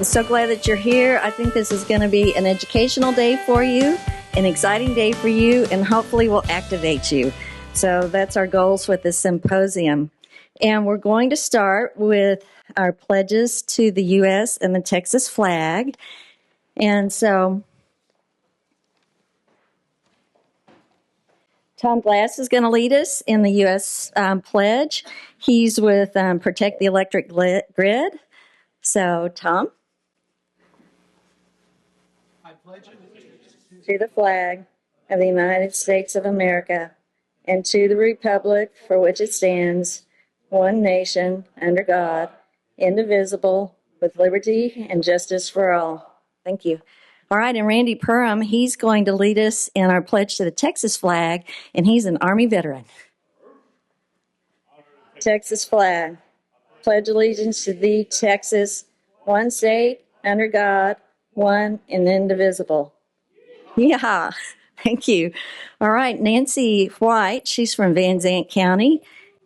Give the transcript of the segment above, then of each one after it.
So glad that you're here. I think this is going to be an educational day for you, an exciting day for you, and hopefully will activate you. So that's our goals with this symposium. And we're going to start with our pledges to the U.S. and the Texas flag. And so Tom Glass is going to lead us in the U.S. pledge. He's with Protect the Electric Grid. So, Tom? I pledge allegiance to the flag of the United States of America and to the republic for which it stands, one nation, under God, indivisible, with liberty and justice for all. Thank you. All right, and Randy Perham, he's going to lead us in our pledge to the Texas flag, and he's an Army veteran. Texas flag. Pledge allegiance to thee, Texas, one state, under God, one and indivisible. Yeah, thank you. All right, Nancy White, she's from Van Zandt County,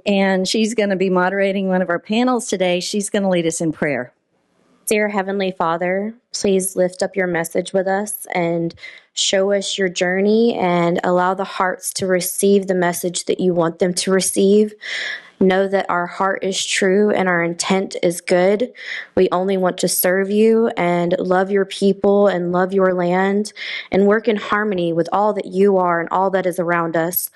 and she's going to be moderating one of our panels today. She's going to lead us in prayer. Dear Heavenly Father, please lift up your message with us and show us your journey and allow the hearts to receive the message that you want them to receive. Know that our heart is true and our intent is good. We only want to serve you and love your people and love your land and work in harmony with all that you are and all that is around us.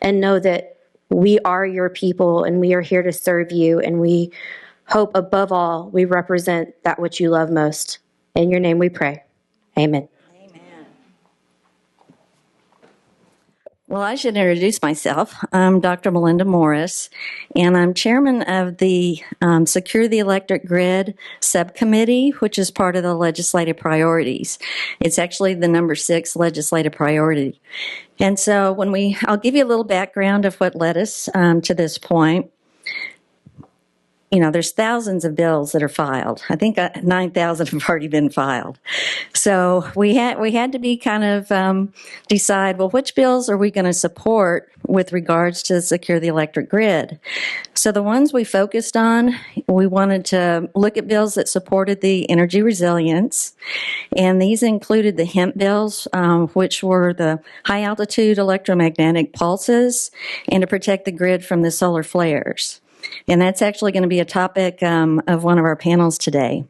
And know that we are your people and we are here to serve you, and we hope above all we represent that which you love most. In your name we pray. Amen. Well, I should introduce myself. I'm Dr. Milinda Morris, and I'm chairman of the Secure the Electric Grid subcommittee, which is part of the legislative priorities. It's actually the number 6 legislative priority. And so I'll give you a little background of what led us to this point. You know, there's thousands of bills that are filed. I think 9,000 have already been filed. So we had to be kind of decide, well, which bills are we going to support with regards to Secure the Electric Grid? So the ones we focused on, we wanted to look at bills that supported the energy resilience, and these included the HEMP bills, which were the high altitude electromagnetic pulses, and to protect the grid from the solar flares. And that's actually going to be a topic of one of our panels today.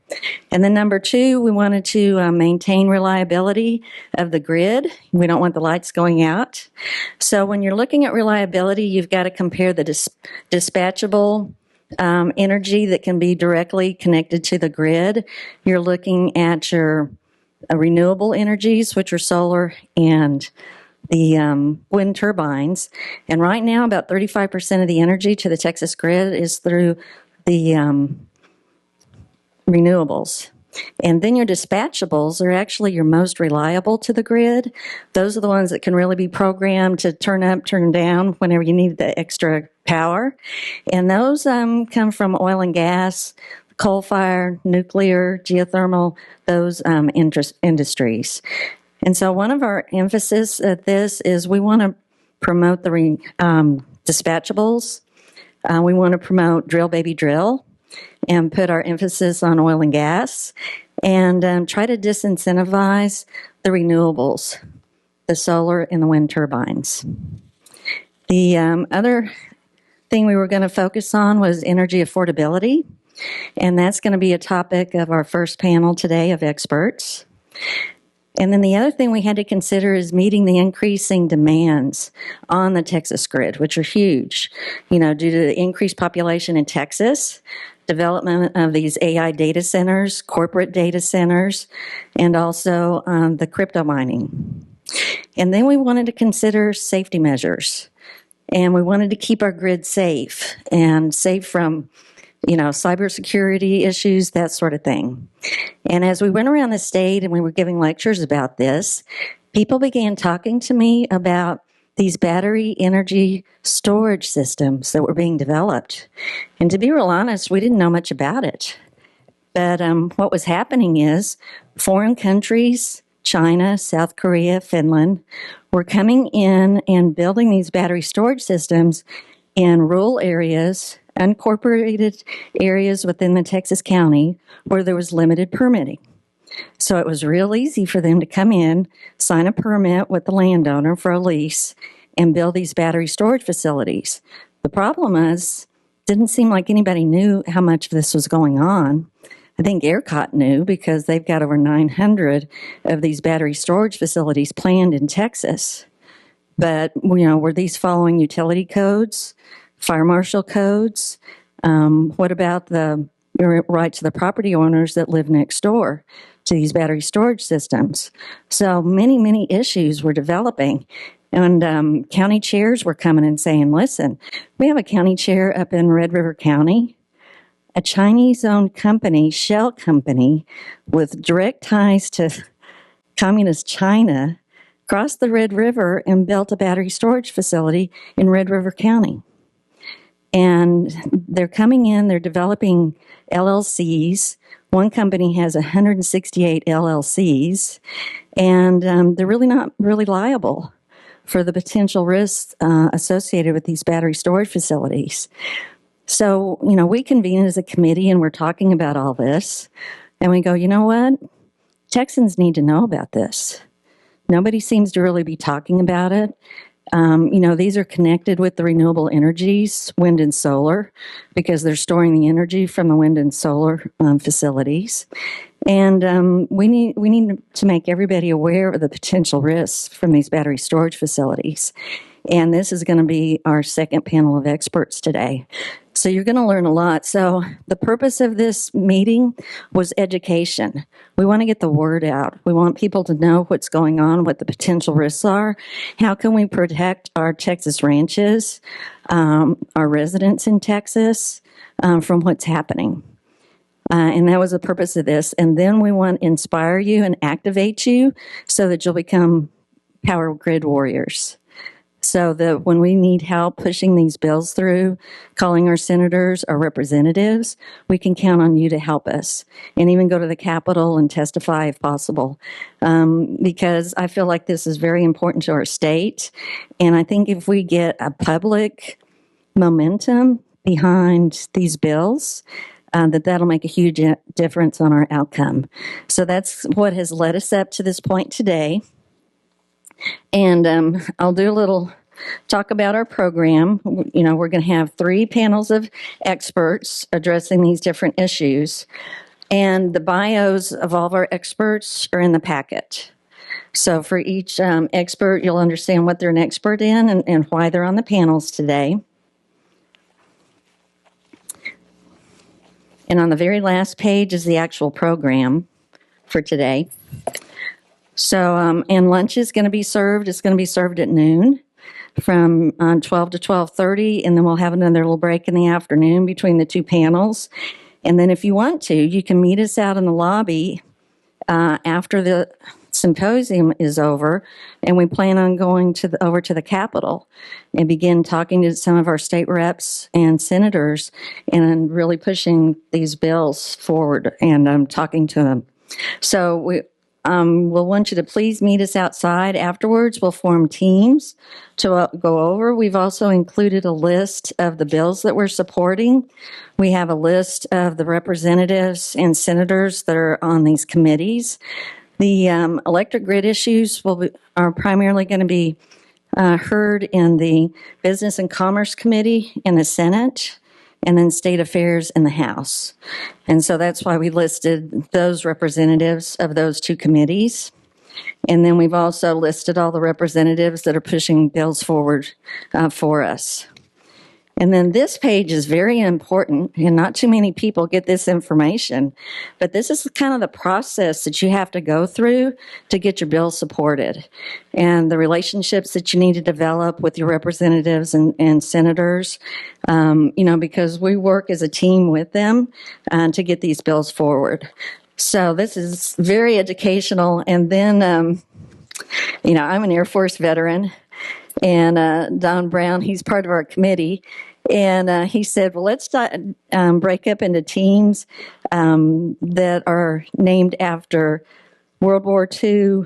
And then number 2, we wanted to maintain reliability of the grid. We don't want the lights going out. So when you're looking at reliability, you've got to compare the dispatchable energy that can be directly connected to the grid. You're looking at your renewable energies, which are solar and the wind turbines. And right now, about 35% of the energy to the Texas grid is through the renewables. And then your dispatchables are actually your most reliable to the grid. Those are the ones that can really be programmed to turn up, turn down whenever you need the extra power. And those come from oil and gas, coal-fired, nuclear, geothermal, those industries. And so one of our emphasis at this is we want to promote the dispatchables. We want to promote drill, baby, drill, and put our emphasis on oil and gas, and try to disincentivize the renewables, the solar and the wind turbines. The other thing we were going to focus on was energy affordability, and that's going to be a topic of our first panel today of experts. And then the other thing we had to consider is meeting the increasing demands on the Texas grid, which are huge, due to the increased population in Texas, development of these AI data centers, corporate data centers, and also the crypto mining. And then we wanted to consider safety measures, and we wanted to keep our grid safe and safe from cybersecurity issues, that sort of thing. And as we went around the state and we were giving lectures about this, people began talking to me about these battery energy storage systems that were being developed. And to be real honest, we didn't know much about it. But what was happening is foreign countries, China, South Korea, Finland, were coming in and building these battery storage systems in rural areas unincorporated areas within the Texas county where there was limited permitting. So it was real easy for them to come in, sign a permit with the landowner for a lease, and build these battery storage facilities. The problem is, didn't seem like anybody knew how much of this was going on. I think ERCOT knew because they've got over 900 of these battery storage facilities planned in Texas. But, were these following utility codes, fire marshal codes? What about the right to the property owners that live next door to these battery storage systems? So many issues were developing. And county chairs were coming and saying, listen, we have a county chair up in Red River County, a Chinese-owned company, shell company, with direct ties to communist China, crossed the Red River and built a battery storage facility in Red River County. And they're coming in, they're developing LLCs. One company has 168 LLCs, and they're really not really liable for the potential risks associated with these battery storage facilities. So, we convene as a committee and we're talking about all this, and we go, you know what? Texans need to know about this. Nobody seems to really be talking about it. These are connected with the renewable energies, wind and solar, because they're storing the energy from the wind and solar facilities. And we need to make everybody aware of the potential risks from these battery storage facilities. And this is going to be our second panel of experts today. So you're going to learn a lot. So the purpose of this meeting was education. We want to get the word out. We want people to know what's going on, what the potential risks are. How can we protect our Texas ranches, our residents in Texas, from what's happening? And that was the purpose of this. And then we want to inspire you and activate you so that you'll become power grid warriors. So that when we need help pushing these bills through, calling our senators, our representatives, we can count on you to help us and even go to the Capitol and testify if possible. Because I feel like this is very important to our state. And I think if we get a public momentum behind these bills, that'll make a huge difference on our outcome. So that's what has led us up to this point today. And I'll do a little talk about our program. We're going to have 3 panels of experts addressing these different issues. And the bios of all of our experts are in the packet. So for each expert, you'll understand what they're an expert in and why they're on the panels today. And on the very last page is the actual program for today. So, and lunch is going to be served. It's going to be served at noon from 12 to 12:30, and then we'll have another little break in the afternoon between the 2 panels. And then if you want to, you can meet us out in the lobby after the symposium is over, and we plan on going over to the Capitol and begin talking to some of our state reps and senators and really pushing these bills forward and talking to them. So we'll want you to please meet us outside. Afterwards, we'll form teams to go over. We've also included a list of the bills that we're supporting. We have a list of the representatives and senators that are on these committees. The electric grid issues are primarily going to be heard in the Business and Commerce Committee in the Senate, and then State Affairs in the House. And so that's why we listed those representatives of those 2 committees. And then we've also listed all the representatives that are pushing bills forward for us. And then this page is very important, and not too many people get this information, but this is kind of the process that you have to go through to get your bill supported, and the relationships that you need to develop with your representatives and senators, because we work as a team with them to get these bills forward. So this is very educational. And then, I'm an Air Force veteran, and Don Brown, he's part of our committee. And he said, well, let's break up into teams that are named after World War II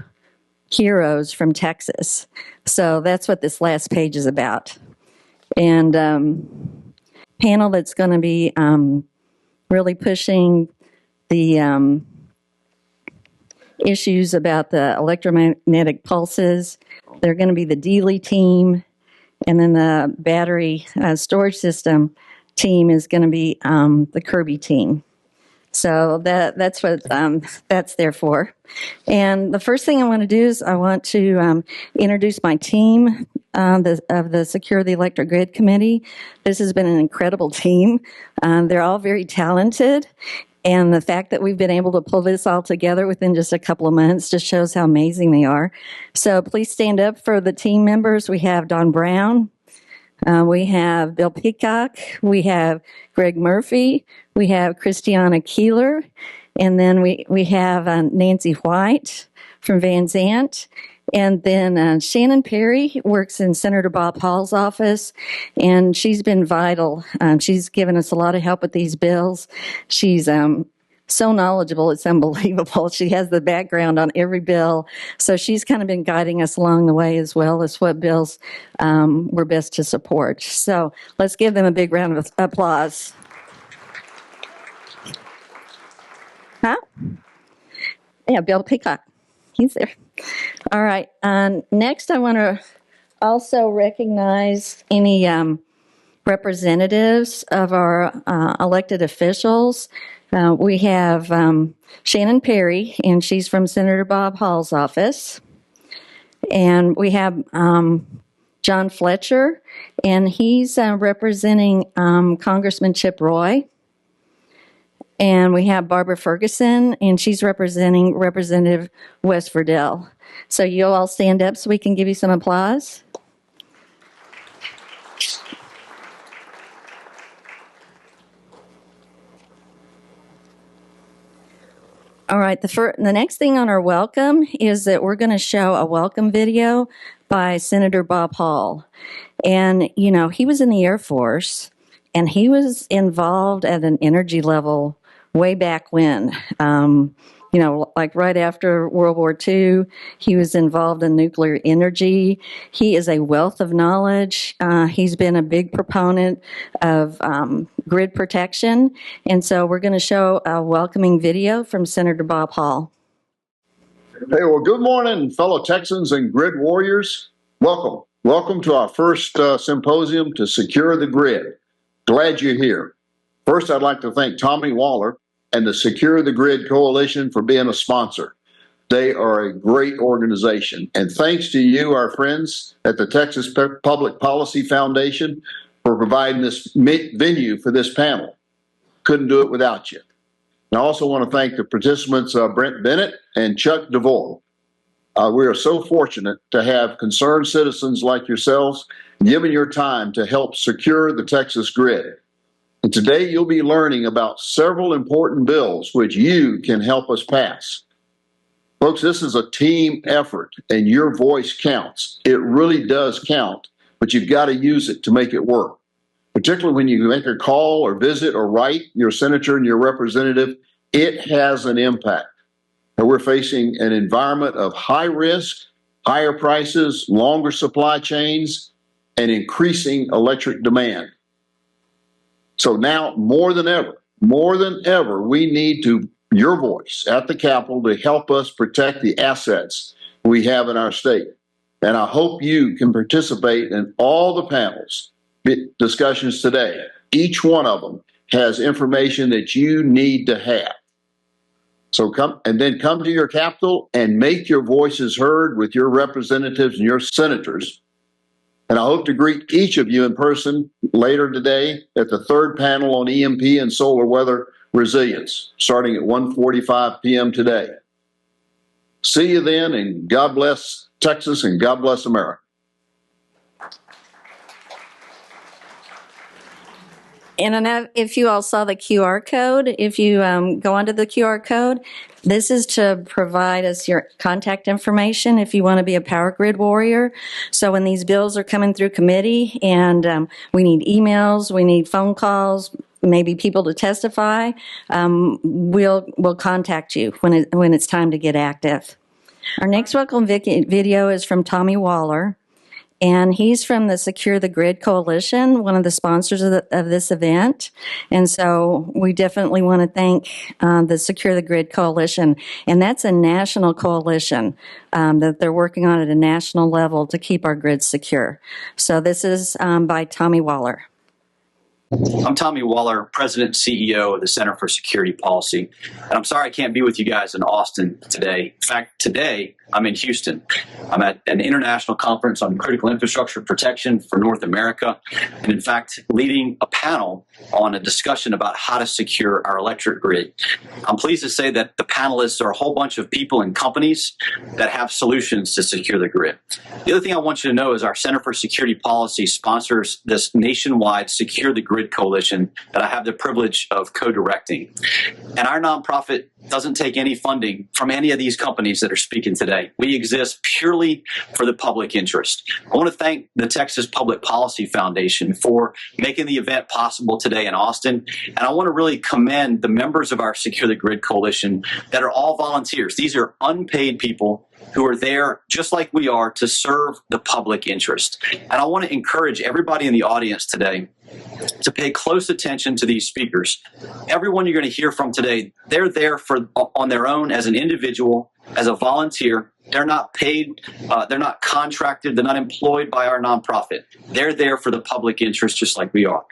heroes from Texas. So that's what this last page is about. And panel that's going to be really pushing the issues about the electromagnetic pulses. They're going to be the Dealey team, and then the battery storage system team is going to be the Kirby team. So that's what that's there for. And the first thing I want to do is I want to introduce my team of the Secure the Electric Grid Committee. This has been an incredible team. They're all very talented. And the fact that we've been able to pull this all together within just a couple of months just shows how amazing they are. So please stand up for the team members. We have Don Brown. We have Bill Peacock, we have Greg Murphy, we have Christiana Keeler, and then we have Nancy White from Van Zandt. And then Shannon Perry works in Senator Bob Hall's office, and she's been vital. She's given us a lot of help with these bills. She's so knowledgeable, it's unbelievable. She has the background on every bill, so she's kind of been guiding us along the way as well as what bills we're best to support. So let's give them a big round of applause. Huh? Yeah, Bill Peacock. He's there. All right. Next, I want to also recognize any representatives of our elected officials. We have Shannon Perry, and she's from Senator Bob Hall's office. And we have John Fletcher, and he's representing Congressman Chip Roy. And we have Barbara Ferguson, and she's representing Representative West Virdell. So you'll all stand up so we can give you some applause. All right, the next thing on our welcome is that we're going to show a welcome video by Senator Bob Hall. And, you know, he was in the Air Force, and he was involved at an energy level way back when. You know, like right after World War II, he was involved in nuclear energy. He is a wealth of knowledge. He's been a big proponent of grid protection. And so we're going to show a welcoming video from Senator Bob Hall. Hey, well, good morning, fellow Texans and grid warriors. Welcome. Welcome to our first symposium to secure the grid. Glad you're here. First, I'd like to thank Tommy Waller and the Secure the Grid Coalition for being a sponsor. They are a great organization. And thanks to you, our friends at the Texas Public Policy Foundation, for providing this venue for this panel. Couldn't do it without you. And I also want to thank the participants, Brent, Bennett, and Chuck DeVore. We are so fortunate to have concerned citizens like yourselves giving your time to help secure the Texas grid. And today you'll be learning about several important bills which you can help us pass. Folks, this is a team effort, and your voice counts. It really does count, but you've got to use it to make it work. Particularly when you make a call or visit or write your senator and your representative, it has an impact. And we're facing an environment of high risk, higher prices, longer supply chains, and increasing electric demand. So now, more than ever, we need your voice at the Capitol to help us protect the assets we have in our state. And I hope you can participate in all the panels discussions today. Each one of them has information that you need to have. So come to your Capitol and make your voices heard with your representatives and your senators. And I hope to greet each of you in person later today at the third panel on EMP and solar weather resilience, starting at 1:45 p.m. today. See you then, and God bless Texas and God bless America. And I know if you all saw the QR code, if you go onto the QR code, this is to provide us your contact information if you want to be a power grid warrior. So when these bills are coming through committee and we need emails, we need phone calls, maybe people to testify, we'll contact you when it's time to get active. Our next welcome video is from Tommy Waller. And he's from the Secure the Grid Coalition, one of the sponsors of this event. And so we definitely want to thank the Secure the Grid Coalition. And that's a national coalition that they're working on at a national level to keep our grid secure. So this is by Tommy Waller. I'm Tommy Waller, President and CEO of the Center for Security Policy. And I'm sorry I can't be with you guys in Austin today. In fact, today I'm in Houston. I'm at an international conference on critical infrastructure protection for North America. And in fact, leading a panel on a discussion about how to secure our electric grid. I'm pleased to say that the panelists are a whole bunch of people and companies that have solutions to secure the grid. The other thing I want you to know is our Center for Security Policy sponsors this nationwide Secure the Grid Coalition that I have the privilege of co-directing. And our nonprofit doesn't take any funding from any of these companies that are speaking today. We exist purely for the public interest. I want to thank the Texas Public Policy Foundation for making the event possible today in Austin. And I want to really commend the members of our Secure the Grid Coalition that are all volunteers. These are unpaid people who are there just like we are to serve the public interest. And I want to encourage everybody in the audience today to pay close attention to these speakers. Everyone you're going to hear from today, they're there on their own as an individual, as a volunteer. They're not paid, they're not contracted, they're not employed by our nonprofit. They're there for the public interest just like we are.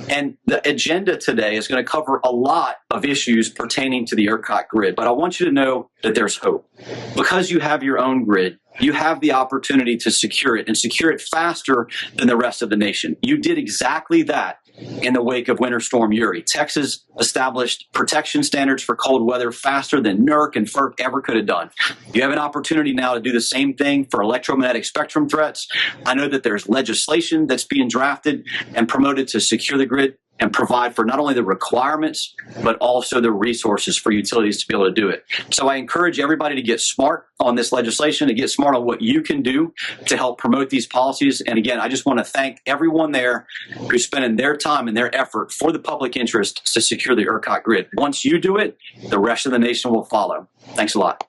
And the agenda today is going to cover a lot of issues pertaining to the ERCOT grid, but I want you to know that there's hope. Because you have your own grid, you have the opportunity to secure it and secure it faster than the rest of the nation. You did exactly that in the wake of Winter Storm Uri. Texas established protection standards for cold weather faster than NERC and FERC ever could have done. You have an opportunity now to do the same thing for electromagnetic spectrum threats. I know that there's legislation that's being drafted and promoted to secure the grid and provide for not only the requirements, but also the resources for utilities to be able to do it. So I encourage everybody to get smart on this legislation, to get smart on what you can do to help promote these policies. And again, I just want to thank everyone there who's spending their time and their effort for the public interest to secure the ERCOT grid. Once you do it, the rest of the nation will follow. Thanks a lot.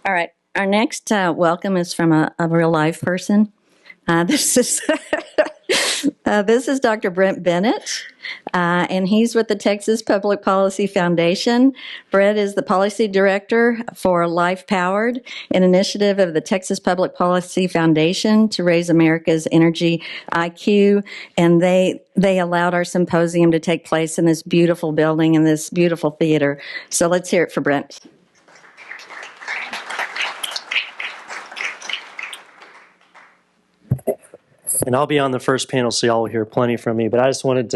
All right. Our next welcome is from a real life person. This is this is Dr. Brent Bennett, and he's with the Texas Public Policy Foundation. Brent is the policy director for Life Powered, an initiative of the Texas Public Policy Foundation to raise America's energy IQ, and they allowed our symposium to take place in this beautiful building in this beautiful theater. So let's hear it for Brent. And I'll be on the first panel, so y'all will hear plenty from me. But I just wanted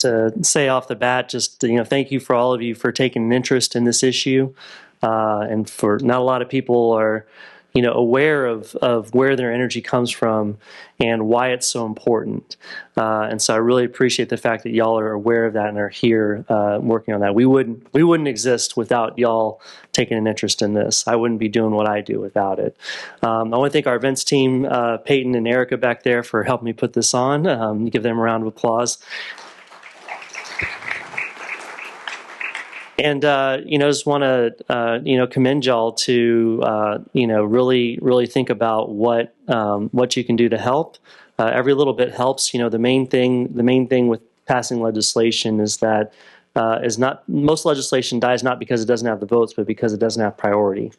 to say off the bat, just thank you for all of you for taking an interest in this issue, and for not a lot of people are aware of where their energy comes from and why it's so important. And so I really appreciate the fact that y'all are aware of that and are here working on that. We wouldn't exist without y'all taking an interest in this. I wouldn't be doing what I do without it. I want to thank our events team, Peyton and Erica back there, for helping me put this on. Give them a round of applause. And just want to commend y'all to really think about what you can do to help. Every little bit helps. The main thing with passing legislation is that most legislation dies not because it doesn't have the votes, but because it doesn't have priority.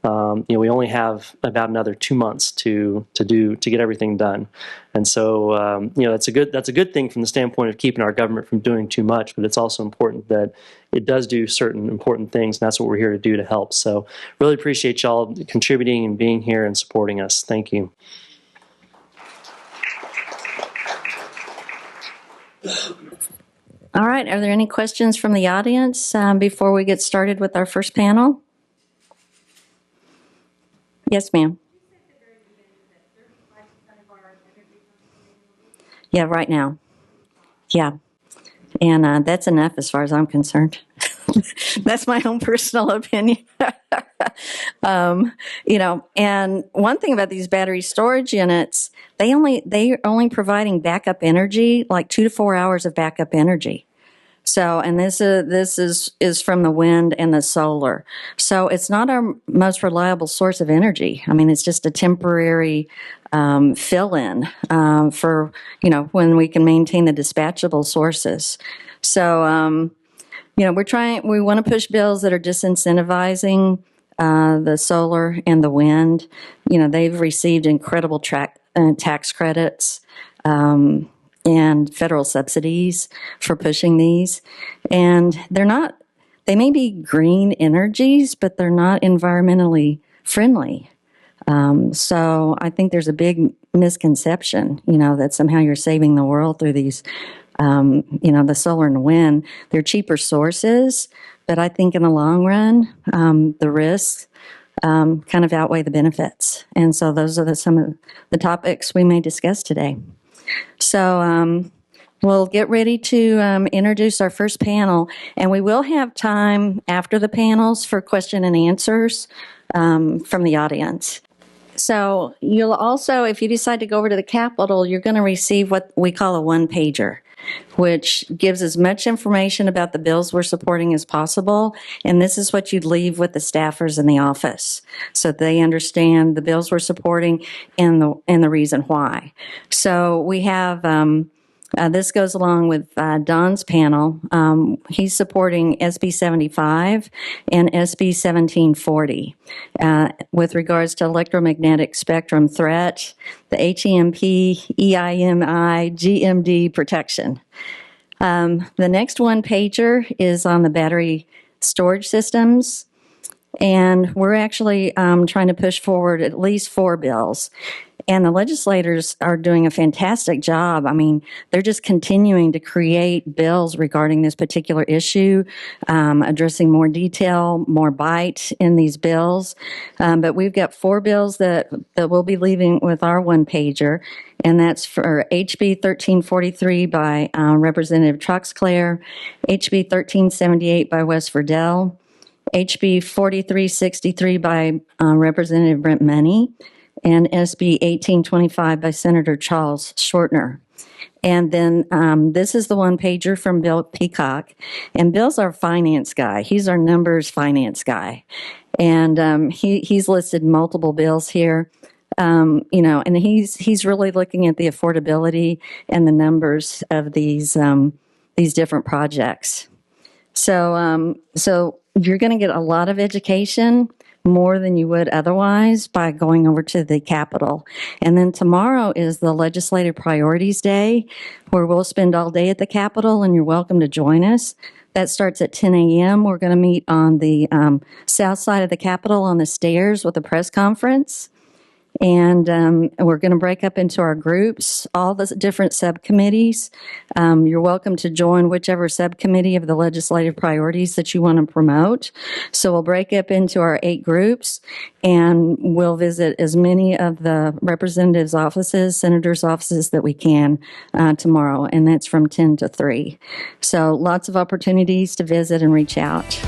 We only have about another 2 months to get everything done, and so that's a good thing from the standpoint of keeping our government from doing too much. But it's also important that it does do certain important things, and that's what we're here to do to help. So really appreciate y'all contributing and being here and supporting us. Thank you. All right, are there any questions from the audience before we get started with our first panel? Yes, ma'am. Yeah, right now. Yeah, and that's enough as far as I'm concerned. That's my own personal opinion. And one thing about these battery storage units, they're only providing backup energy, like 2 to 4 hours of backup energy. So, and this is from the wind and the solar. So it's not our most reliable source of energy. I mean, it's just a temporary fill-in for, when we can maintain the dispatchable sources. So, we want to push bills that are disincentivizing the solar and the wind. They've received incredible tax credits and federal subsidies for pushing these. And they may be green energies, but they're not environmentally friendly. So I think there's a big misconception, that somehow you're saving the world through these, the solar and the wind. They're cheaper sources, but I think in the long run, the risks kind of outweigh the benefits. And so those are some of the topics we may discuss today. So we'll get ready to introduce our first panel, and we will have time after the panels for question and answers from the audience. So you'll also, if you decide to go over to the Capitol, you're going to receive what we call a one-pager, which gives as much information about the bills we're supporting as possible. And this is what you'd leave with the staffers in the office, so they understand the bills we're supporting and the reason why. So we have this goes along with Don's panel. He's supporting SB 75 and SB 1740 with regards to electromagnetic spectrum threat, the HEMP, EIMI, GMD protection. The next one pager is on the battery storage systems. And we're actually trying to push forward at least 4 bills. And the legislators are doing a fantastic job. I mean, they're just continuing to create bills regarding this particular issue, addressing more detail, more bite in these bills. But we've got 4 bills that we'll be leaving with our one-pager, and that's for HB 1343 by Representative Troxclair, HB 1378 by Wes Virdell, HB 4363 by Representative Brent, and SB 1825 by Senator Charles Shortner. And then this is the one-pager from Bill Peacock. And Bill's our finance guy. He's our numbers finance guy. And he's listed multiple bills here. And he's really looking at the affordability and the numbers of these different projects. So you're going to get a lot of education, more than you would otherwise, by going over to the Capitol. And then tomorrow is the Legislative Priorities Day, where we'll spend all day at the Capitol, and you're welcome to join us. That starts at 10 a.m. We're going to meet on the south side of the Capitol on the stairs with a press conference. And we're going to break up into our groups, all the different subcommittees. You're welcome to join whichever subcommittee of the legislative priorities that you want to promote. So we'll break up into our 8 groups, and we'll visit as many of the representatives' offices, senators' offices that we can tomorrow, and that's from 10 to 3. So lots of opportunities to visit and reach out.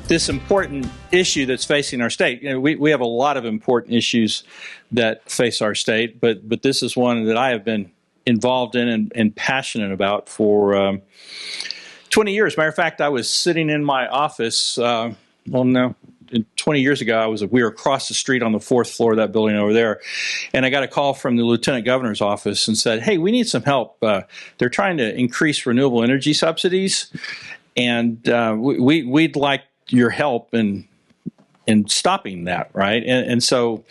This important issue that's facing our state. We have a lot of important issues that face our state, but this is one that I have been involved in and passionate about for 20 years. Matter of fact, I was sitting in my office, 20 years ago, we were across the street on the 4th floor of that building over there, and I got a call from the Lieutenant Governor's office and said, hey, we need some help. They're trying to increase renewable energy subsidies, and we'd like your help in stopping that, right? And so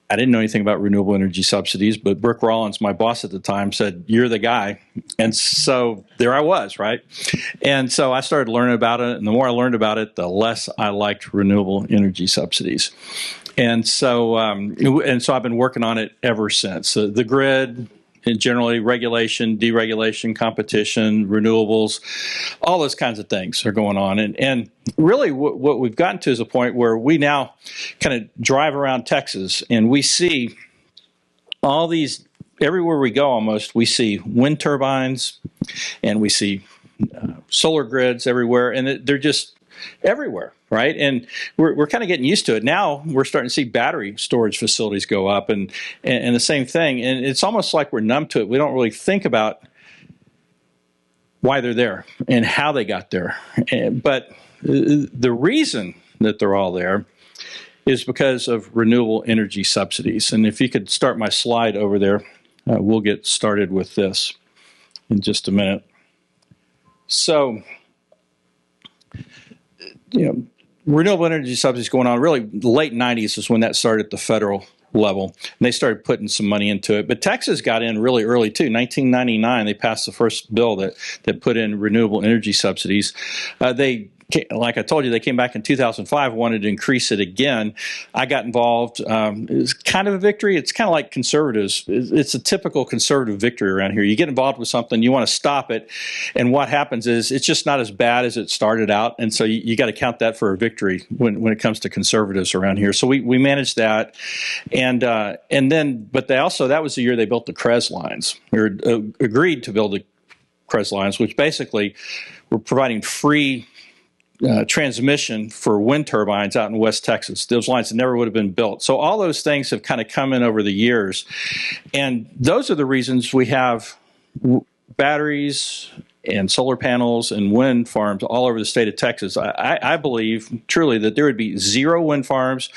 I didn't know anything about renewable energy subsidies, but Brooke Rollins, my boss at the time, said, you're the guy. And so there I was, right? And so I started learning about it, and the more I learned about it, the less I liked renewable energy subsidies. And so I've been working on it ever since. The grid, and generally regulation, deregulation, competition, renewables, all those kinds of things are going on. And really what we've gotten to is a point where we now kind of drive around Texas and we see all these, everywhere we go almost, we see wind turbines and we see solar grids everywhere, and they're just everywhere, right? And we're kind of getting used to it. Now we're starting to see battery storage facilities go up and the same thing. And it's almost like we're numb to it. We don't really think about why they're there and how they got there. But the reason that they're all there is because of renewable energy subsidies. And if you could start my slide over there, we'll get started with this in just a minute. So, renewable energy subsidies going on, really the late 90s is when that started at the federal level, and they started putting some money into it. But Texas got in really early too. 1999, they passed the first bill that put in renewable energy subsidies. Like I told you, they came back in 2005, wanted to increase it again. I got involved. It was kind of a victory. It's kind of like conservatives. It's a typical conservative victory around here. You get involved with something, you want to stop it, and what happens is it's just not as bad as it started out, and so you got to count that for a victory when it comes to conservatives around here. So we managed that, and then, but they also, that was the year they built the CREZ lines, or agreed to build the CREZ lines, which basically were providing free transmission for wind turbines out in West Texas. Those lines never would have been built. So all those things have kind of come in over the years. And those are the reasons we have batteries and solar panels and wind farms all over the state of Texas. I believe truly that there would be 0 wind farms,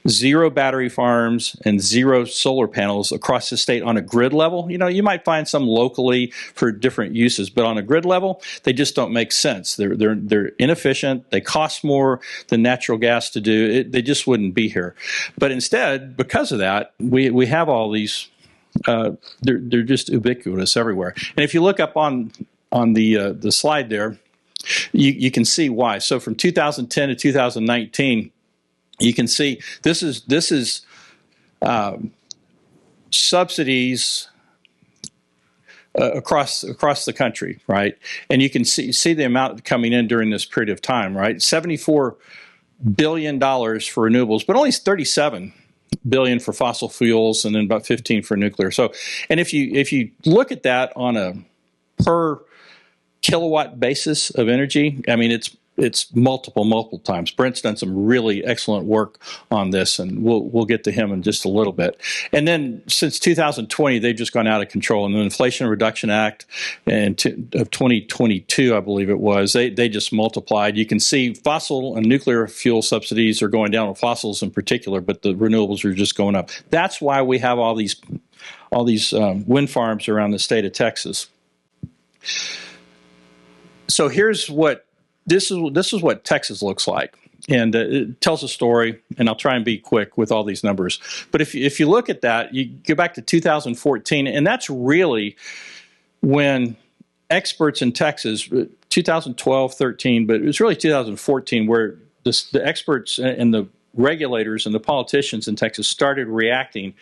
0 battery farms, and 0 solar panels across the state on a grid level. You might find some locally for different uses, but on a grid level, they just don't make sense. They're inefficient. They cost more than natural gas to do. They just wouldn't be here. But instead, because of that, we have all these. They're just ubiquitous everywhere. And if you look up on the slide there, you can see why. So from 2010 to 2019, you can see this is subsidies across the country, right? And you can see the amount coming in during this period of time, right? $74 billion for renewables, but only $37 billion for fossil fuels, and then about 15 for nuclear. So, and if you look at that on a per kilowatt basis of energy, I mean, it's multiple times. Brent's done some really excellent work on this, and we'll get to him in just a little bit. And then since 2020, they've just gone out of control. And the Inflation Reduction Act of 2022, I believe it was, they just multiplied. You can see fossil and nuclear fuel subsidies are going down, with fossils in particular, but the renewables are just going up. That's why we have all these wind farms around the state of Texas. So here's what this is what Texas looks like, and it tells a story. And I'll try and be quick with all these numbers. But if you look at that, you go back to 2014, and that's really when experts in Texas, 2012, 13, but it was really 2014 where the experts and the regulators and the politicians in Texas started reacting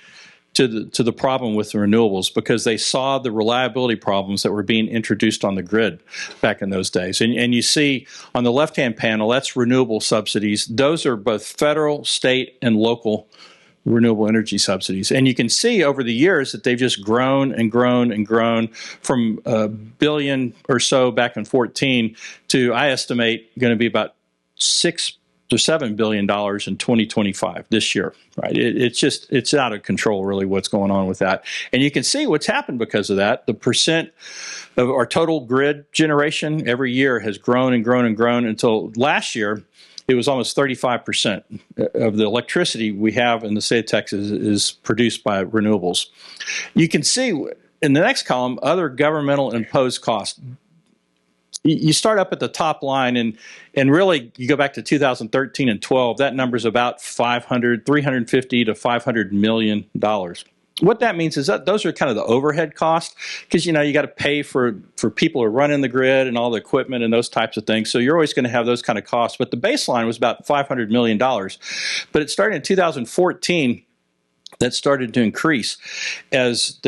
to the problem with the renewables, because they saw the reliability problems that were being introduced on the grid back in those days. And you see on the left-hand panel, that's renewable subsidies. Those are both federal, state, and local renewable energy subsidies. And you can see over the years that they've just grown and grown and grown from $1 billion or so back in 2014 to, I estimate, going to be about $6 to $7 billion in 2025, this year, right? It's out of control, really, what's going on with that. And you can see what's happened because of that. The percent of our total grid generation every year has grown and grown and grown until last year, it was almost 35% of the electricity we have in the state of Texas is produced by renewables. You can see in the next column, other governmental imposed costs. You start up at the top line, and really you go back to 2013 and 12, that number is about $350 to $500 million. What that means is that those are kind of the overhead costs, because you got to pay for people who are running the grid and all the equipment and those types of things. So you're always going to have those kind of costs. But the baseline was about $500 million. But it started in 2014. That started to increase as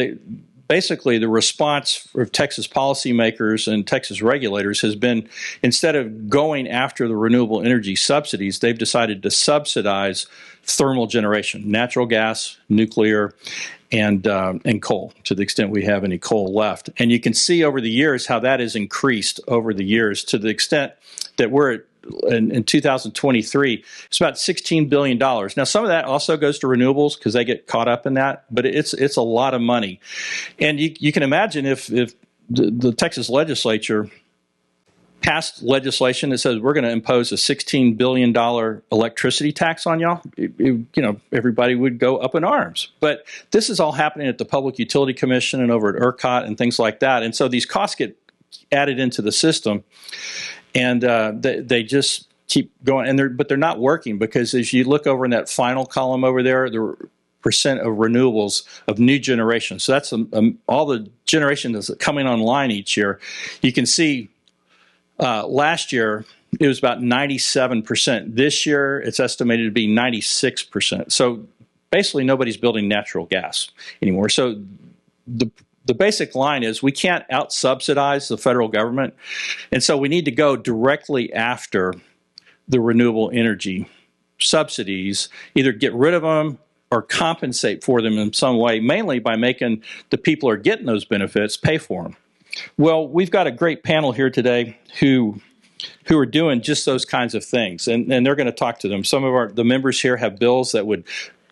basically the response of Texas policymakers and Texas regulators has been, instead of going after the renewable energy subsidies, they've decided to subsidize thermal generation, natural gas, nuclear, and coal, to the extent we have any coal left. And you can see over the years how that has increased over the years, to the extent that we're at, in 2023, it's about $16 billion. Now, some of that also goes to renewables because they get caught up in that, but it's a lot of money. And you can imagine if the Texas legislature passed legislation that says we're going to impose a $16 billion electricity tax on y'all, everybody would go up in arms. But this is all happening at the Public Utility Commission and over at ERCOT and things like that. And so these costs get added into the system. And they just keep going, but they're not working, because as you look over in that final column over there, the percent of renewables of new generation. So that's all the generation that's coming online each year. You can see last year it was about 97%. This year it's estimated to be 96%. So basically nobody's building natural gas anymore. So the basic line is we can't out-subsidize the federal government, and so we need to go directly after the renewable energy subsidies, either get rid of them or compensate for them in some way, mainly by making the people who are getting those benefits pay for them. Well, we've got a great panel here today who are doing just those kinds of things, and they're going to talk to them. Some of the members here have bills that would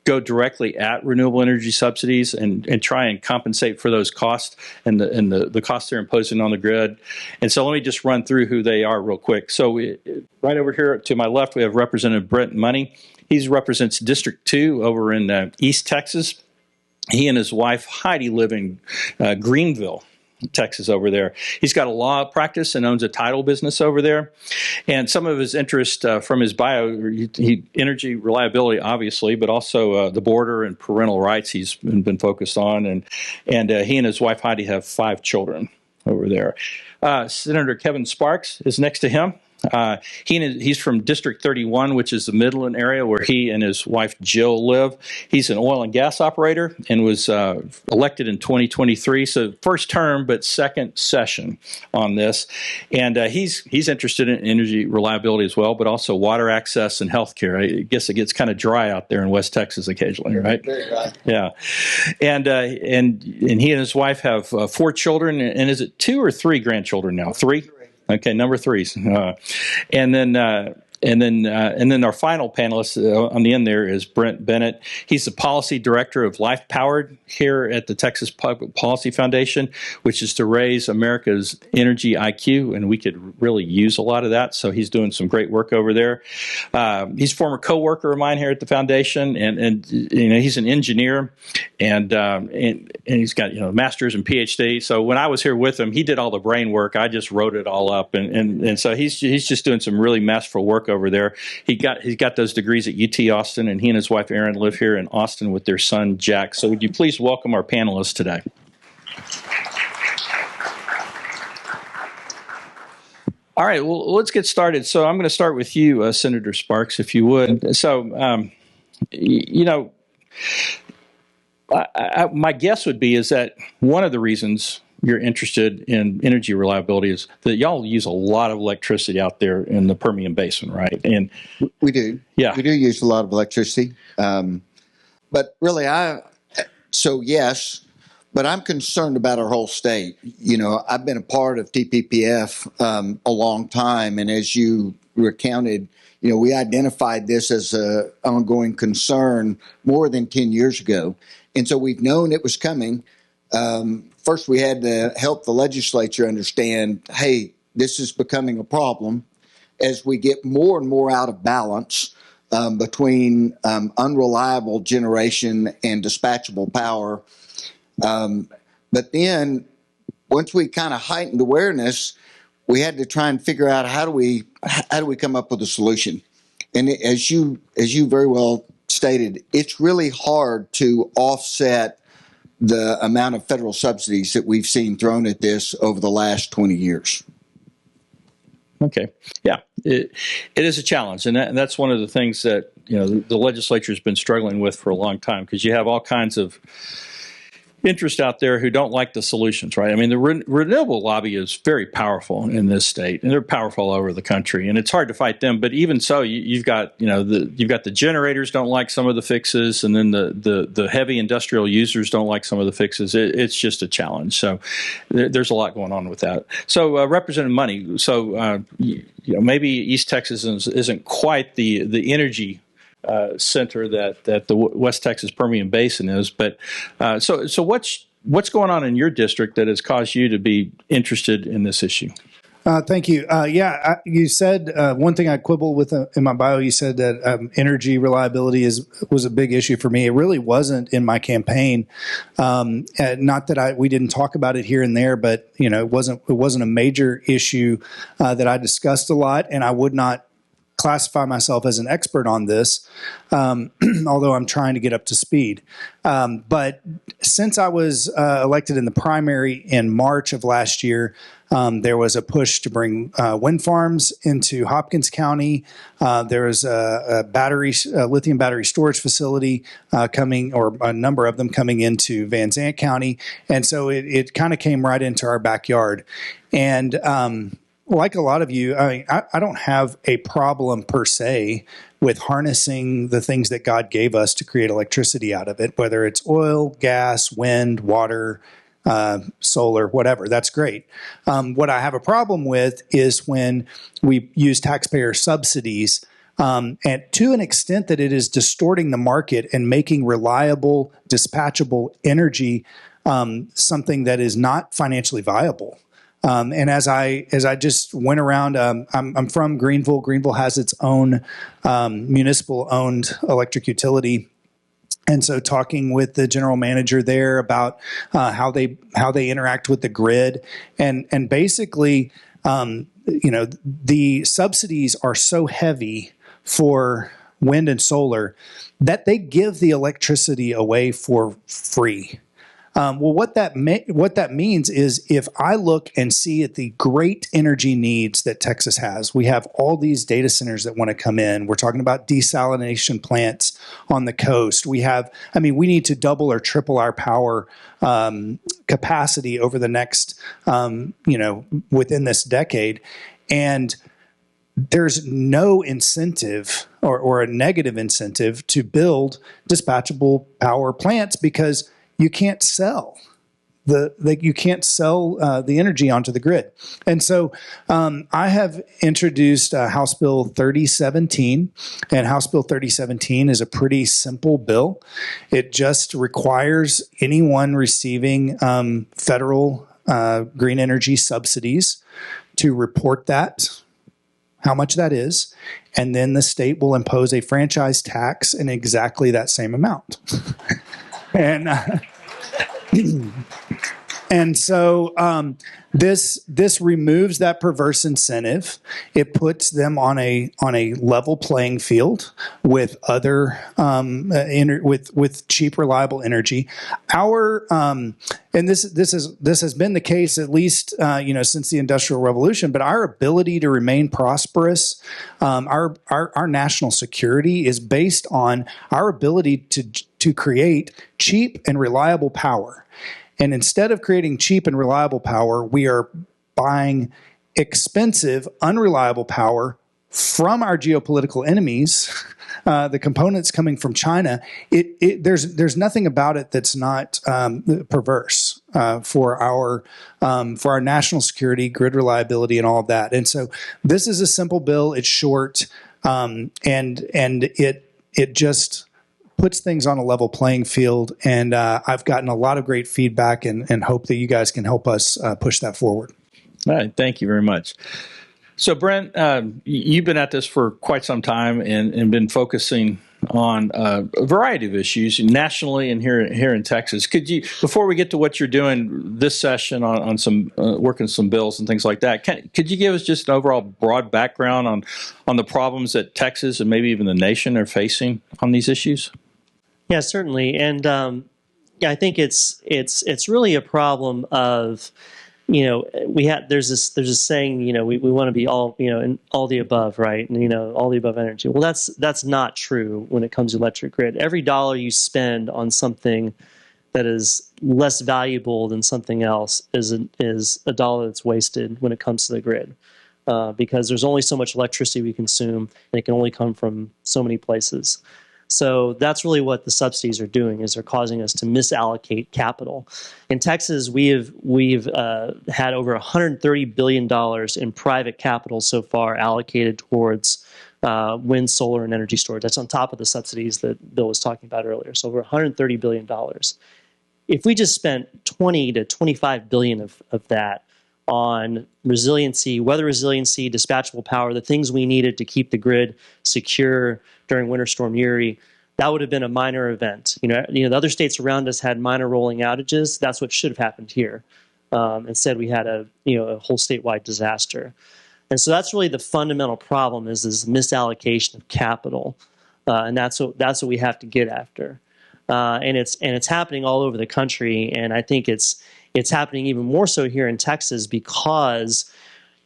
go directly at renewable energy subsidies and try and compensate for those costs and the costs they're imposing on the grid. And so let me just run through who they are real quick. So right over here to my left, we have Representative Brent. He represents District 2 over in East Texas. He and his wife Heidi live in Greenville, Texas over there. He's got a law practice and owns a title business over there. And some of his interest from his bio, energy reliability, obviously, but also the border and parental rights he's been focused on. And he and his wife Heidi have 5 children over there. Senator Kevin Sparks is next to him. He's from District 31, which is the Midland area where he and his wife Jill live. He's an oil and gas operator and was elected in 2023. So first term, but second session on this. And he's interested in energy reliability as well, but also water access and healthcare. I guess it gets kind of dry out there in West Texas occasionally, right? Very dry. Yeah. And he and his wife have 4 children. And is it 2 or 3 grandchildren now? 3? Okay, number 3. And then our final panelist on the end there is Brent Bennett. He's the policy director of Life Powered here at the Texas Public Policy Foundation, which is to raise America's energy IQ, and we could really use a lot of that. So he's doing some great work over there. He's a former coworker of mine here at the foundation, and he's an engineer, and he's got a master's and PhD. So when I was here with him, he did all the brain work. I just wrote it all up, and so he's just doing some really masterful work over there. He's got those degrees at UT Austin, and he and his wife Erin live here in Austin with their son Jack. So would you please welcome our panelists today? All right, well, let's get started. So I'm going to start with you, Senator Sparks, if you would. So, my guess would be is that one of the reasons you're interested in energy reliability is that y'all use a lot of electricity out there in the Permian Basin, right? And we do. Yeah. We do use a lot of electricity. But really, yes, but I'm concerned about our whole state. I've been a part of TPPF a long time, and as you recounted, we identified this as an ongoing concern more than 10 years ago. And so we've known it was coming. First, we had to help the legislature understand, hey, this is becoming a problem as we get more and more out of balance between unreliable generation and dispatchable power. But then once we kind of heightened awareness, we had to try and figure out how do we come up with a solution. And as you very well stated, it's really hard to offset the amount of federal subsidies that we've seen thrown at this over the last 20 years. Okay. Yeah, it is a challenge. And that's one of the things that, the legislature has been struggling with for a long time, because you have all kinds of, interests out there who don't like the solutions, right? I mean, the renewable lobby is very powerful in this state, and they're powerful all over the country, and it's hard to fight them. But even so, you've got the generators don't like some of the fixes, and then the heavy industrial users don't like some of the fixes. It's just a challenge. So there's a lot going on with that. So Representative Money, so maybe East Texas isn't quite the energy center that the West Texas Permian Basin is, but so what's going on in your district that has caused you to be interested in this issue? Thank you. You said one thing I quibble with in my bio. You said that energy reliability was a big issue for me. It really wasn't in my campaign. Not that we didn't talk about it here and there, but it wasn't a major issue that I discussed a lot, and I would not classify myself as an expert on this, although I'm trying to get up to speed. But since I was elected in the primary in March of last year, there was a push to bring wind farms into Hopkins County. There was a lithium battery storage facility coming, or a number of them coming into Van Zandt County. And so it kind of came right into our backyard. And like a lot of you, I don't have a problem per se with harnessing the things that God gave us to create electricity out of it, whether it's oil, gas, wind, water, solar, whatever. That's great. What I have a problem with is when we use taxpayer subsidies, and to an extent that it is distorting the market and making reliable, dispatchable energy something that is not financially viable. And as I just went around, I'm from Greenville. Greenville has its own municipal-owned electric utility, and so talking with the general manager there about how they interact with the grid, and basically, the subsidies are so heavy for wind and solar that they give the electricity away for free. Well, what that means is if I look and see at the great energy needs that Texas has, we have all these data centers that want to come in. We're talking about desalination plants on the coast. We need to double or triple our power capacity over the next, within this decade. And there's no incentive or a negative incentive to build dispatchable power plants because you can't sell the energy onto the grid. And so I have introduced House Bill 3017, and House Bill 3017 is a pretty simple bill. It just requires anyone receiving federal green energy subsidies to report that, how much that is, and then the state will impose a franchise tax in exactly that same amount. And so this removes that perverse incentive. It puts them on a level playing field with other with cheap, reliable energy. And this has been the case at least since the Industrial Revolution. But our ability to remain prosperous, our national security is based on our ability to create cheap and reliable power. And instead of creating cheap and reliable power, we are buying expensive, unreliable power from our geopolitical enemies, the components coming from China. There's nothing about it that's not perverse for our national security, grid reliability, and all of that. And so this is a simple bill. It's short, and it just puts things on a level playing field, and I've gotten a lot of great feedback and hope that you guys can help us push that forward. All right, thank you very much. So, Brent, you've been at this for quite some time and been focusing on a variety of issues nationally and here in Texas. Could you, before we get to what you're doing this session on some working some bills and things like that, could you give us just an overall broad background on the problems that Texas and maybe even the nation are facing on these issues? Yeah, certainly, and I think it's really a problem of, there's this saying, we want to be all, in all the above, right? And, all the above energy. Well, that's not true when it comes to electric grid. Every dollar you spend on something that is less valuable than something else is a dollar that's wasted when it comes to the grid. Because there's only so much electricity we consume, and it can only come from so many places. So that's really what the subsidies are doing, is they're causing us to misallocate capital. In Texas, we've had over $130 billion in private capital so far allocated towards wind, solar, and energy storage. That's on top of the subsidies that Bill was talking about earlier. So over $130 billion. If we just spent 20 to 25 billion of that on resiliency, weather resiliency, dispatchable power, the things we needed to keep the grid secure during Winter Storm Uri, that would have been a minor event. The other states around us had minor rolling outages. That's what should have happened here. Instead, we had a whole statewide disaster. And so that's really the fundamental problem, is this misallocation of capital, and that's what we have to get after. And it's happening all over the country, and I think it's happening even more so here in Texas because,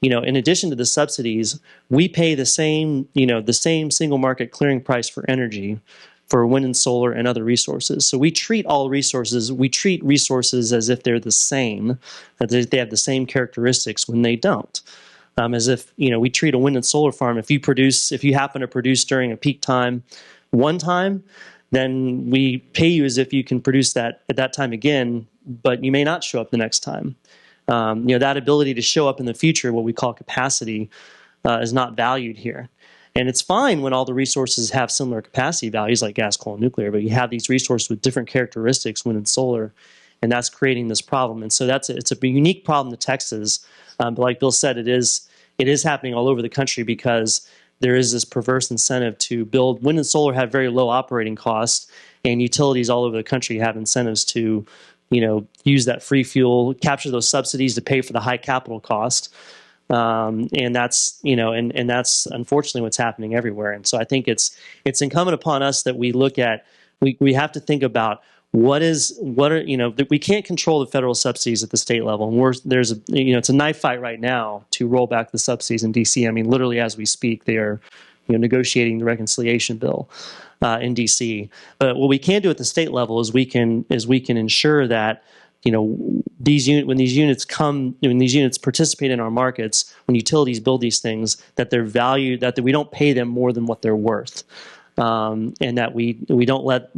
in addition to the subsidies, we pay the same single market clearing price for energy for wind and solar and other resources. So we treat resources as if they're the same, that they have the same characteristics when they don't. As if, we treat a wind and solar farm, if you happen to produce during a peak time one time, then we pay you as if you can produce that at that time again, but you may not show up the next time. That ability to show up in the future, what we call capacity, is not valued here. And it's fine when all the resources have similar capacity values like gas, coal, and nuclear, but you have these resources with different characteristics, wind and solar, and that's creating this problem. And so it's a unique problem to Texas. But like Bill said, it is happening all over the country because there is this perverse incentive to build. Wind and solar have very low operating costs, and utilities all over the country have incentives to, use that free fuel, capture those subsidies to pay for the high capital cost. And that's, and that's unfortunately what's happening everywhere. And so I think it's incumbent upon us that we look at, we have to think about we can't control the federal subsidies at the state level. And it's a knife fight right now to roll back the subsidies in DC. I mean, literally as we speak, they are, negotiating the reconciliation bill in DC. But what we can do at the state level is we can ensure that, when these units participate in our markets, when utilities build these things, that they're valued, that we don't pay them more than what they're worth. And that we don't let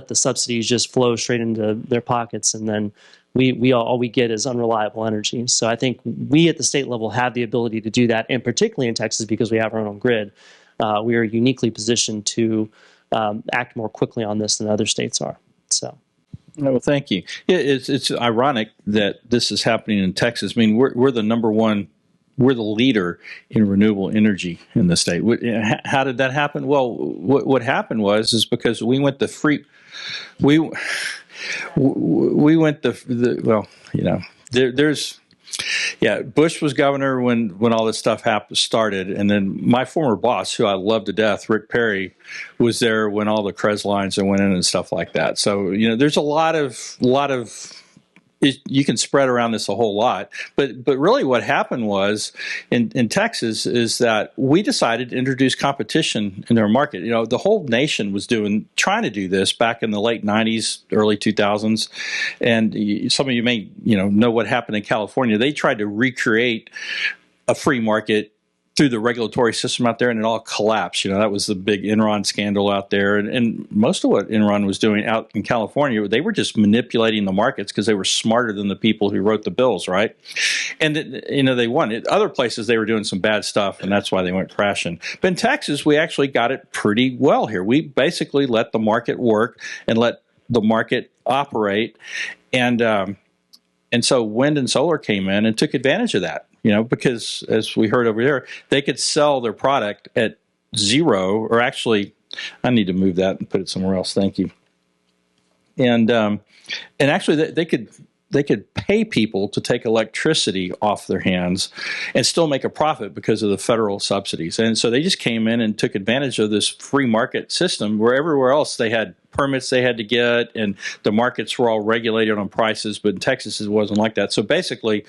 the subsidies just flow straight into their pockets, and then all we get is unreliable energy. So I think we at the state level have the ability to do that, and particularly in Texas because we have our own grid, we are uniquely positioned to act more quickly on this than other states are. So. Well, thank you. It's ironic that this is happening in Texas. I mean, we're the number one. We're the leader in renewable energy in the state. How did that happen? Well, what happened is because we went the free. We went there's. Yeah, Bush was governor when all this stuff started, and then my former boss, who I love to death, Rick Perry, was there when all the CREZ lines went in and stuff like that. So there's a lot of you can spread around this a whole lot, but really what happened was in Texas is that we decided to introduce competition in their market. The whole nation was trying to do this back in the late 90s, early 2000s, and some of you may know what happened in California. They tried to recreate a free market through the regulatory system out there, and it all collapsed. That was the big Enron scandal out there. And most of what Enron was doing out in California, they were just manipulating the markets because they were smarter than the people who wrote the bills, right? And, they won. Other places, they were doing some bad stuff, and that's why they went crashing. But in Texas, we actually got it pretty well here. We basically let the market work and let the market operate. And so wind and solar came in and took advantage of that. Because as we heard over there, they could sell their product at zero, or actually, I need to move that and put it somewhere else. Thank you. And actually, they could pay people to take electricity off their hands and still make a profit because of the federal subsidies. And so they just came in and took advantage of this free market system, where everywhere else they had permits they had to get, and the markets were all regulated on prices. But in Texas, it wasn't like that. So basically,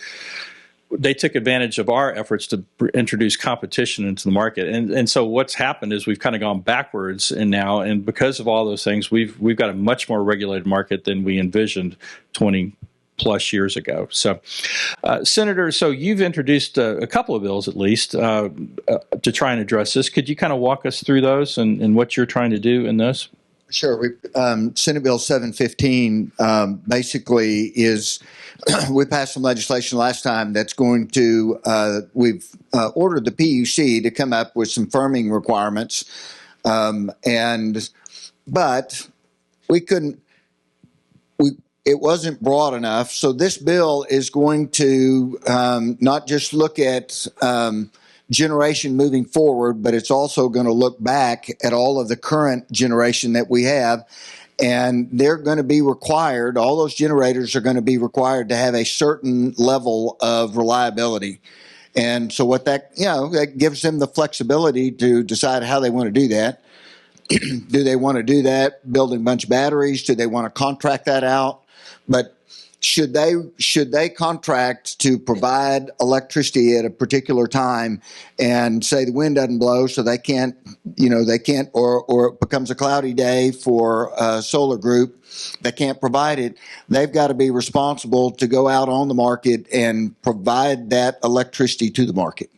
they took advantage of our efforts to introduce competition into the market. And so what's happened is we've kind of gone backwards and because of all those things, we've got a much more regulated market than we envisioned 20 plus years ago. So, Senator, so you've introduced a couple of bills at least to try and address this. Could you kind of walk us through those and what you're trying to do in those? Sure. Senate Bill 715 basically is, we passed some legislation last time that's going to, we've ordered the PUC to come up with some firming requirements, but we couldn't, it wasn't broad enough. So this bill is going to not just look at generation moving forward, but it's also going to look back at all of the current generation that we have. And they're going to be required, all those generators are going to be required to have a certain level of reliability. And so what that, that gives them the flexibility to decide how they want to do that. Do they want to do that building a bunch of batteries? Do they want to contract that out? But should they contract to provide electricity at a particular time and say the wind doesn't blow, so they can't, or it becomes a cloudy day for a solar group, they can't provide it. They've got to be responsible to go out on the market and provide that electricity to the market.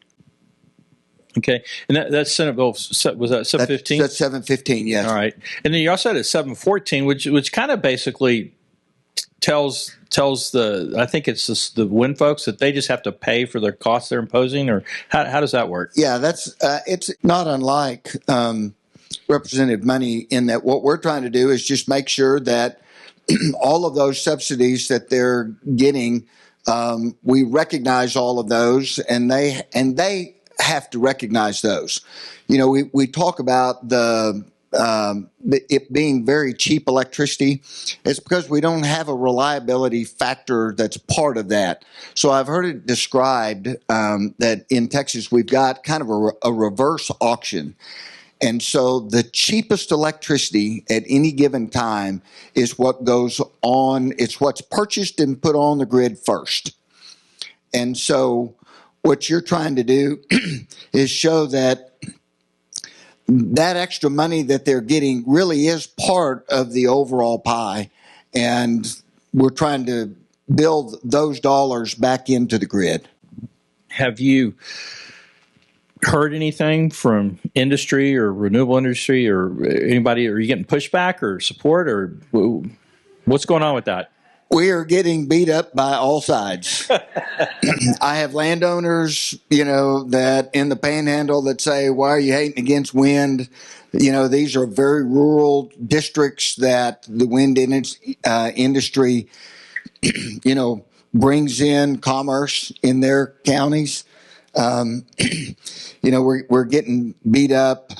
Okay, and that's Senate Bill, was that 715? That's 715, yes. All right, and then you also had a 714, which kind of basically tells I think it's the wind folks that they just have to pay for their costs they're imposing, or how does that work? Yeah, that's it's not unlike representative money in that what we're trying to do is just make sure that all of those subsidies that they're getting, we recognize all of those, and they have to recognize those. We talk about it being very cheap electricity. It's because we don't have a reliability factor that's part of that. So I've heard it described that in Texas we've got kind of a reverse auction. And so the cheapest electricity at any given time is what goes on. It's what's purchased and put on the grid first. And so what you're trying to do is show that extra money that they're getting really is part of the overall pie, and we're trying to build those dollars back into the grid. Have you heard anything from industry or renewable industry or anybody? Are you getting pushback or support, or what's going on with that? We are getting beat up by all sides. I have landowners, that in the panhandle that say, why are you hating against wind? These are very rural districts that the wind industry, brings in commerce in their counties. We're getting beat up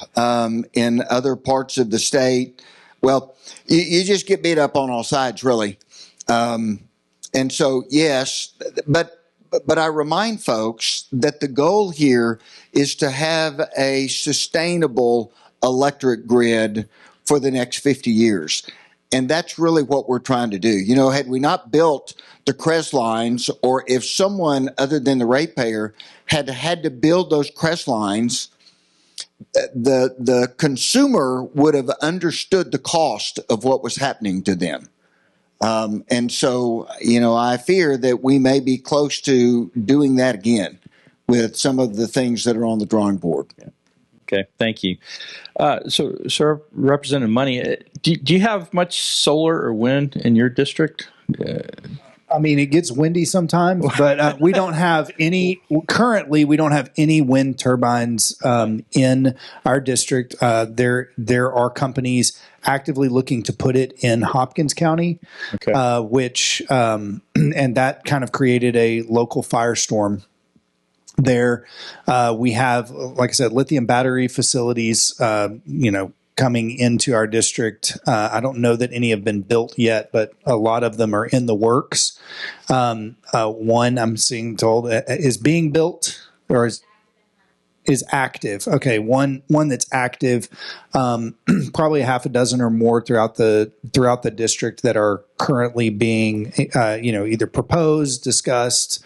in other parts of the state. Well, you just get beat up on all sides, really. And so, yes, but I remind folks that the goal here is to have a sustainable electric grid for the next 50 years. And that's really what we're trying to do. Had we not built the CREZ lines, or if someone other than the ratepayer had to build those CREZ lines, the consumer would have understood the cost of what was happening to them. And so, I fear that we may be close to doing that again with some of the things that are on the drawing board. Okay, thank you. So Representative Money, do you have much solar or wind in your district? I mean, it gets windy sometimes, but we don't have any, currently we don't have any wind turbines in our district. There are companies actively looking to put it in Hopkins County, okay. Which, and that kind of created a local firestorm there. We have, like I said, lithium battery facilities, coming into our district. I don't know that any have been built yet, but a lot of them are in the works. One I'm seeing told is being built, or is is active. Okay, one that's active, probably a half a dozen or more throughout the district that are currently being either proposed, discussed,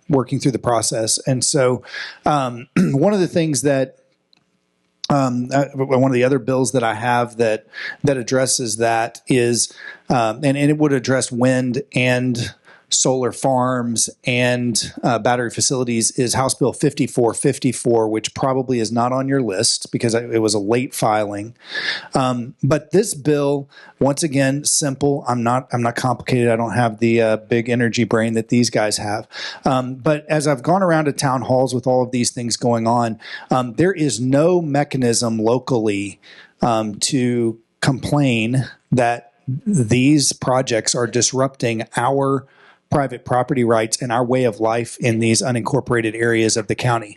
working through the process. And so one of the things that one of the other bills that I have that addresses that is, and it would address wind and solar farms and battery facilities, is House Bill 5454, which probably is not on your list because it was a late filing. But this bill, once again, simple. I'm not complicated. I don't have the big energy brain that these guys have. But as I've gone around to town halls with all of these things going on, there is no mechanism locally to complain that these projects are disrupting our private property rights and our way of life in these unincorporated areas of the county.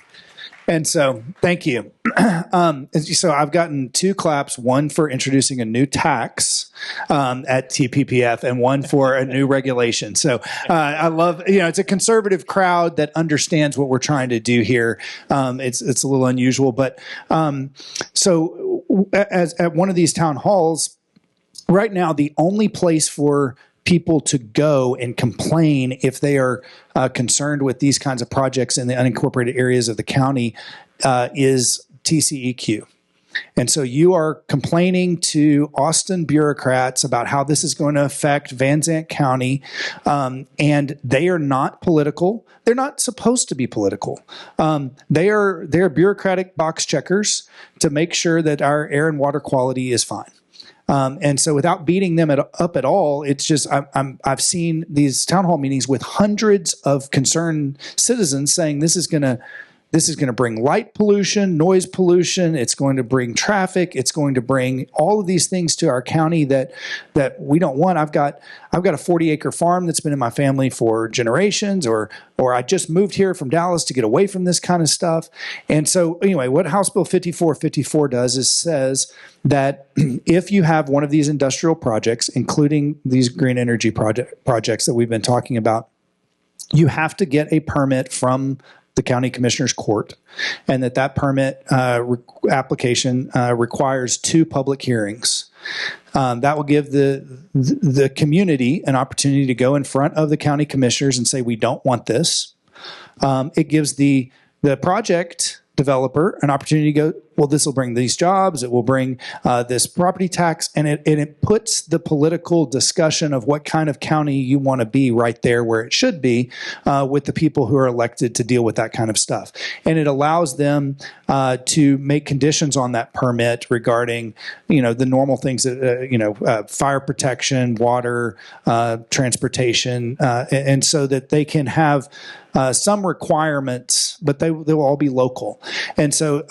And so, thank you. So I've gotten 2 claps, one for introducing a new tax at TPPF and one for a new regulation. So I love, it's a conservative crowd that understands what we're trying to do here. It's a little unusual, but so as at one of these town halls, right now, the only place for people to go and complain if they are concerned with these kinds of projects in the unincorporated areas of the county is TCEQ. And so you are complaining to Austin bureaucrats about how this is going to affect Van Zandt County, and they are not political. They're not supposed to be political. They're bureaucratic box checkers to make sure that our air and water quality is fine. And so without beating them up at all, it's just I've seen these town hall meetings with hundreds of concerned citizens saying this is going to bring light pollution, noise pollution. It's going to bring traffic. It's going to bring all of these things to our county that we don't want. I've got a 40-acre farm that's been in my family for generations, or I just moved here from Dallas to get away from this kind of stuff. And so anyway, what House Bill 5454 does is says that if you have one of these industrial projects, including these green energy projects that we've been talking about, you have to get a permit from the county commissioner's court, and that permit application requires 2 public hearings. That will give the community an opportunity to go in front of the county commissioners and say, we don't want this. It gives the project developer an opportunity to go, well, this will bring these jobs, it will bring this property tax, and it puts the political discussion of what kind of county you want to be right there where it should be with the people who are elected to deal with that kind of stuff. And it allows them to make conditions on that permit regarding, the normal things that, fire protection, water, transportation, and so that they can have some requirements, but they will all be local. And so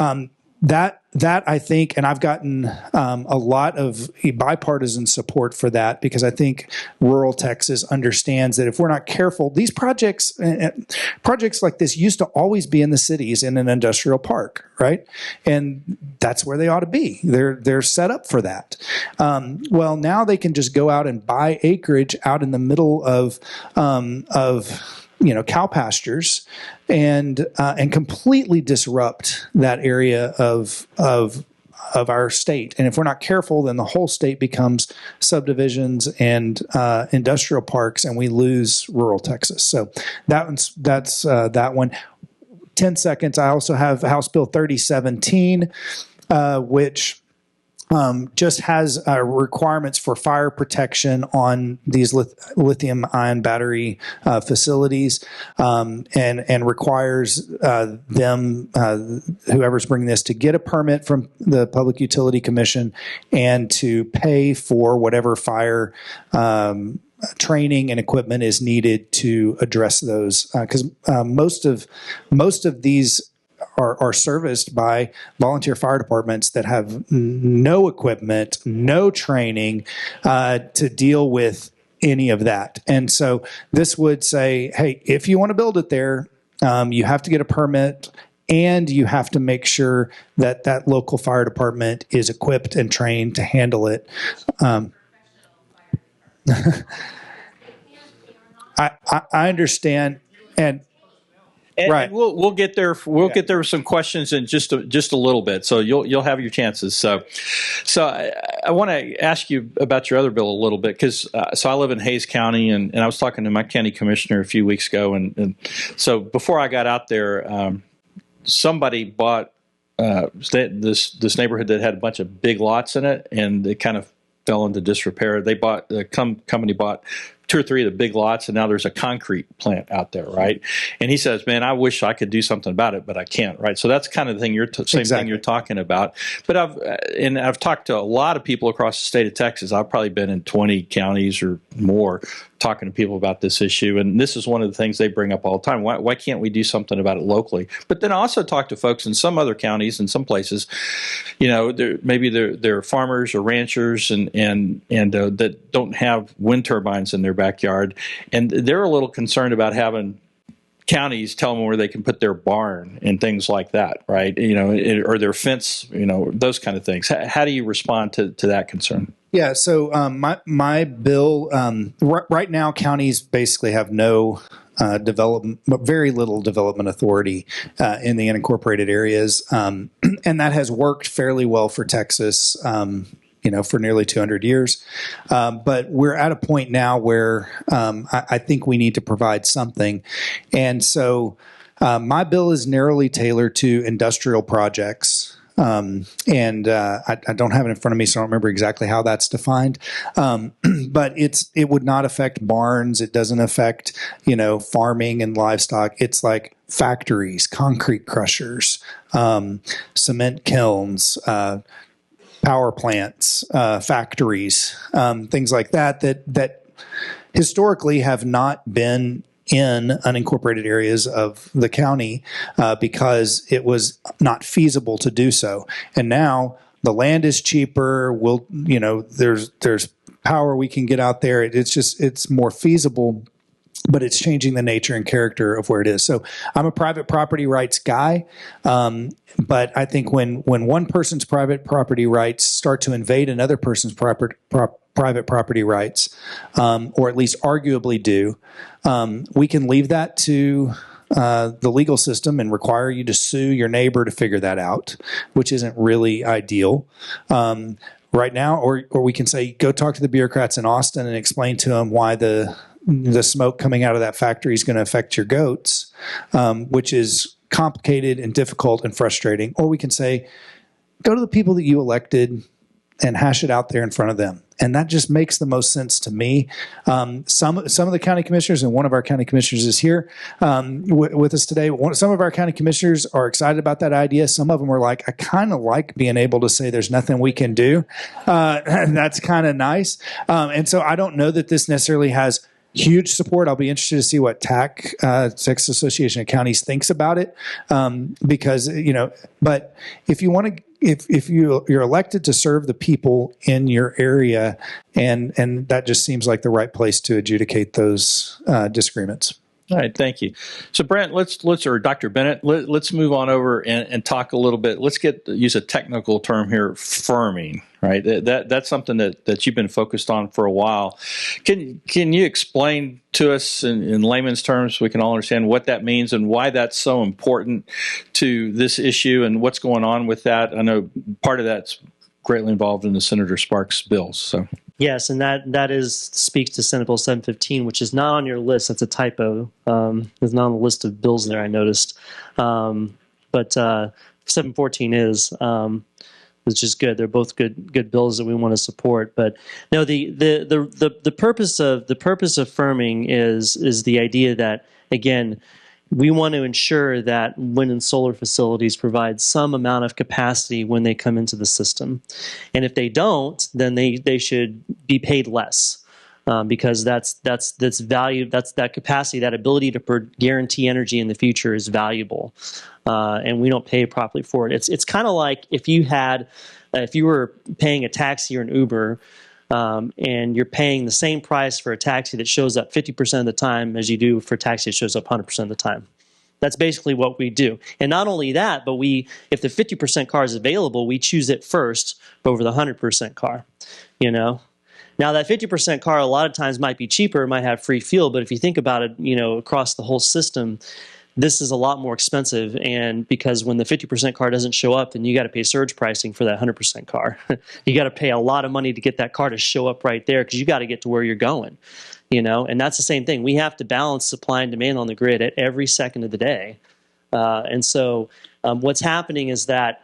that I think, and I've gotten a lot of bipartisan support for that, because I think rural Texas understands that if we're not careful, these projects like this used to always be in the cities in an industrial park, right? And that's where they ought to be. They're set up for that. Well, now they can just go out and buy acreage out in the middle of cow pastures and completely disrupt that area of our state. And if we're not careful, then the whole state becomes subdivisions and industrial parks, and we lose rural Texas. So that's that one. 10 seconds. I also have House Bill 3017, which just has requirements for fire protection on these lithium-ion battery facilities, and requires them, whoever's bringing this, to get a permit from the Public Utility Commission and to pay for whatever fire training and equipment is needed to address those, because most of these are serviced by volunteer fire departments that have no equipment, no training to deal with any of that. And so this would say, hey, if you want to build it there, you have to get a permit, and you have to make sure that that local fire department is equipped and trained to handle it. I understand, and And Right. we'll get there. We'll get there with some questions in just a little bit. So you'll have your chances. So I want to ask you about your other bill a little bit, because so I live in Hayes County, and I was talking to my county commissioner a few weeks ago, and so before I got out there, somebody bought this neighborhood that had a bunch of big lots in it, and it kind of fell into disrepair. The company bought 2 or 3 of the big lots, and now there's a concrete plant out there, right? And he says, "Man, I wish I could do something about it, but I can't." Right? So that's kind of the thing thing you're talking about. But I've talked to a lot of people across the state of Texas. I've probably been in 20 counties or more talking to people about this issue, and this is one of the things they bring up all the time. Why can't we do something about it locally? But then I also talk to folks in some other counties and some places, maybe they're farmers or ranchers and that don't have wind turbines in their backyard, and they're a little concerned about having counties tell them where they can put their barn and things like that, right? Or their fence, those kind of things. How do you respond to that concern? Yeah, so my bill, right now, counties basically have no very little development authority in the unincorporated areas, and that has worked fairly well for Texas, for nearly 200 years. But we're at a point now where I think we need to provide something, and so my bill is narrowly tailored to industrial projects. I don't have it in front of me, so I don't remember exactly how that's defined. But it would not affect barns. It doesn't affect, farming and livestock. It's like factories, concrete crushers, cement kilns, power plants, factories, things like that historically have not been in unincorporated areas of the county because it was not feasible to do so. And now the land is cheaper. There's power we can get out there. It's more feasible, but it's changing the nature and character of where it is. So I'm a private property rights guy, but I think when one person's private property rights start to invade another person's private property rights, or at least arguably do, we can leave that to the legal system and require you to sue your neighbor to figure that out, which isn't really ideal. Right now, or we can say, go talk to the bureaucrats in Austin and explain to them why the smoke coming out of that factory is going to affect your goats, which is complicated and difficult and frustrating. Or we can say, go to the people that you elected and hash it out there in front of them. And that just makes the most sense to me. Some of the county commissioners, and one of our county commissioners is here with us today. Some of our county commissioners are excited about that idea. Some of them are like, I kind of like being able to say there's nothing we can do. And that's kind of nice. And so I don't know that this necessarily has huge support. I'll be interested to see what Texas Association of Counties thinks about it, because but if you want to, if you're elected to serve the people in your area, and that just seems like the right place to adjudicate those disagreements. All right, thank you. So Brent, or Dr. Bennett, let's move on over and talk a little bit. Let's use a technical term here, firming, right? That's something that you've been focused on for a while. Can you explain to us in layman's terms so we can all understand what that means and why that's so important to this issue and what's going on with that? I know part of that's greatly involved in the Senator Sparks bills. So. Yes, and that speaks to Senate Bill 715, which is not on your list. That's a typo. It's not on the list of bills there, I noticed. But 714 is, which is good. They're both good bills that we want to support. But no, the purpose of firming is the idea that, again, we want to ensure that wind and solar facilities provide some amount of capacity when they come into the system. And if they don't, then they should be paid less, because that's value, that's that capacity, that ability to guarantee energy in the future is valuable. And we don't pay properly for it. It's kind of like if you were paying a taxi or an Uber, and you're paying the same price for a taxi that shows up 50% of the time as you do for a taxi that shows up 100% of the time. That's basically what we do. And not only that, but if the 50% car is available, we choose it first over the 100% car, Now that 50% car a lot of times might be cheaper, might have free fuel, but if you think about it, across the whole system, this is a lot more expensive, and because when the 50% car doesn't show up, then you got to pay surge pricing for that 100% car. You got to pay a lot of money to get that car to show up right there because you got to get to where you're going, and that's the same thing. We have to balance supply and demand on the grid at every second of the day. And so what's happening is that,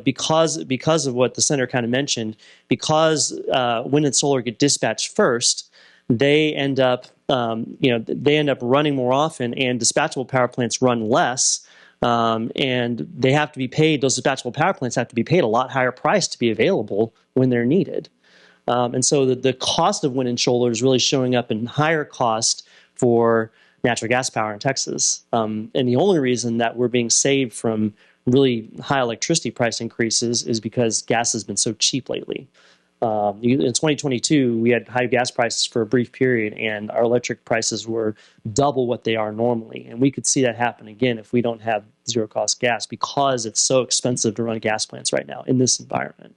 because of what the center kind of mentioned, because wind and solar get dispatched first, they end up running more often, and dispatchable power plants run less, and they have to be paid. Those dispatchable power plants have to be paid a lot higher price to be available when they're needed. And so the cost of wind and solar is really showing up in higher cost for natural gas power in Texas. And the only reason that we're being saved from really high electricity price increases is because gas has been so cheap lately. In 2022, we had high gas prices for a brief period, and our electric prices were double what they are normally. And we could see that happen again if we don't have zero-cost gas, because it's so expensive to run gas plants right now in this environment.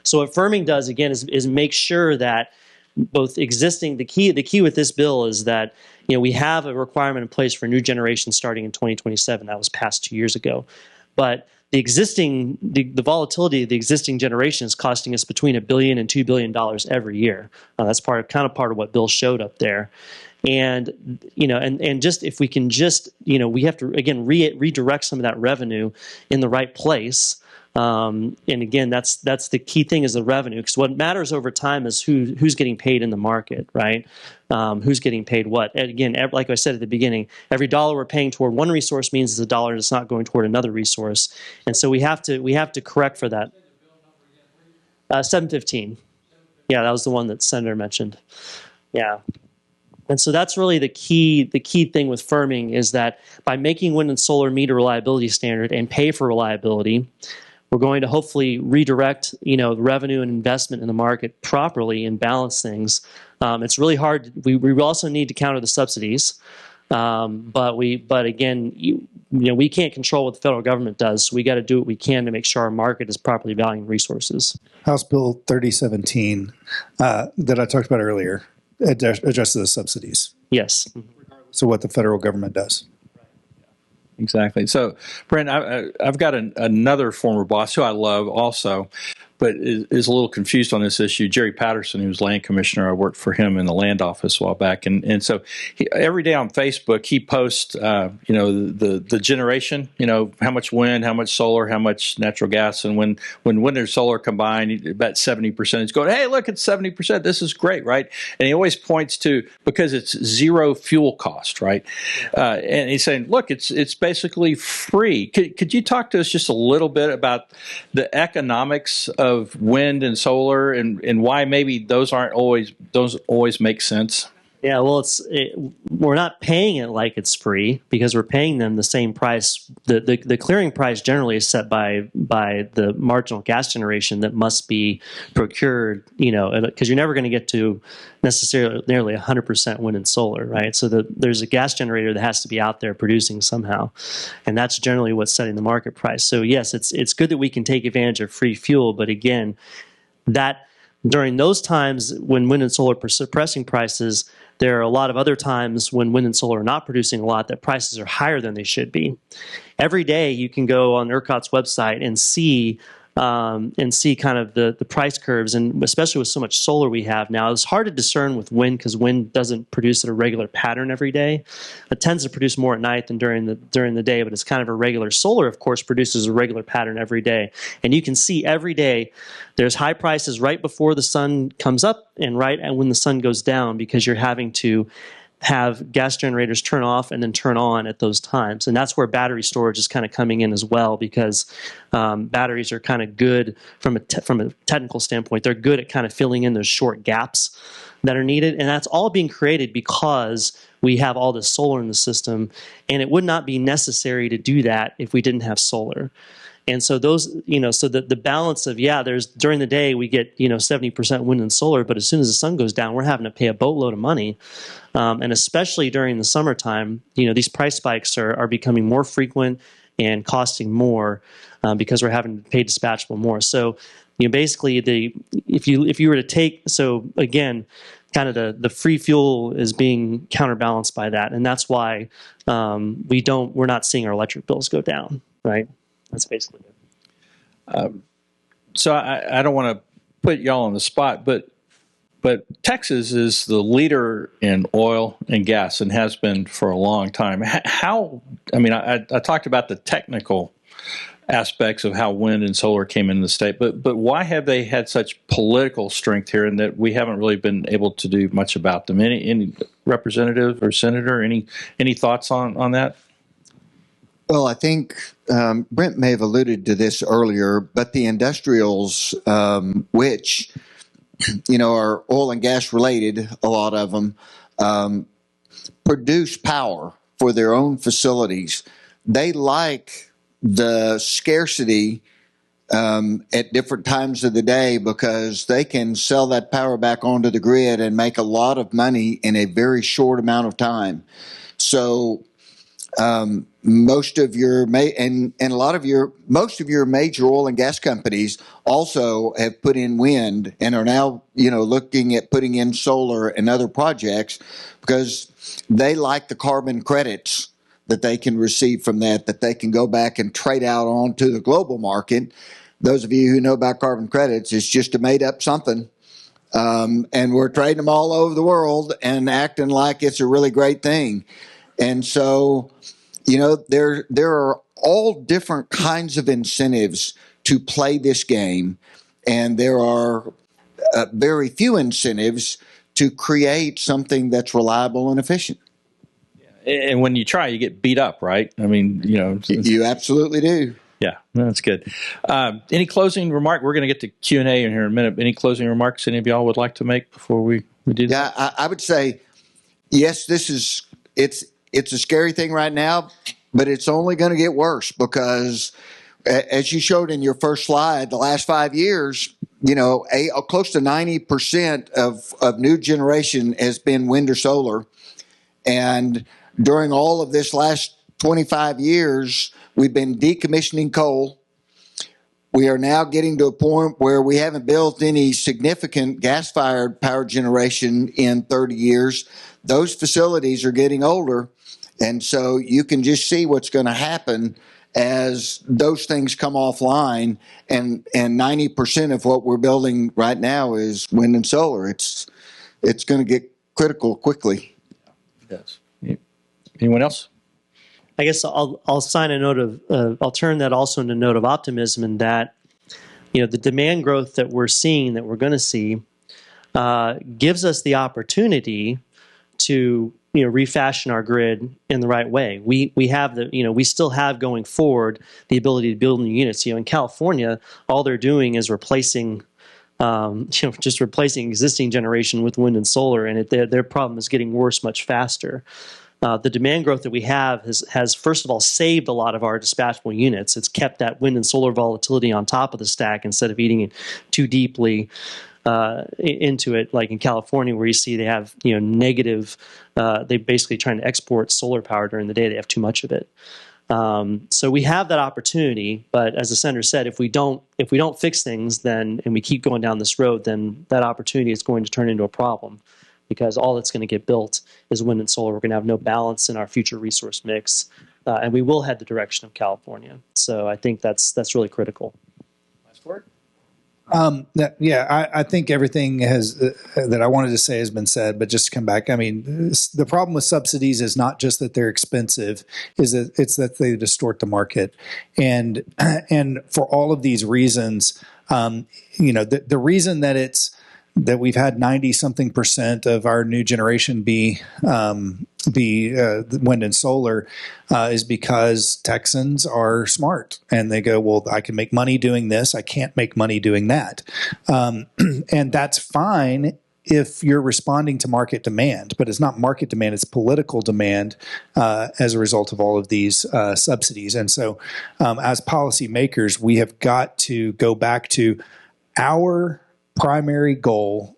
So what firming does, again, is make sure that both existing, the key with this bill is that we have a requirement in place for new generation starting in 2027. That was passed 2 years ago. But the volatility of the existing generation is costing us between $1 billion and $2 billion every year. That's part of what Bill showed up there. And just if we can we have to again redirect some of that revenue in the right place. And again, that's the key thing, is the revenue, because what matters over time is who's getting paid in the market, right? Who's getting paid what? And again, like I said at the beginning, every dollar we're paying toward one resource means it's a dollar that's not going toward another resource, and so we have to correct for that. 715. Yeah, that was the one that Senator mentioned. Yeah. And so that's really the key thing with firming, is that by making wind and solar meet a reliability standard and pay for reliability, we're going to hopefully redirect, revenue and investment in the market properly and balance things. It's really hard. We also need to counter the subsidies, but again, we can't control what the federal government does. So we got to do what we can to make sure our market is properly valuing resources. House Bill 3017 that I talked about earlier addresses the subsidies. Yes. So what the federal government does. Exactly. So, Brent, I've got another former boss who I love also, but is a little confused on this issue. Jerry Patterson, who was land commissioner, I worked for him in the land office a while back, and so every day on Facebook he posts, the generation, how much wind, how much solar, how much natural gas, and when wind and solar combined, about 70%. He's going, hey, look, it's 70%. This is great, right? And he always points to, because it's zero fuel cost, right? And he's saying, look, it's basically free. Could you talk to us just a little bit about the economics of wind and solar and why maybe those always make sense? Yeah, well, we're not paying it like it's free, because we're paying them the same price. The clearing price generally is set by the marginal gas generation that must be procured, because you're never going to get to necessarily nearly 100% wind and solar, right? So there's a gas generator that has to be out there producing somehow, and that's generally what's setting the market price. So yes, it's good that we can take advantage of free fuel, but again, that during those times when wind and solar are suppressing prices, there are a lot of other times when wind and solar are not producing a lot that prices are higher than they should be. Every day you can go on ERCOT's website and see kind of the price curves, and especially with so much solar we have now, it's hard to discern with wind, because wind doesn't produce at a regular pattern every day. It tends to produce more at night than during the day, but it's kind of irregular. Solar, of course, produces a regular pattern every day, and you can see every day there's high prices right before the sun comes up and when the sun goes down, because you're having to have gas generators turn off and then turn on at those times. And that's where battery storage is kind of coming in as well, because batteries are kind of good from a technical standpoint. They're good at kind of filling in those short gaps that are needed. And that's all being created because we have all this solar in the system. And it would not be necessary to do that if we didn't have solar. And so those, so the balance of, there's during the day we get, 70% wind and solar, but as soon as the sun goes down, we're having to pay a boatload of money. And especially during the summertime, these price spikes are becoming more frequent and costing more because we're having to pay dispatchable more. So, basically if you were to take, so again, kind of the free fuel is being counterbalanced by that, and that's why we're not seeing our electric bills go down. Right? That's basically it. So I don't want to put y'all on the spot, but Texas is the leader in oil and gas and has been for a long time. I talked about the technical aspects of how wind and solar came into the state, but why have they had such political strength here and that we haven't really been able to do much about them? Any representative or senator, any thoughts on that? Well, I think Brent may have alluded to this earlier, but the industrials, which are oil and gas related, a lot of them, produce power for their own facilities. They like the scarcity at different times of the day because they can sell that power back onto the grid and make a lot of money in a very short amount of time. So most of your most of your major oil and gas companies also have put in wind and are now looking at putting in solar and other projects because they like the carbon credits that they can receive from that they can go back and trade out onto the global market. Those of you who know about carbon credits, it's just a made up something. And we're trading them all over the world and acting like it's a really great thing. And so, there are all different kinds of incentives to play this game. And there are very few incentives to create something that's reliable and efficient. And when you try, you get beat up, right? I mean, you absolutely do. Yeah, that's good. Any closing remark? We're going to get to Q&A in here in a minute. Any closing remarks any of y'all would like to make before we do that? Yeah, I would say, yes, it's a scary thing right now, but it's only going to get worse because, as you showed in your first slide, the last 5 years, close to 90% of new generation has been wind or solar. And during all of this last 25 years, we've been decommissioning coal. We are now getting to a point where we haven't built any significant gas-fired power generation in 30 years. Those facilities are getting older, and so you can just see what's going to happen as those things come offline, and 90% of what we're building right now is wind and solar. It's going to get critical quickly. Yes. Anyone else? I guess I'll sign a note of I'll turn that also into a note of optimism in that the demand growth that we're seeing, that we're going to see, gives us the opportunity to refashion our grid in the right way. We have we still have going forward the ability to build new units. In California, all they're doing is replacing just replacing existing generation with wind and solar, and their problem is getting worse much faster. The demand growth that we have has first of all saved a lot of our dispatchable units. It's kept that wind and solar volatility on top of the stack instead of eating it too deeply into it, like in California, where you see they have negative. They basically trying to export solar power during the day. They have too much of it. So we have that opportunity, but as the senator said, if we don't fix things, and we keep going down this road, then that opportunity is going to turn into a problem, because all that's going to get built is wind and solar. We're going to have no balance in our future resource mix, and we will head the direction of California. So I think that's really critical. Last word. I think everything that I wanted to say has been said, but just to come back, the problem with subsidies is not just that they're expensive, it's that they distort the market. And for all of these reasons, the reason that we've had 90-something% of our new generation be wind and solar is because Texans are smart, and they go, well, I can make money doing this, I can't make money doing that, and that's fine if you're responding to market demand, but it's not market demand, it's political demand as a result of all of these subsidies. And so as policymakers, we have got to go back to our primary goal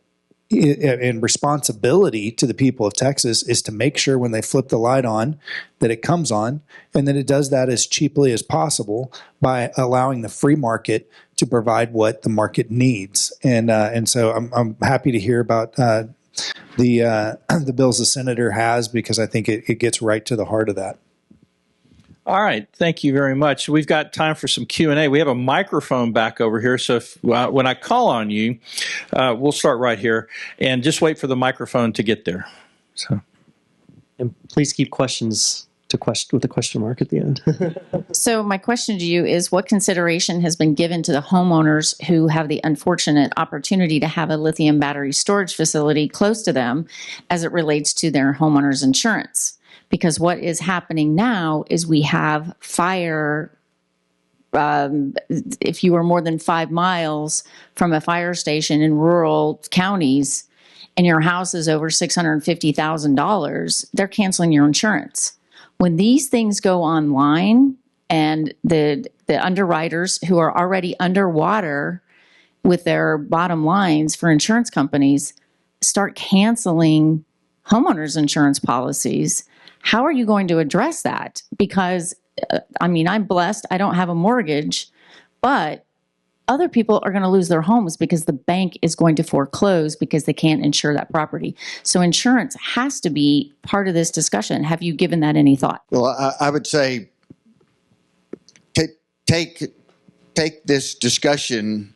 and responsibility to the people of Texas is to make sure when they flip the light on that it comes on, and that it does that as cheaply as possible by allowing the free market to provide what the market needs. And so I'm happy to hear about the bills the senator has, because I think it gets right to the heart of that. All right, thank you very much. We've got time for some Q&A. We have a microphone back over here, so when I call on you, we'll start right here, and just wait for the microphone to get there. So, and please keep questions with a question mark at the end. So my question to you is, what consideration has been given to the homeowners who have the unfortunate opportunity to have a lithium battery storage facility close to them as it relates to their homeowner's insurance? Because what is happening now is we have fire. If you are more than 5 miles from a fire station in rural counties and your house is over $650,000, they're canceling your insurance. When these things go online and the underwriters who are already underwater with their bottom lines for insurance companies start canceling homeowners insurance policies, how are you going to address that? Because, I'm blessed. I don't have a mortgage, but other people are going to lose their homes because the bank is going to foreclose because they can't insure that property. So insurance has to be part of this discussion. Have you given that any thought? Well, I would say take this discussion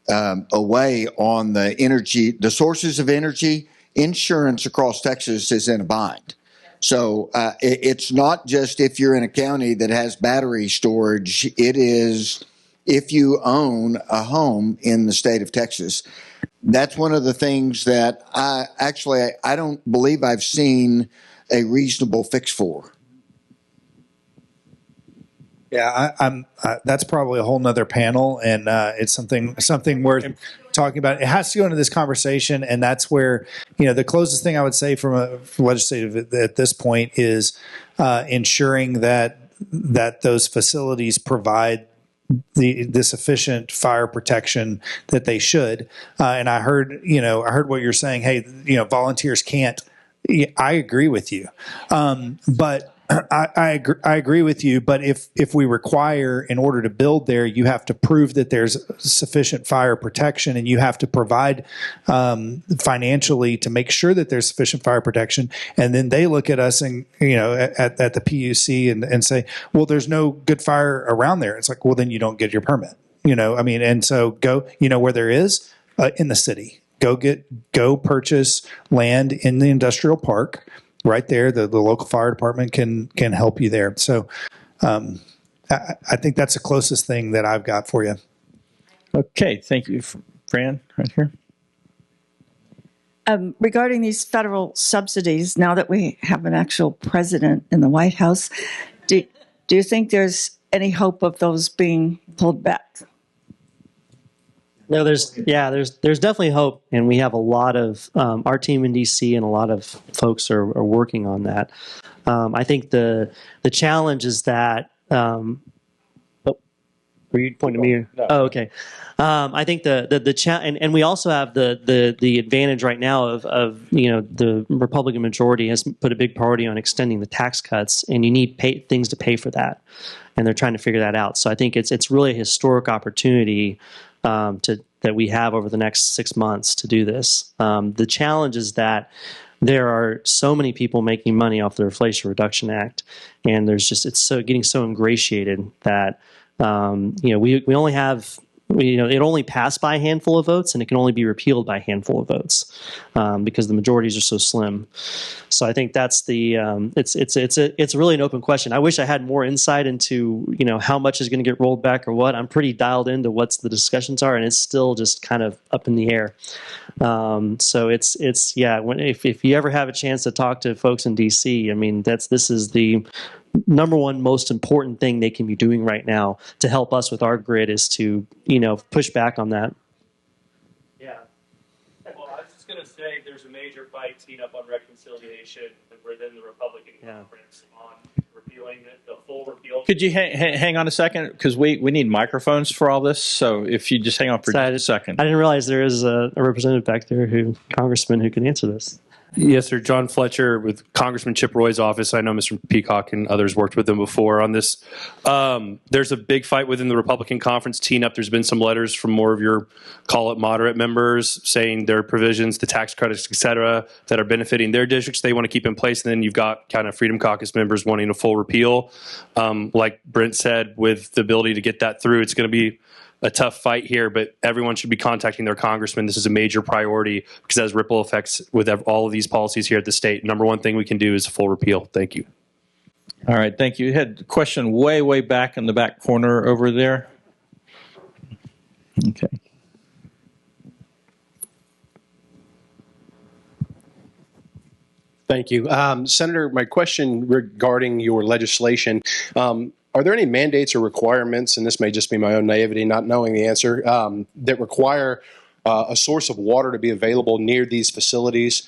away on the energy, the sources of energy. Insurance across Texas is in a bind. So it's not just if you're in a county that has battery storage. It is if you own a home in the state of Texas. That's one of the things that I don't believe I've seen a reasonable fix for. Yeah, that's probably a whole nother panel, and it's something worth talking about. It has to go into this conversation, and that's where, the closest thing I would say from a legislative at this point is ensuring that those facilities provide the sufficient fire protection that they should. And I heard what you're saying. Hey, volunteers can't. I agree with you, but. I agree with you, but if we require, in order to build there, you have to prove that there's sufficient fire protection, and you have to provide financially to make sure that there's sufficient fire protection. And then they look at us and at the PUC and say, well, there's no good fire around there. It's like, well, then you don't get your permit. And so go. Where there is in the city, go purchase land in the industrial park. Right there, the local fire department can help you there. So I think that's the closest thing that I've got for you. Okay, thank you. Fran, right here. Regarding these federal subsidies, now that we have an actual president in the White House, do you think there's any hope of those being pulled back? No, there's definitely hope, and we have a lot of our team in DC and a lot of folks are working on that. I think the challenge is that. Were you pointing to me? No. Oh, okay. I think the and we also have the advantage right now of the Republican majority has put a big priority on extending the tax cuts, and you need things to pay for that, and they're trying to figure that out. So I think it's really a historic opportunity. That we have over the next 6 months to do this. The challenge is that there are so many people making money off the Inflation Reduction Act, and it's getting so ingratiated that we only have. It only passed by a handful of votes, and it can only be repealed by a handful of votes because the majorities are so slim. So I think that's it's really an open question. I wish I had more insight into how much is going to get rolled back or what. I'm pretty dialed into what the discussions are, and it's still just kind of up in the air. So if you ever have a chance to talk to folks in DC, this is the number one most important thing they can be doing right now to help us with our grid is to push back on that. Yeah. Well, I was just going to say there's a major fight teed up on reconciliation within the Republican conference on repealing the full repeal. Could you hang on a second, because we need microphones for all this. So if you just hang on for just a second. I didn't realize there is a representative back there, congressman, who can answer this. Yes, sir. John Fletcher with Congressman Chip Roy's office. I know Mr. Peacock and others worked with him before on this. There's a big fight within the Republican conference teeing up. There's been some letters from more of your, call it moderate members, saying there are provisions, the tax credits, et cetera, that are benefiting their districts they want to keep in place. And then you've got kind of Freedom Caucus members wanting a full repeal. Like Brent said, with the ability to get that through, it's going to be a tough fight here, but everyone should be contacting their congressman. This is a major priority because it has ripple effects with all of these policies here at the state. Number one thing we can do is a full repeal. Thank you. All right, thank you. You had a question way back in the back corner over there. Okay. Thank you. Senator, my question regarding your legislation, are there any mandates or requirements, and this may just be my own naivety, not knowing the answer, that require a source of water to be available near these facilities?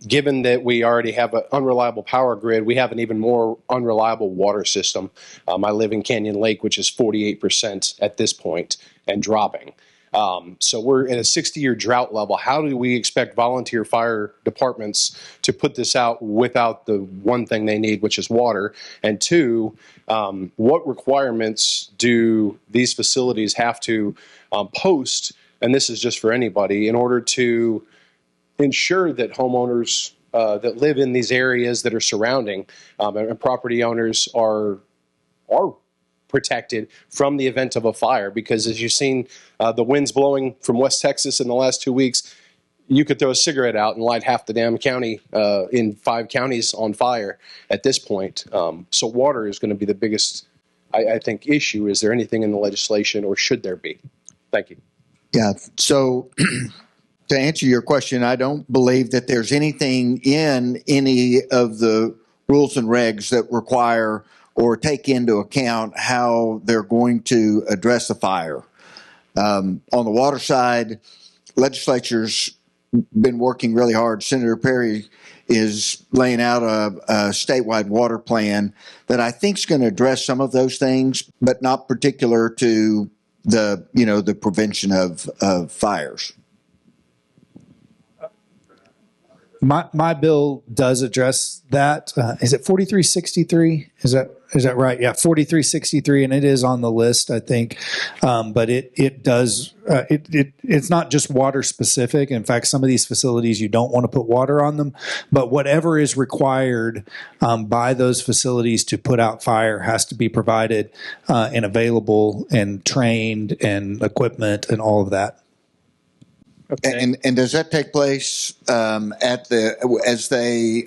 Given that we already have an unreliable power grid, we have an even more unreliable water system. I live in Canyon Lake, which is 48% at this point and dropping. So we're at a 60-year drought level. How do we expect volunteer fire departments to put this out without the one thing they need, which is water? And two, what requirements do these facilities have to post, and this is just for anybody, in order to ensure that homeowners that live in these areas that are surrounding and property owners are protected from the event of a fire? Because as you've seen the winds blowing from West Texas in the last 2 weeks, you could throw a cigarette out and light half the damn county in 5 counties on fire at this point. So water is going to be the biggest, I think, issue. Is there anything in the legislation, or should there be? Thank you. Yeah, so to answer your question, I don't believe that there's anything in any of the rules and regs that require or take into account how they're going to address a fire. On the water side, legislature's been working really hard. Senator Perry is laying out a statewide water plan that I think is going to address some of those things, but not particular to the prevention of fires. My bill does address that. Is it 4363? Is that right? Yeah, 4363, and it is on the list, I think. But it does. It's not just water specific. In fact, some of these facilities you don't want to put water on them. But whatever is required by those facilities to put out fire has to be provided and available and trained and equipment and all of that. Okay. And does that take place as they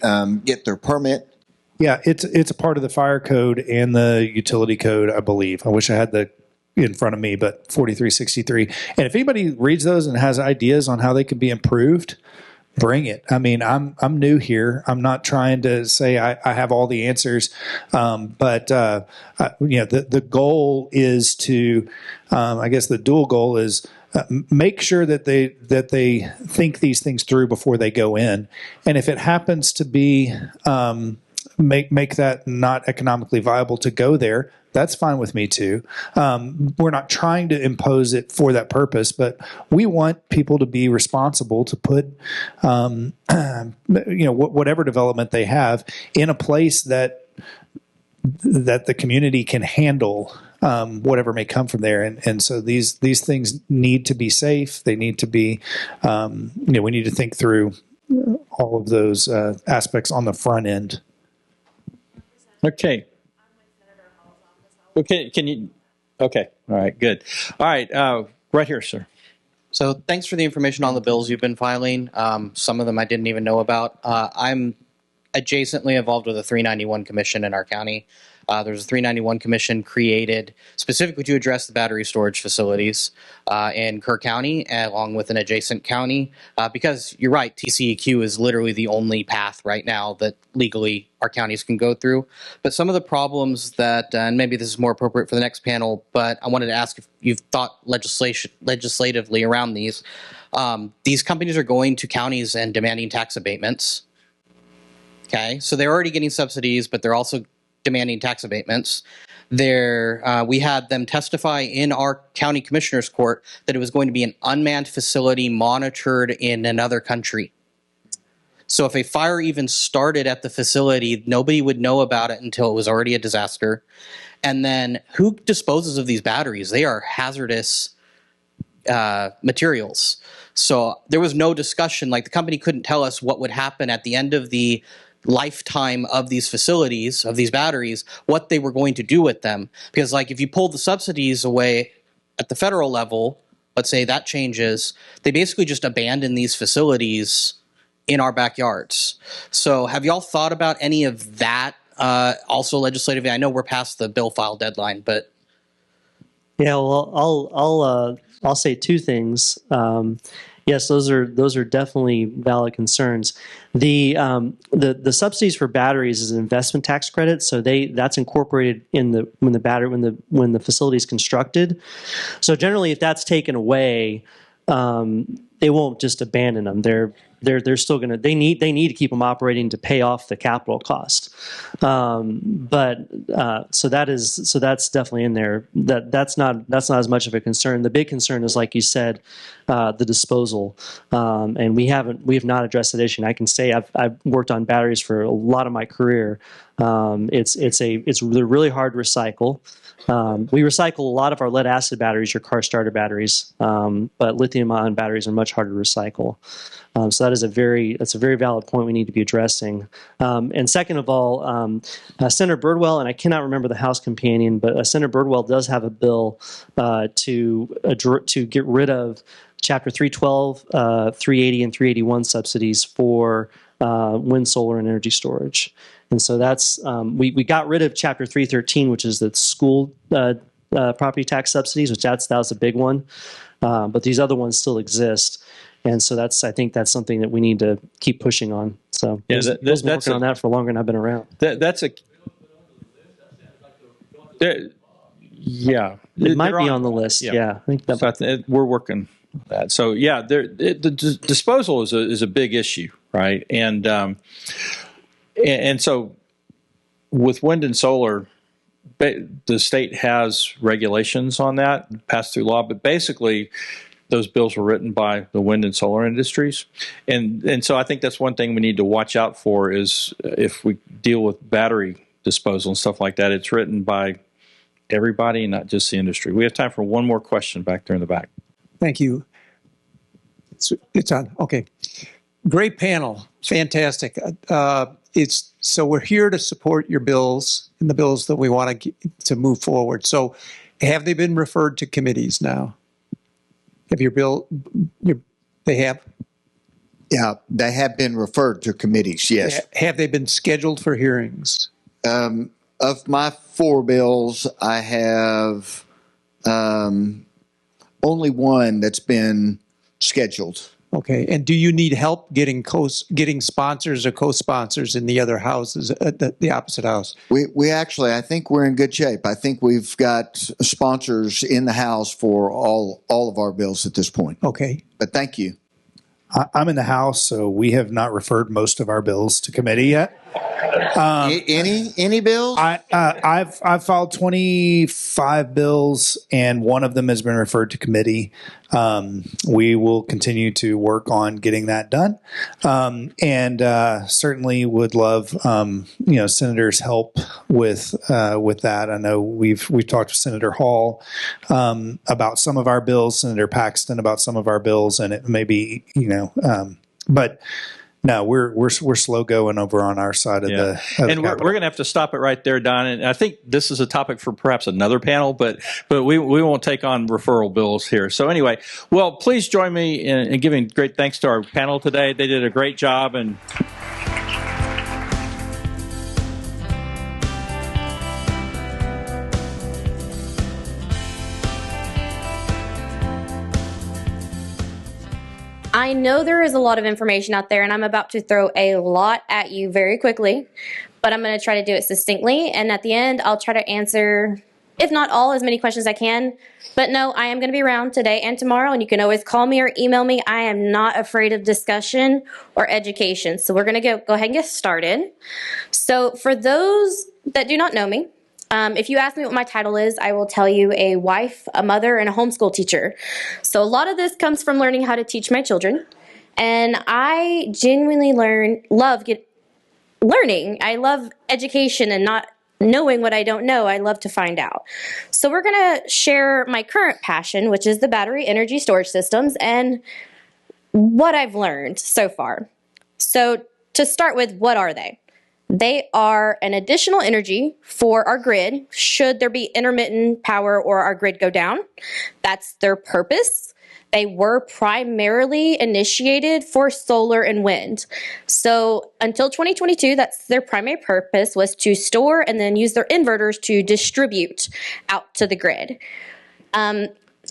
get their permit? Yeah, it's a part of the fire code and the utility code, I believe. I wish I had in front of me, but 4363. And if anybody reads those and has ideas on how they can be improved, bring it. I mean, I'm new here. I'm not trying to say I have all the answers, but the goal is to, I guess the dual goal is. Make sure that they think these things through before they go in, and if it happens to be make that not economically viable to go there, that's fine with me too. We're not trying to impose it for that purpose, but we want people to be responsible to put whatever development they have in a place that the community can handle. Whatever may come from there, and so these things need to be safe. They need to be, we need to think through all of those aspects on the front end. Okay. Okay. Can you? Okay. All right. Good. All right. Right here, sir. So thanks for the information on the bills you've been filing. Some of them I didn't even know about. I'm adjacently involved with a 391 commission in our county. There's a 391 commission created specifically to address the battery storage facilities in Kerr County, along with an adjacent county, because you're right, TCEQ is literally the only path right now that legally our counties can go through. But some of the problems that, and maybe this is more appropriate for the next panel, but I wanted to ask if you've thought legislatively around these. These companies are going to counties and demanding tax abatements. Okay, so they're already getting subsidies, but they're also demanding tax abatements. We had them testify in our county commissioner's court that it was going to be an unmanned facility monitored in another country. So if a fire even started at the facility, nobody would know about it until it was already a disaster. And then who disposes of these batteries? They are hazardous materials. So there was no discussion, like the company couldn't tell us what would happen at the end of the lifetime of these facilities, of these batteries, what they were going to do with them. Because like if you pull the subsidies away at the federal level, let's say that changes, they basically just abandon these facilities in our backyards. So have y'all thought about any of that also legislatively? I know we're past the bill file deadline, but Yeah, well, I'll say two things. Yes, those are definitely valid concerns. The subsidies for batteries is an investment tax credit, so that's incorporated in when the facility is constructed. So generally, if that's taken away, they won't just abandon them. They're still going to they need to keep them operating to pay off the capital cost. So that's definitely in there. That's not as much of a concern. The big concern is, like you said, the disposal, and we have not addressed that issue. And I can say I've worked on batteries for a lot of my career. They're really hard to recycle. We recycle a lot of our lead acid batteries, your car starter batteries, but lithium ion batteries are much harder to recycle. So that's a very valid point we need to be addressing. And second of all, Senator Birdwell, and I cannot remember the House companion, but Senator Birdwell does have a bill to get rid of Chapter 312, 380, and 381 subsidies for wind, solar, and energy storage. And so that's we got rid of Chapter 313, which is the school property tax subsidies, which that was a big one. But these other ones still exist. And so I think that's something that we need to keep pushing on. So yeah, Bill's been working on that for longer than I've been around. It might be on the list. Yeah, I think we're working on that. So yeah, the disposal is a big issue, right? And so with wind and solar, the state has regulations on that, passed through law, but basically those bills were written by the wind and solar industries. And so I think that's one thing we need to watch out for is if we deal with battery disposal and stuff like that, it's written by everybody, not just the industry. We have time for one more question back there in the back. Thank you. It's on. Okay. Great panel. Fantastic. So we're here to support your bills and the bills that we want to move forward. So have they been referred to committees now? Have they have? Yeah, they have been referred to committees, yes. Have they been scheduled for hearings? Of my 4 bills, I have only one that's been scheduled. Okay, and do you need help getting sponsors or co-sponsors in the other houses, the opposite house? We actually, I think we're in good shape. I think we've got sponsors in the House for all of our bills at this point. Okay. But thank you. I'm in the House, so we have not referred most of our bills to committee yet. Any bills? I've filed 25 bills, and one of them has been referred to committee. We will continue to work on getting that done, and certainly would love senators' help with that. I know we've talked to Senator Hall about some of our bills, Senator Paxton about some of our bills, and it may be but. No, we're slow going over on our side of the. And we're going to have to stop it right there, Don. And I think this is a topic for perhaps another panel, but we won't take on referral bills here. So anyway, well, please join me in giving great thanks to our panel today. They did a great job and. I know there is a lot of information out there, and I'm about to throw a lot at you very quickly, but I'm going to try to do it succinctly. And at the end, I'll try to answer, if not all, as many questions as I can. But no, I am going to be around today and tomorrow, and you can always call me or email me. I am not afraid of discussion or education. So we're going to go ahead and get started. So for those that do not know me, if you ask me what my title is, I will tell you a wife, a mother, and a homeschool teacher. So a lot of this comes from learning how to teach my children. And I genuinely love learning. I love education and not knowing what I don't know. I love to find out. So we're going to share my current passion, which is the battery energy storage systems, and what I've learned so far. So to start with, what are they? They are an additional energy for our grid should there be intermittent power or our grid go down. That's their purpose. They were primarily initiated for solar and wind. So until 2022, that's their primary purpose, was to store and then use their inverters to distribute out to the grid.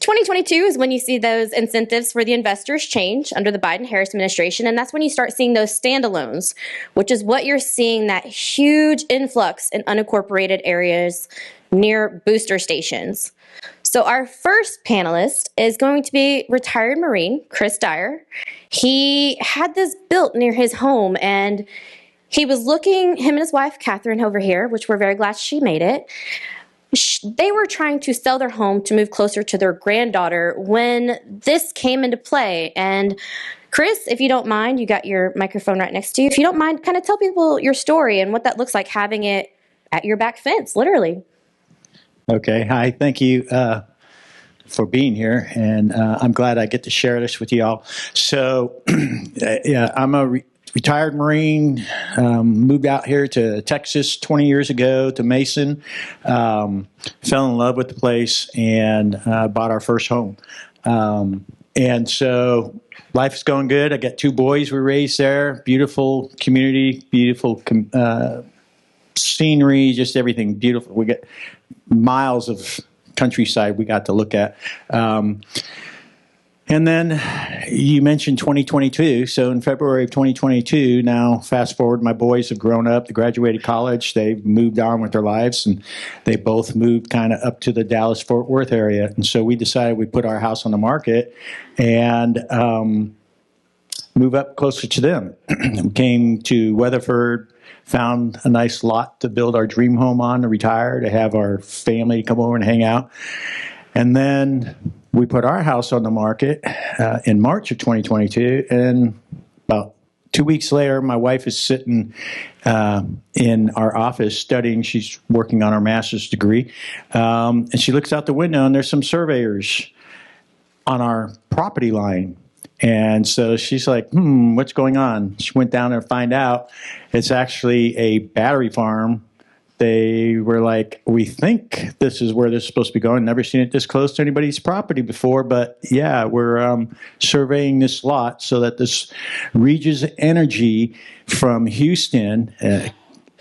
2022 is when you see those incentives for the investors change under the Biden-Harris administration, and that's when you start seeing those standalones, which is what you're seeing, that huge influx in unincorporated areas near booster stations. So our first panelist is going to be retired Marine, Chris Dyer. He had this built near his home, and he was looking, him and his wife, Catherine, over here, which we're very glad she made it. They were trying to sell their home to move closer to their granddaughter when this came into play. And Chris, if you don't mind, you got your microphone right next to you. If you don't mind, kind of tell people your story and what that looks like, having it at your back fence, literally. Okay. Hi. Thank you for being here. And I'm glad I get to share this with you all. So, yeah, I'm a retired Marine, moved out here to Texas 20 years ago to Mason, fell in love with the place, and bought our first home. And so life is going good. I got 2 boys we raised there. Beautiful community, beautiful scenery, just everything beautiful. We get miles of countryside we got to look at. And then you mentioned 2022. So in February of 2022, now fast forward, my boys have grown up. They graduated college. They've moved on with their lives, and they both moved kind of up to the Dallas-Fort Worth area. And so we decided we'd put our house on the market and move up closer to them. We came to Weatherford, found a nice lot to build our dream home on, to retire, to have our family come over and hang out. And then we put our house on the market in March of 2022, and about 2 weeks later, my wife is sitting in our office studying. She's working on her master's degree, and she looks out the window, and there's some surveyors on our property line. And so she's like, what's going on? She went down there to find out. It's actually a battery farm. They were like, we think this is where this is supposed to be going. Never seen it this close to anybody's property before, but yeah, we're surveying this lot so that this Regis Energy from Houston, it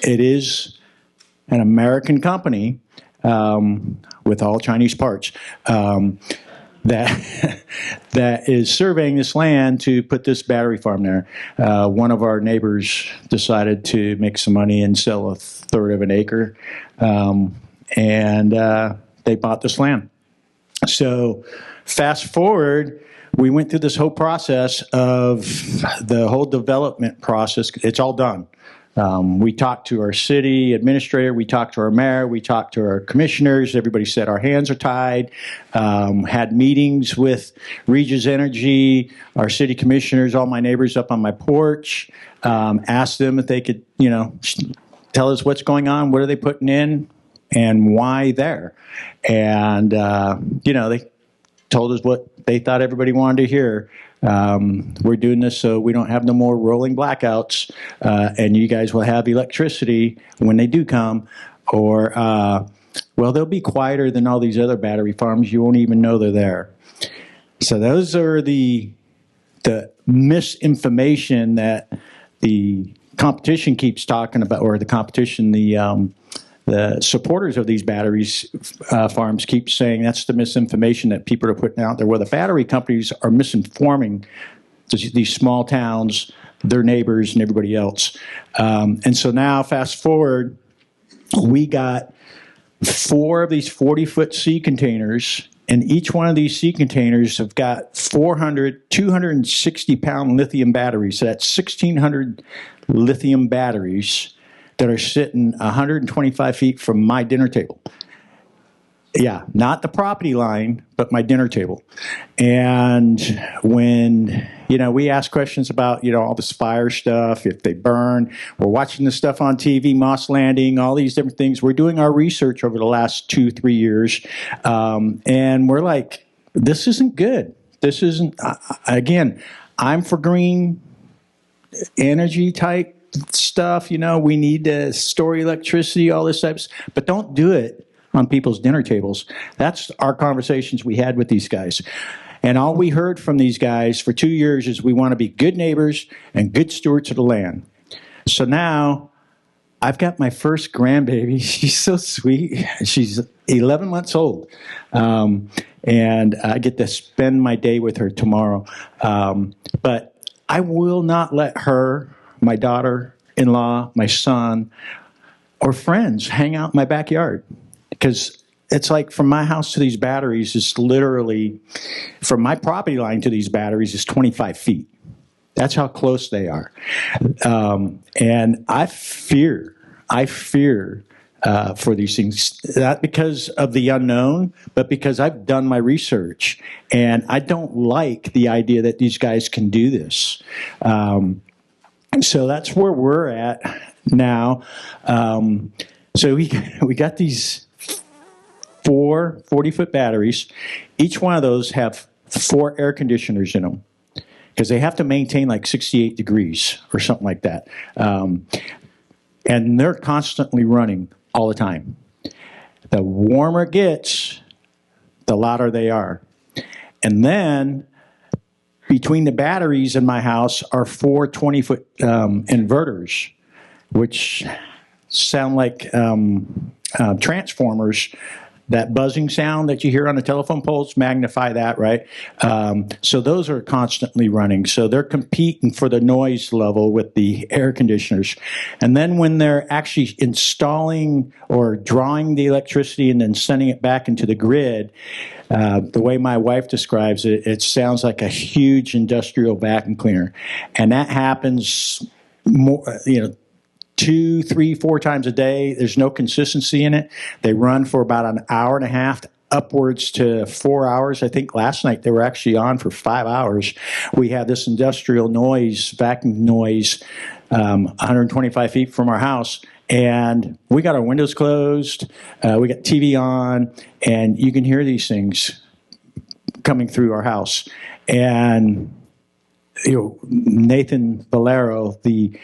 is an American company with all Chinese parts, that is surveying this land to put this battery farm there. One of our neighbors decided to make some money and sell a third of an acre, and they bought this land. So fast forward, we went through this whole process of the whole development process. It's all done. We talked to our city administrator, we talked to our mayor, we talked to our commissioners. Everybody said our hands are tied. Had meetings with Regis Energy, our city commissioners, all my neighbors up on my porch. Asked them if they could, tell us what's going on, what are they putting in, and why there. And they told us what they thought everybody wanted to hear. We're doing this so we don't have no more rolling blackouts, and you guys will have electricity when they do come, or, they'll be quieter than all these other battery farms. You won't even know they're there. So those are the misinformation that the competition keeps talking about, or the competition, the supporters of these batteries farms keep saying that's the misinformation that people are putting out there, where the battery companies are misinforming these small towns, their neighbors, and everybody else. And so now, fast forward, we got 4 of these 40-foot sea containers, and each one of these sea containers have got 260-pound lithium batteries. So that's 1,600 lithium batteries that are sitting 125 feet from my dinner table. Yeah, not the property line, but my dinner table. And when we ask questions about, all this fire stuff, if they burn. We're watching this stuff on TV, Moss Landing, all these different things. We're doing our research over the last 2-3 years. And we're like, this isn't good. This isn't, again, I'm for green energy type stuff. We need to store electricity, all this type of stuff, but don't do it on people's dinner tables. That's our conversations we had with these guys. And all we heard from these guys for 2 years is we want to be good neighbors and good stewards of the land. So now I've got my first grandbaby. She's so sweet. She's 11 months old. And I get to spend my day with her tomorrow. But I will not let her, my daughter-in-law, my son, or friends hang out in my backyard. Because it's like from my house to these batteries is literally, from my property line to these batteries is 25 feet. That's how close they are. And I fear for these things, not because of the unknown, but because I've done my research. And I don't like the idea that these guys can do this. So that's where we're at now. So we got these 4 40-foot batteries. Each one of those have 4 air conditioners in them because they have to maintain like 68 degrees or something like that. And they're constantly running all the time. The warmer it gets, the louder they are. And then between the batteries in my house are 4 20-foot inverters, which sound like transformers. That buzzing sound that you hear on the telephone poles, magnify that, right? So those are constantly running. So they're competing for the noise level with the air conditioners. And then when they're actually installing or drawing the electricity and then sending it back into the grid, the way my wife describes it, it sounds like a huge industrial vacuum cleaner. And that happens more, 2, 3, 4 times a day. There's no consistency in it. They run for about an hour and a half, upwards to 4 hours. I think last night they were actually on for 5 hours. We have this industrial noise, vacuum noise, 125 feet from our house. And we got our windows closed. We got TV on, and you can hear these things coming through our house. And Nathan Valero, the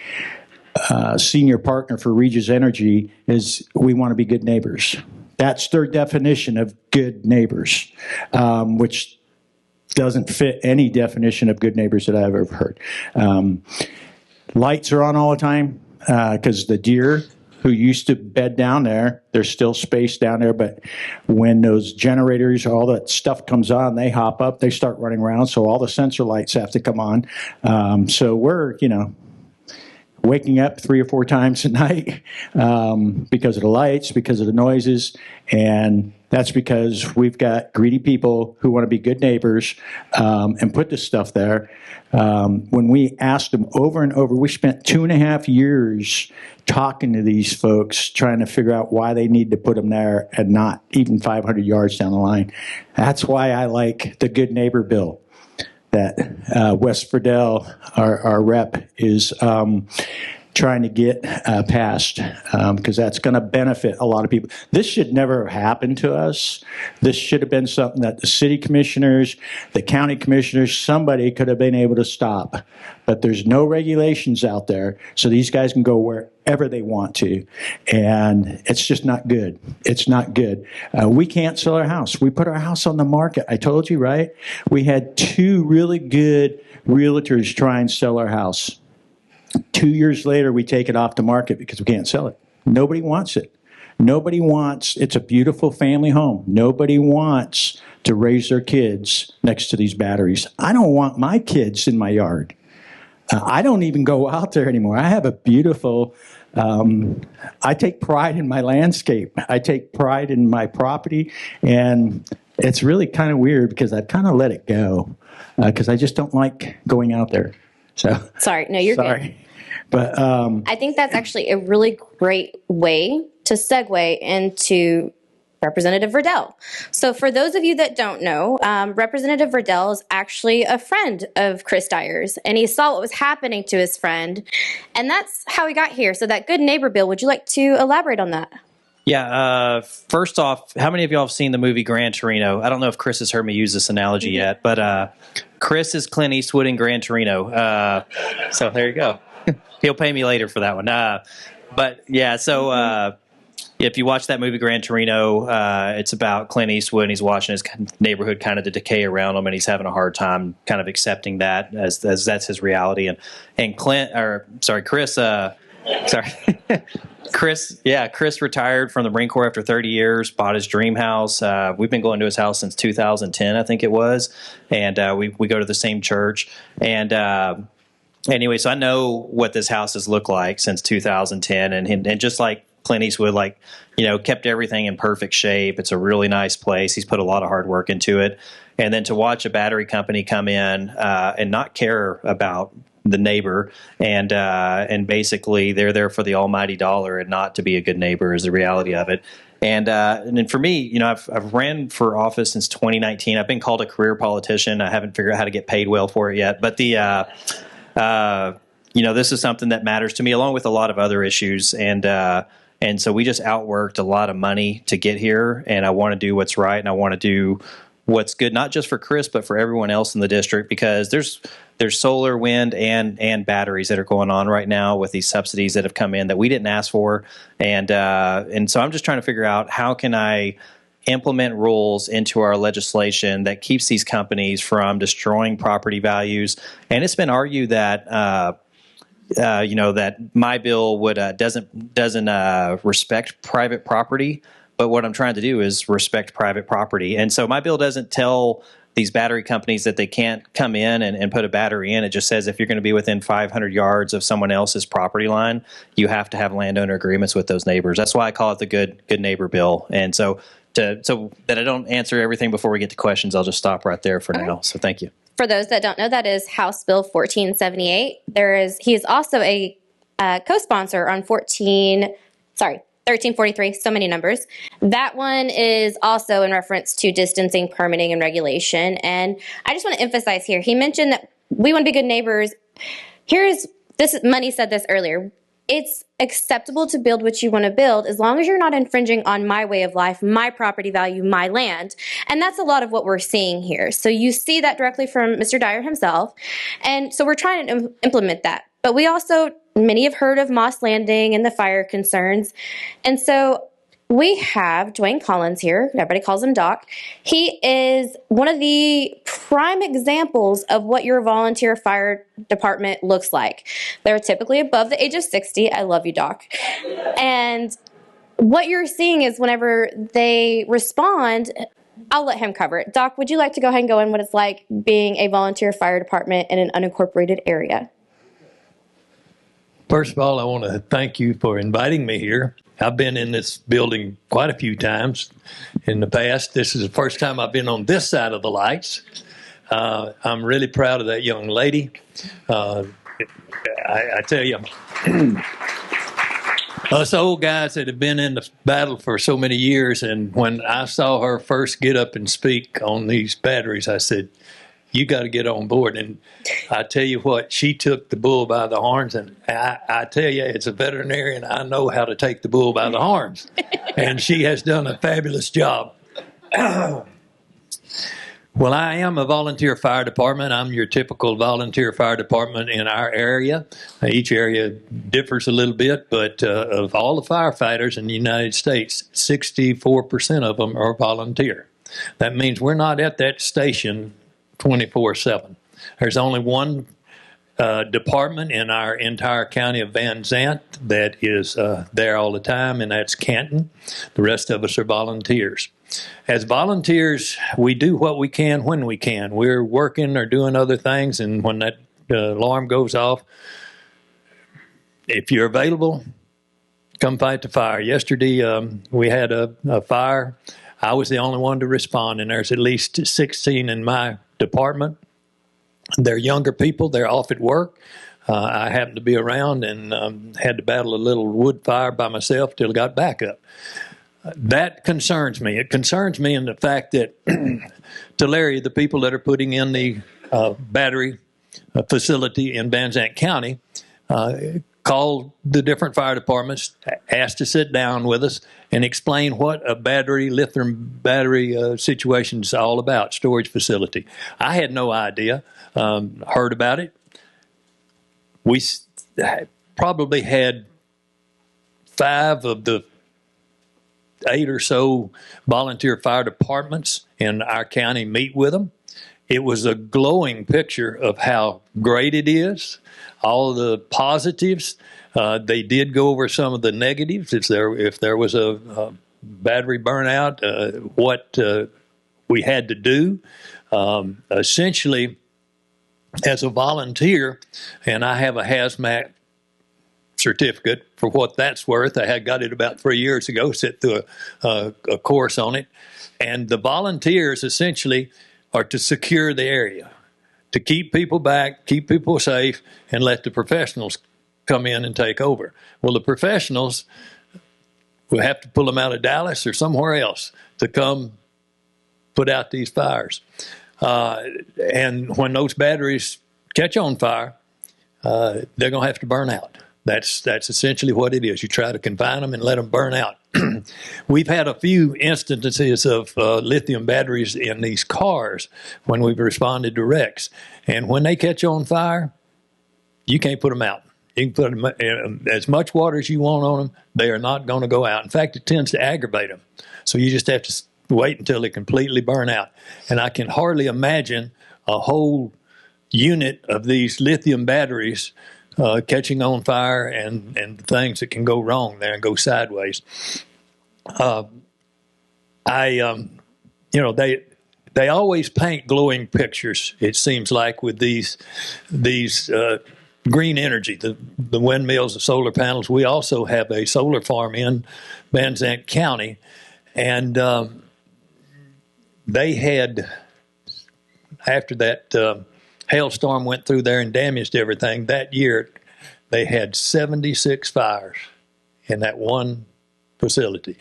senior partner for Regis Energy, is we want to be good neighbors. That's their definition of good neighbors, which doesn't fit any definition of good neighbors that I've ever heard. Lights are on all the time because the deer who used to bed down there, there's still space down there, but when those generators, all that stuff comes on, they hop up, they start running around, so all the sensor lights have to come on. So we're, waking up 3 or 4 times a night because of the lights, because of the noises, and that's because we've got greedy people who want to be good neighbors and put this stuff there. When we asked them over and over, we spent 2.5 years talking to these folks, trying to figure out why they need to put them there and not even 500 yards down the line. That's why I like the good neighbor bill that Wes Virdell, our rep, is trying to get passed because that's going to benefit a lot of people. This should never have happened to us. This should have been something that the city commissioners, the county commissioners, somebody could have been able to stop. But there's no regulations out there, so these guys can go wherever they want to. And it's just not good. It's not good. We can't sell our house. We put our house on the market. I told you, right? We had 2 really good realtors try and sell our house. 2 years later, we take it off the market because we can't sell it. Nobody wants it. Nobody wants, it's a beautiful family home. Nobody wants to raise their kids next to these batteries. I don't want my kids in my yard. I don't even go out there anymore. I have a beautiful, I take pride in my landscape. I take pride in my property, and it's really kind of weird because I've kind of let it go because I just don't like going out there. So sorry, no, you're sorry. good. But I think that's actually a really great way to segue into Representative Virdell. So for those of you that don't know, Representative Virdell is actually a friend of Chris Dyer's, and he saw what was happening to his friend, and that's how he got here. So that good neighbor bill, would you like to elaborate on that? Yeah, first off, how many of y'all have seen the movie Gran Torino? I don't know if Chris has heard me use this analogy yet, but Chris is Clint Eastwood in Gran Torino. So there you go. He'll pay me later for that one. But yeah, so if you watch that movie Gran Torino, it's about Clint Eastwood, and he's watching his neighborhood kind of to decay around him, and he's having a hard time kind of accepting that as that's his reality. And Chris. Chris retired from the Marine Corps after 30 years, bought his dream house. We've been going to his house since 2010, I think it was, and we go to the same church. And anyway, so I know what this house has looked like since 2010, and just like Clint Eastwood, kept everything in perfect shape. It's a really nice place. He's put a lot of hard work into it. And then to watch a battery company come in and not care about the neighbor and basically they're there for the almighty dollar and not to be a good neighbor is the reality of it. And then for me, I've ran for office since 2019. I've been called a career politician. I haven't figured out how to get paid well for it yet. But this is something that matters to me along with a lot of other issues. And so we just outworked a lot of money to get here. And I want to do what's right. And I want to do what's good, not just for Chris, but for everyone else in the district, because there's solar, wind, and batteries that are going on right now with these subsidies that have come in that we didn't ask for. And so I'm just trying to figure out how can I implement rules into our legislation that keeps these companies from destroying property values. And it's been argued that that my bill doesn't respect private property. But what I'm trying to do is respect private property. And so my bill doesn't tell these battery companies that they can't come in and put a battery in. It just says if you're going to be within 500 yards of someone else's property line, you have to have landowner agreements with those neighbors. That's why I call it the good neighbor bill. And so that I don't answer everything before we get to questions, I'll just stop right there for now. So thank you. For those that don't know, that is House Bill 1478. He is also a co-sponsor on 1343, so many numbers. That one is also in reference to distancing, permitting, and regulation. I just want to emphasize here, he mentioned that we want to be good neighbors. Money said this earlier. It's acceptable to build what you want to build as long as you're not infringing on my way of life, my property value, my land. And that's a lot of what we're seeing here. So you see that directly from Mr. Dyer himself. And so we're trying to implement that. But we also, many have heard of Moss Landing and the fire concerns. And so we have Dwayne Collins here. Everybody calls him Doc. He is one of the prime examples of what your volunteer fire department looks like. They're typically above the age of 60. I love you, Doc. And what you're seeing is whenever they respond, I'll let him cover it. Doc, would you like to go ahead and go in what it's like being a volunteer fire department in an unincorporated area? First of all, I want to thank you for inviting me here. I've been in this building quite a few times in the past. This is the first time I've been on this side of the lights. I'm really proud of that young lady. I tell you, us old guys that have been in the battle for so many years, and when I saw her first get up and speak on these batteries, I said, you got to get on board. And I tell you what, she took the bull by the horns. And I tell you, it's a veterinarian. I know how to take the bull by the horns. And she has done a fabulous job. Well, I am a volunteer fire department. I'm your typical volunteer fire department in our area. Each area differs a little bit, but of all the firefighters in the United States, 64% of them are volunteer. That means we're not at that station 24/7. There's only one department in our entire county of Van Zandt that is there all the time, and that's Canton. The rest of us are volunteers. As volunteers, we do what we can when we can. We're working or doing other things, and when that alarm goes off, if you're available, come fight the fire. Yesterday, we had a fire. I was the only one to respond, and there's at least 16 in my department. They're younger people. They're off at work. I happened to be around and had to battle a little wood fire by myself till I got back up. That concerns me. It concerns me in the fact that Tulare, the people that are putting in the battery facility in Van Zandt County, called the different fire departments, asked to sit down with us and explain what a lithium battery situation is all about, storage facility. I had no idea, heard about it. We probably had 5 of the 8 or so volunteer fire departments in our county meet with them. It was a glowing picture of how great it is, all the positives. They did go over some of the negatives. If there was a battery burnout, what we had to do. Essentially, as a volunteer, and I have a hazmat certificate for what that's worth. I had got it about 3 years ago, sit through a course on it. And the volunteers essentially are to secure the area, to keep people back, keep people safe, and let the professionals come in and take over. Well, the professionals will have to pull them out of Dallas or somewhere else to come put out these fires. And when those batteries catch on fire, they're going to have to burn out. That's essentially what it is. You try to confine them and let them burn out. We've had a few instances of lithium batteries in these cars when we've responded to wrecks. And when they catch on fire, you can't put them out. You can put them in as much water as you want on them. They are not going to go out. In fact, it tends to aggravate them. So you just have to wait until they completely burn out. And I can hardly imagine a whole unit of these lithium batteries catching on fire and the things that can go wrong there and go sideways. They always paint glowing pictures, it seems like, with these green energy, the windmills, the solar panels. We also have a solar farm in Van Zandt County, and they had, after that hailstorm went through there and damaged everything, that year they had 76 fires in that one facility.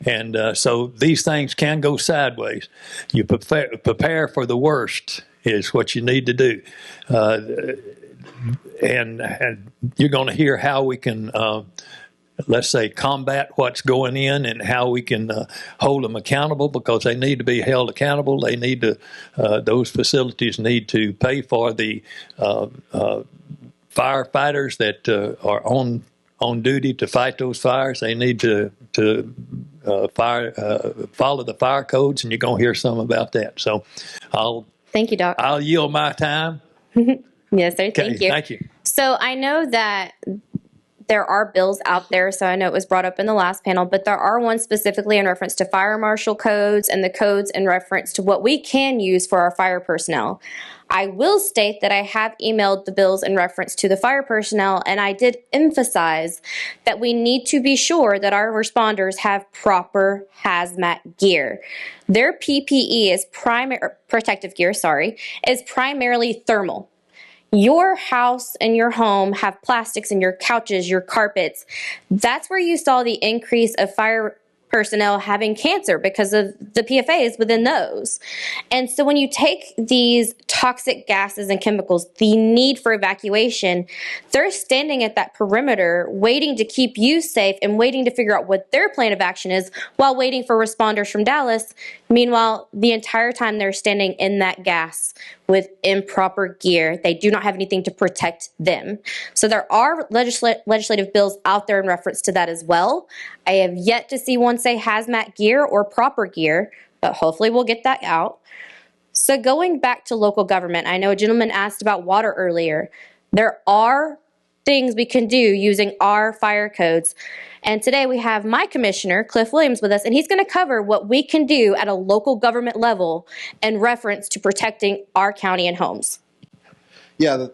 And so these things can go sideways. You prepare for the worst is what you need to do. And you're going to hear how we can, let's say, combat what's going in and how we can hold them accountable, because they need to be held accountable. They need to, those facilities need to pay for the firefighters that are on duty to fight those fires. They need to follow the fire codes, and you're going to hear some about that. So Thank you, Doc. I'll yield my time. Yes, sir. Thank you. Thank you. So I know that there are bills out there, so I know it was brought up in the last panel, but there are ones specifically in reference to fire marshal codes and the codes in reference to what we can use for our fire personnel. I will state that I have emailed the bills in reference to the fire personnel, and I did emphasize that we need to be sure that our responders have proper hazmat gear. Their PPE is protective gear, is primarily thermal. Your house and your home have plastics in your couches, your carpets. That's where you saw the increase of fire personnel having cancer because of the PFAS within those. And so when you take these toxic gases and chemicals, the need for evacuation, they're standing at that perimeter waiting to keep you safe and waiting to figure out what their plan of action is while waiting for responders from Dallas. Meanwhile, the entire time they're standing in that gas with improper gear. They do not have anything to protect them. So there are legislative bills out there in reference to that as well. I have yet to see one say hazmat gear or proper gear, but hopefully we'll get that out. So going back to local government, I know a gentleman asked about water earlier. There are things we can do using our fire codes. And today we have my commissioner, Cliff Williams, with us, and he's going to cover what we can do at a local government level in reference to protecting our county and homes. Yeah,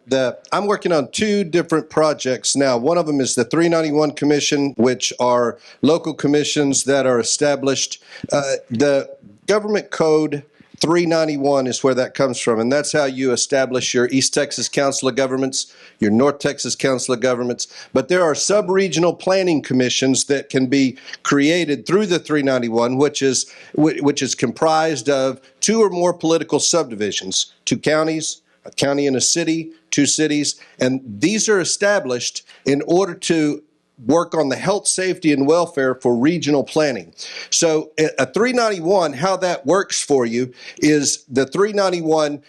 I'm working on 2 different projects now. One of them is the 391 Commission, which are local commissions that are established. The government code 391 is where that comes from, and that's how you establish your East Texas Council of Governments, your North Texas Council of Governments. But there are sub-regional planning commissions that can be created through the 391, which is comprised of 2 or more political subdivisions, 2 counties, a county and a city, 2 cities, and these are established in order to work on the health, safety, and welfare for regional planning. So a 391, how that works for you is the 391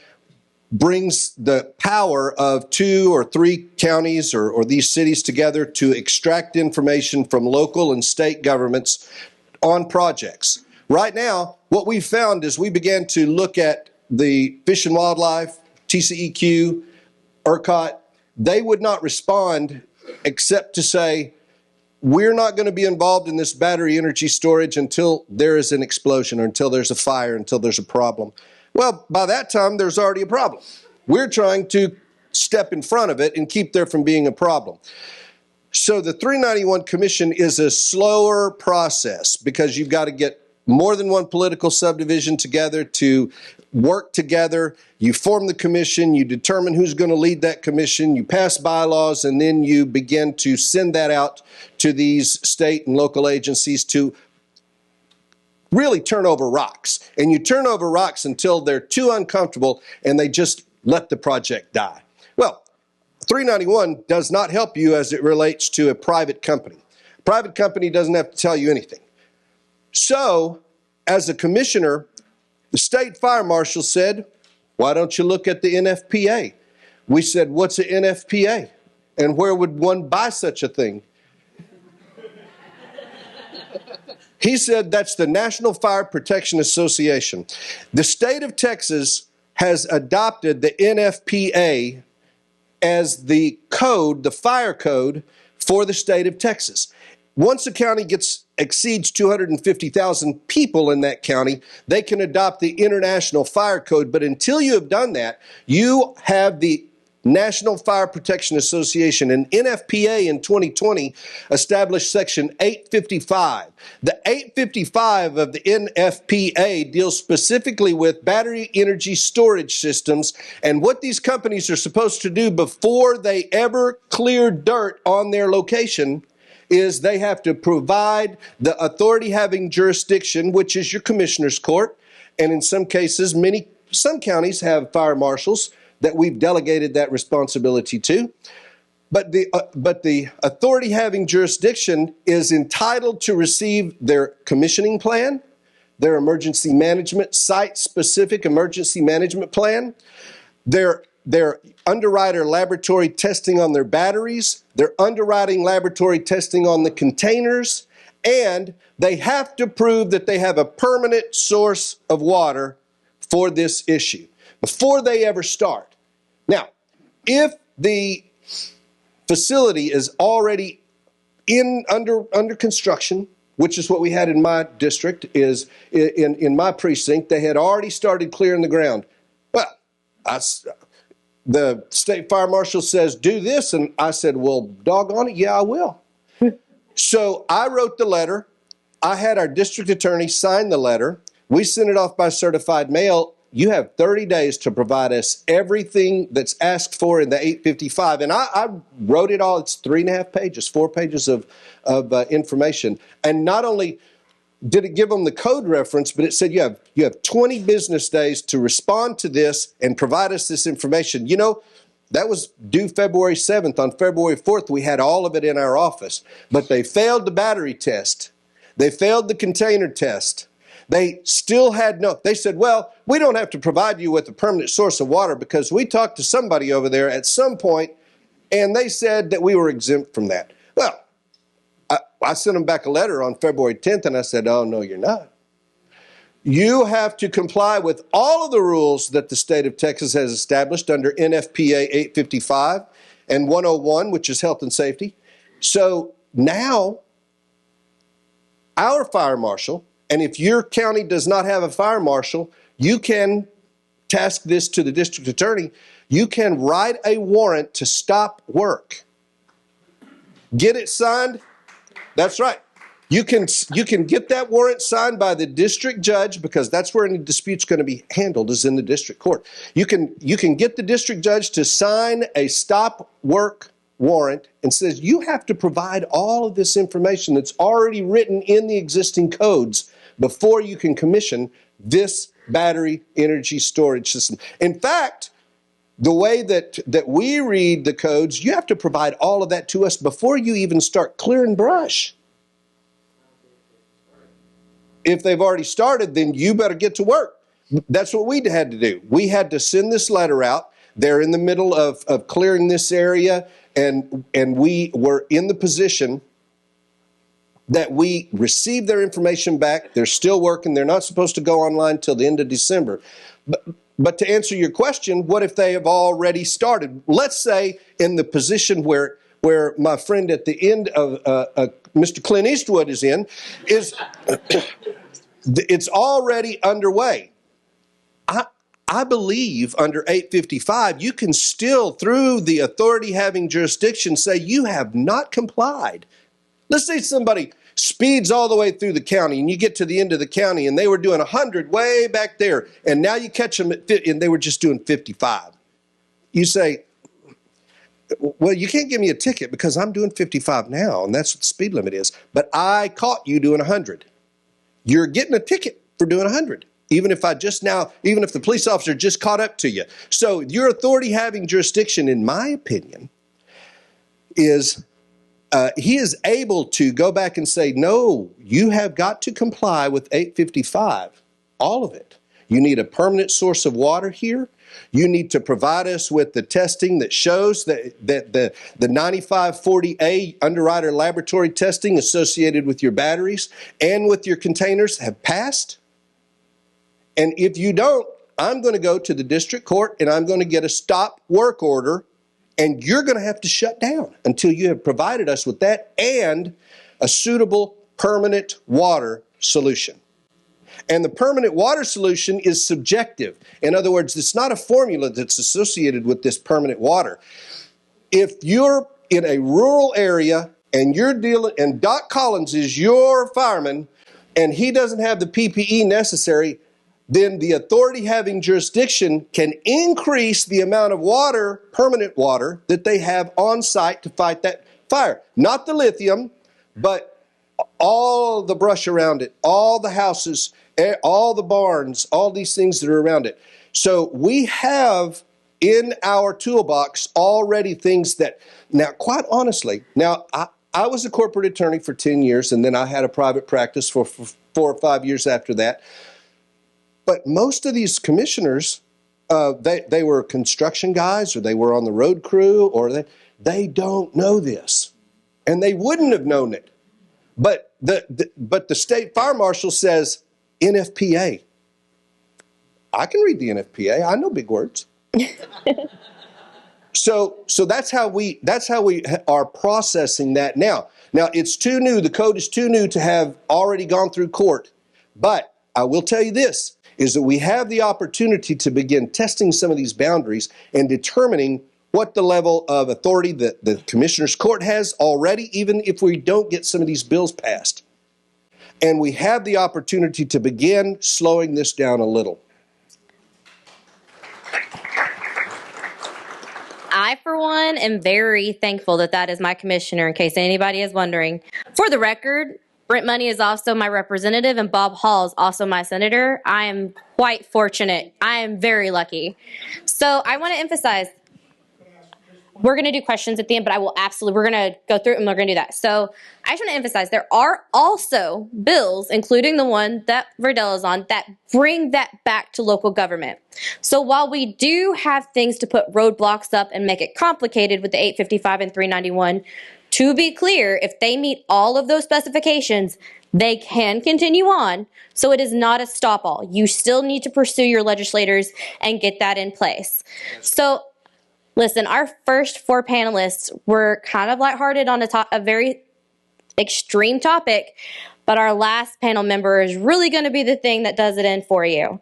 brings the power of 2 or 3 counties or these cities together to extract information from local and state governments on projects. Right now, what we found is we began to look at the Fish and Wildlife, TCEQ, ERCOT. They would not respond except to say, we're not going to be involved in this battery energy storage until there is an explosion or until there's a fire, until there's a problem. Well, by that time, there's already a problem. We're trying to step in front of it and keep there from being a problem. So the 391 Commission is a slower process because you've got to get more than one political subdivision together to work together. You form the commission, you determine who's going to lead that commission, you pass bylaws, and then you begin to send that out to these state and local agencies to really turn over rocks. And you turn over rocks until they're too uncomfortable and they just let the project die. Well, 391 does not help you as it relates to a private company. A private company doesn't have to tell you anything. So, as a commissioner, the state fire marshal said, why don't you look at the NFPA? We said, what's an NFPA? And where would one buy such a thing? He said, that's the National Fire Protection Association. The state of Texas has adopted the NFPA as the code, the fire code for the state of Texas. Once a county exceeds 250,000 people in that county, they can adopt the International Fire Code. But until you have done that, you have the National Fire Protection Association, and NFPA in 2020 established Section 855. The 855 of the NFPA deals specifically with battery energy storage systems and what these companies are supposed to do before they ever clear dirt on their location is they have to provide the authority having jurisdiction, which is your commissioner's court, and in some cases, some counties have fire marshals that we've delegated that responsibility to. But the authority having jurisdiction is entitled to receive their commissioning plan, their emergency management, site-specific emergency management plan, their underwriter laboratory testing on their batteries, their underwriting laboratory testing on the containers, and they have to prove that they have a permanent source of water for this issue before they ever start. Now, if the facility is already under construction, which is what we had in my district, is in my precinct, they had already started clearing the ground. Well, the state fire marshal says, do this, and I said, well, doggone it, yeah, I will. So I wrote the letter. I had our district attorney sign the letter. We sent it off by certified mail. You have 30 days to provide us everything that's asked for in the 855. And I wrote it all. It's 3.5 pages, 4 pages of information. And not only did it give them the code reference, but it said you have 20 business days to respond to this and provide us this information. You know, that was due February 7th. On February 4th, we had all of it in our office. But they failed the battery test. They failed the container test. They still had they said, well, we don't have to provide you with a permanent source of water because we talked to somebody over there at some point and they said that we were exempt from that. Well, I sent them back a letter on February 10th and I said, oh, no, you're not. You have to comply with all of the rules that the state of Texas has established under NFPA 855 and 101, which is health and safety. So now our fire marshal, and if your county does not have a fire marshal, you can task this to the district attorney. You can write a warrant to stop work. Get it signed? That's right. You can get that warrant signed by the district judge, because that's where any dispute's going to be handled, is in the district court. You can get the district judge to sign a stop work warrant and says you have to provide all of this information that's already written in the existing codes before you can commission this battery energy storage system. In fact, the way that we read the codes, you have to provide all of that to us before you even start clearing brush. If they've already started, then you better get to work. That's what we had to do. We had to send this letter out. They're in the middle of clearing this area, and we were in the position that we received their information back. They're still working. They're not supposed to go online till the end of December. But to answer your question, what if they have already started? Let's say in the position where my friend at the end of Mr. Clint Eastwood is in, is it's already underway. I believe under 855, you can still, through the authority having jurisdiction, say you have not complied. Let's say somebody speeds all the way through the county, and you get to the end of the county, and they were doing 100 way back there, and now you catch them at 50, and they were just doing 55. You say, well, you can't give me a ticket because I'm doing 55 now, and that's what the speed limit is. But I caught you doing 100. You're getting a ticket for doing 100, even if the police officer just caught up to you. So your authority having jurisdiction, in my opinion, is he is able to go back and say, no, you have got to comply with 855, all of it. You need a permanent source of water here. You need to provide us with the testing that shows that the 9540A underwriter laboratory testing associated with your batteries and with your containers have passed. And if you don't, I'm going to go to the district court and I'm going to get a stop work order, and you're going to have to shut down until you have provided us with that and a suitable permanent water solution. And the permanent water solution is subjective. In other words, it's not a formula that's associated with this permanent water. If you're in a rural area and you're dealing, and Doc Collins is your fireman, and he doesn't have the PPE necessary, then the authority having jurisdiction can increase the amount of water, permanent water, that they have on site to fight that fire. Not the lithium, but all the brush around it, all the houses, all the barns, all these things that are around it. So we have in our toolbox already things that, now quite honestly, now I was a corporate attorney for 10 years, and then I had a private practice for 4 or 5 years after that. But most of these commissioners, they were construction guys, or they were on the road crew, or they don't know this, and they wouldn't have known it. But the state fire marshal says NFPA. I can read the NFPA. I know big words. So that's how we are processing that now. Now it's too new. The code is too new to have already gone through court. But I will tell you this, is that we have the opportunity to begin testing some of these boundaries and determining what the level of authority that the Commissioner's Court has already, even if we don't get some of these bills passed. And we have the opportunity to begin slowing this down a little. I, for one, am very thankful that that is my commissioner, in case anybody is wondering. For the record, Brent Money is also my representative, and Bob Hall is also my senator. I am quite fortunate. I am very lucky. So I want to emphasize, we're going to do questions at the end, but we're going to go through it and we're going to do that. So I just want to emphasize, there are also bills, including the one that Virdell is on, that bring that back to local government. So while we do have things to put roadblocks up and make it complicated with the 855 and 391, to be clear, if they meet all of those specifications, they can continue on. So it is not a stop-all. You still need to pursue your legislators and get that in place. So listen, our first 4 panelists were kind of lighthearted on a very extreme topic, but our last panel member is really going to be the thing that does it in for you.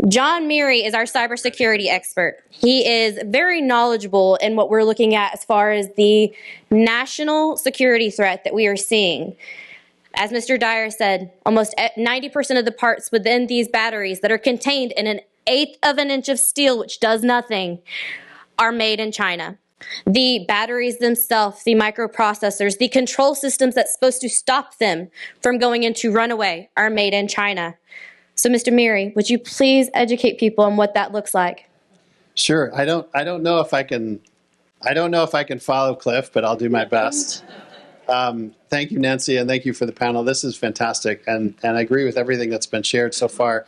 John Miri is our cybersecurity expert. He is very knowledgeable in what we're looking at as far as the national security threat that we are seeing. As Mr. Dyer said, almost 90% of the parts within these batteries that are contained in an eighth of an inch of steel, which does nothing, are made in China. The batteries themselves, the microprocessors, the control systems that's supposed to stop them from going into runaway are made in China. So, Mr. Miri, would you please educate people on what that looks like? Sure. I don't know if I can follow Cliff, but I'll do my best. Thank you, Nancy, and thank you for the panel. This is fantastic, and I agree with everything that's been shared so far.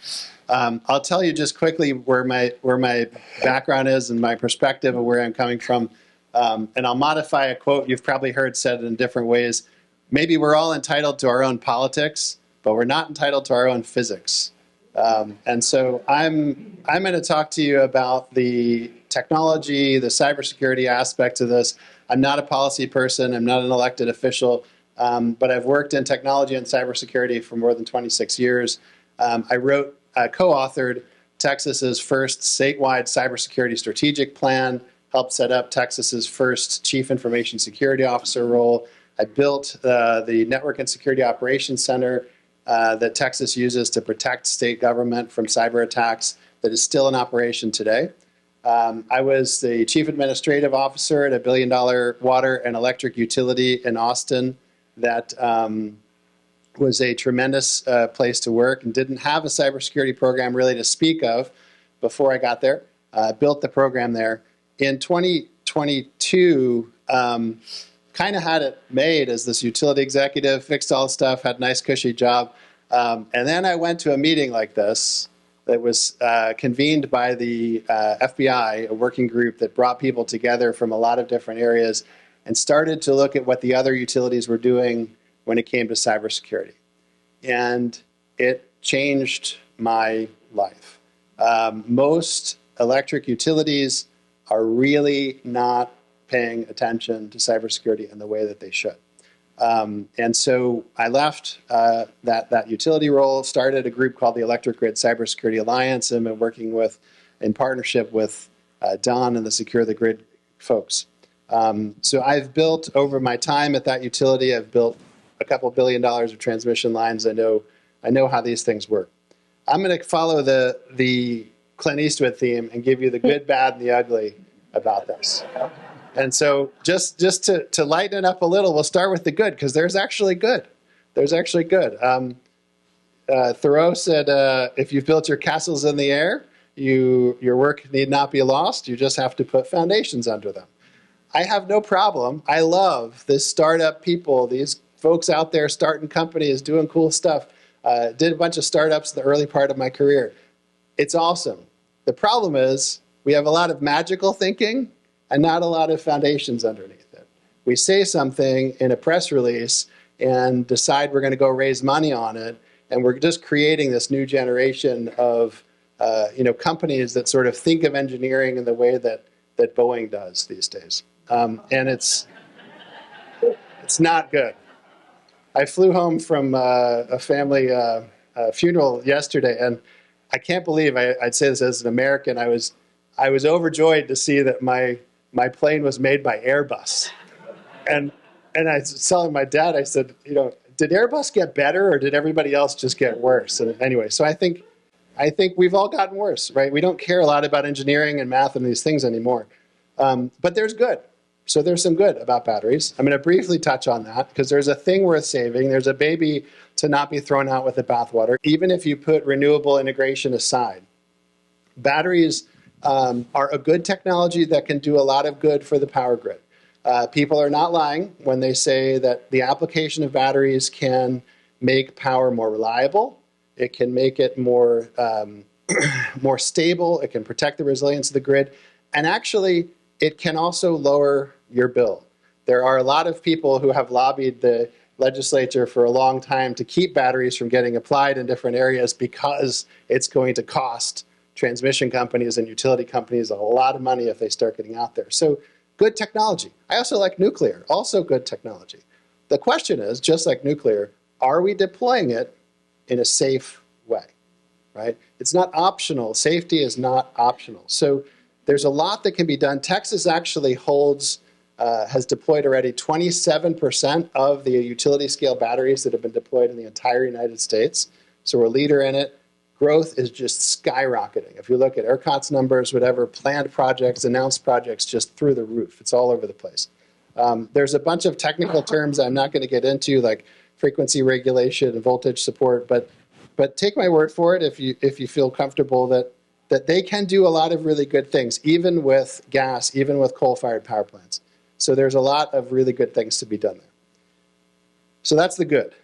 I'll tell you just quickly where my background is and my perspective of where I'm coming from, and I'll modify a quote you've probably heard said in different ways. Maybe we're all entitled to our own politics, but we're not entitled to our own physics. And so I'm going to talk to you about the technology, the cybersecurity aspects of this. I'm not a policy person. I'm not an elected official, but I've worked in technology and cybersecurity for more than 26 years. I co-authored Texas's first statewide cybersecurity strategic plan, helped set up Texas's first chief information security officer role. I built the Network and Security Operations Center that Texas uses to protect state government from cyber attacks that is still in operation today. I was the chief administrative officer at a $1 billion water and electric utility in Austin that was a tremendous place to work and didn't have a cybersecurity program really to speak of before I got there. Built the program there. In 2022, kind of had it made as this utility executive, fixed all the stuff, had a nice cushy job. And then I went to a meeting like this that was convened by the FBI, a working group that brought people together from a lot of different areas and started to look at what the other utilities were doing when it came to cybersecurity. And it changed my life. Most electric utilities are really not paying attention to cybersecurity in the way that they should. And so I left that utility role, started a group called the Electric Grid Cybersecurity Alliance, and been working in partnership with Don and the Secure the Grid folks. So I've built, over my time at that utility, I've built a couple $1 billion of transmission lines. I know how these things work. I'm going to follow the Clint Eastwood theme and give you the good, bad, and the ugly about this. And so just to lighten it up a little, we'll start with the good, because there's actually good. There's actually good. Thoreau said, if you've built your castles in the air, your work need not be lost. You just have to put foundations under them. I have no problem. I love this startup people, these folks out there starting companies, doing cool stuff. Did a bunch of startups in the early part of my career. It's awesome. The problem is we have a lot of magical thinking and not a lot of foundations underneath it. We say something in a press release and decide we're going to go raise money on it, and we're just creating this new generation of companies that sort of think of engineering in the way that Boeing does these days. And it's not good. I flew home from a family funeral yesterday, and I can't believe I'd say this as an American. I was overjoyed to see that my plane was made by Airbus, and I was telling my dad, I said, did Airbus get better or did everybody else just get worse? And anyway, so I think we've all gotten worse, right? We don't care a lot about engineering and math and these things anymore, but there's good. So there's some good about batteries. I'm going to briefly touch on that because there's a thing worth saving. There's a baby to not be thrown out with the bathwater, even if you put renewable integration aside. Batteries are a good technology that can do a lot of good for the power grid. People are not lying when they say that the application of batteries can make power more reliable. It can make it more stable. It can protect the resilience of the grid. And actually, it can also lower your bill. There are a lot of people who have lobbied the legislature for a long time to keep batteries from getting applied in different areas because it's going to cost transmission companies and utility companies a lot of money if they start getting out there. So good technology. I also like nuclear, also good technology. The question is, just like nuclear, are we deploying it in a safe way, right? It's not optional. Safety is not optional. So there's a lot that can be done. Texas actually holds has deployed already 27% of the utility scale batteries that have been deployed in the entire United States. So we're a leader in it. Growth is just skyrocketing. If you look at ERCOT's numbers, whatever, planned projects, announced projects, just through the roof. It's all over the place. There's a bunch of technical terms I'm not going to get into, like frequency regulation and voltage support, but take my word for it if you feel comfortable that they can do a lot of really good things, even with gas, even with coal-fired power plants. So there's a lot of really good things to be done there. So that's the good.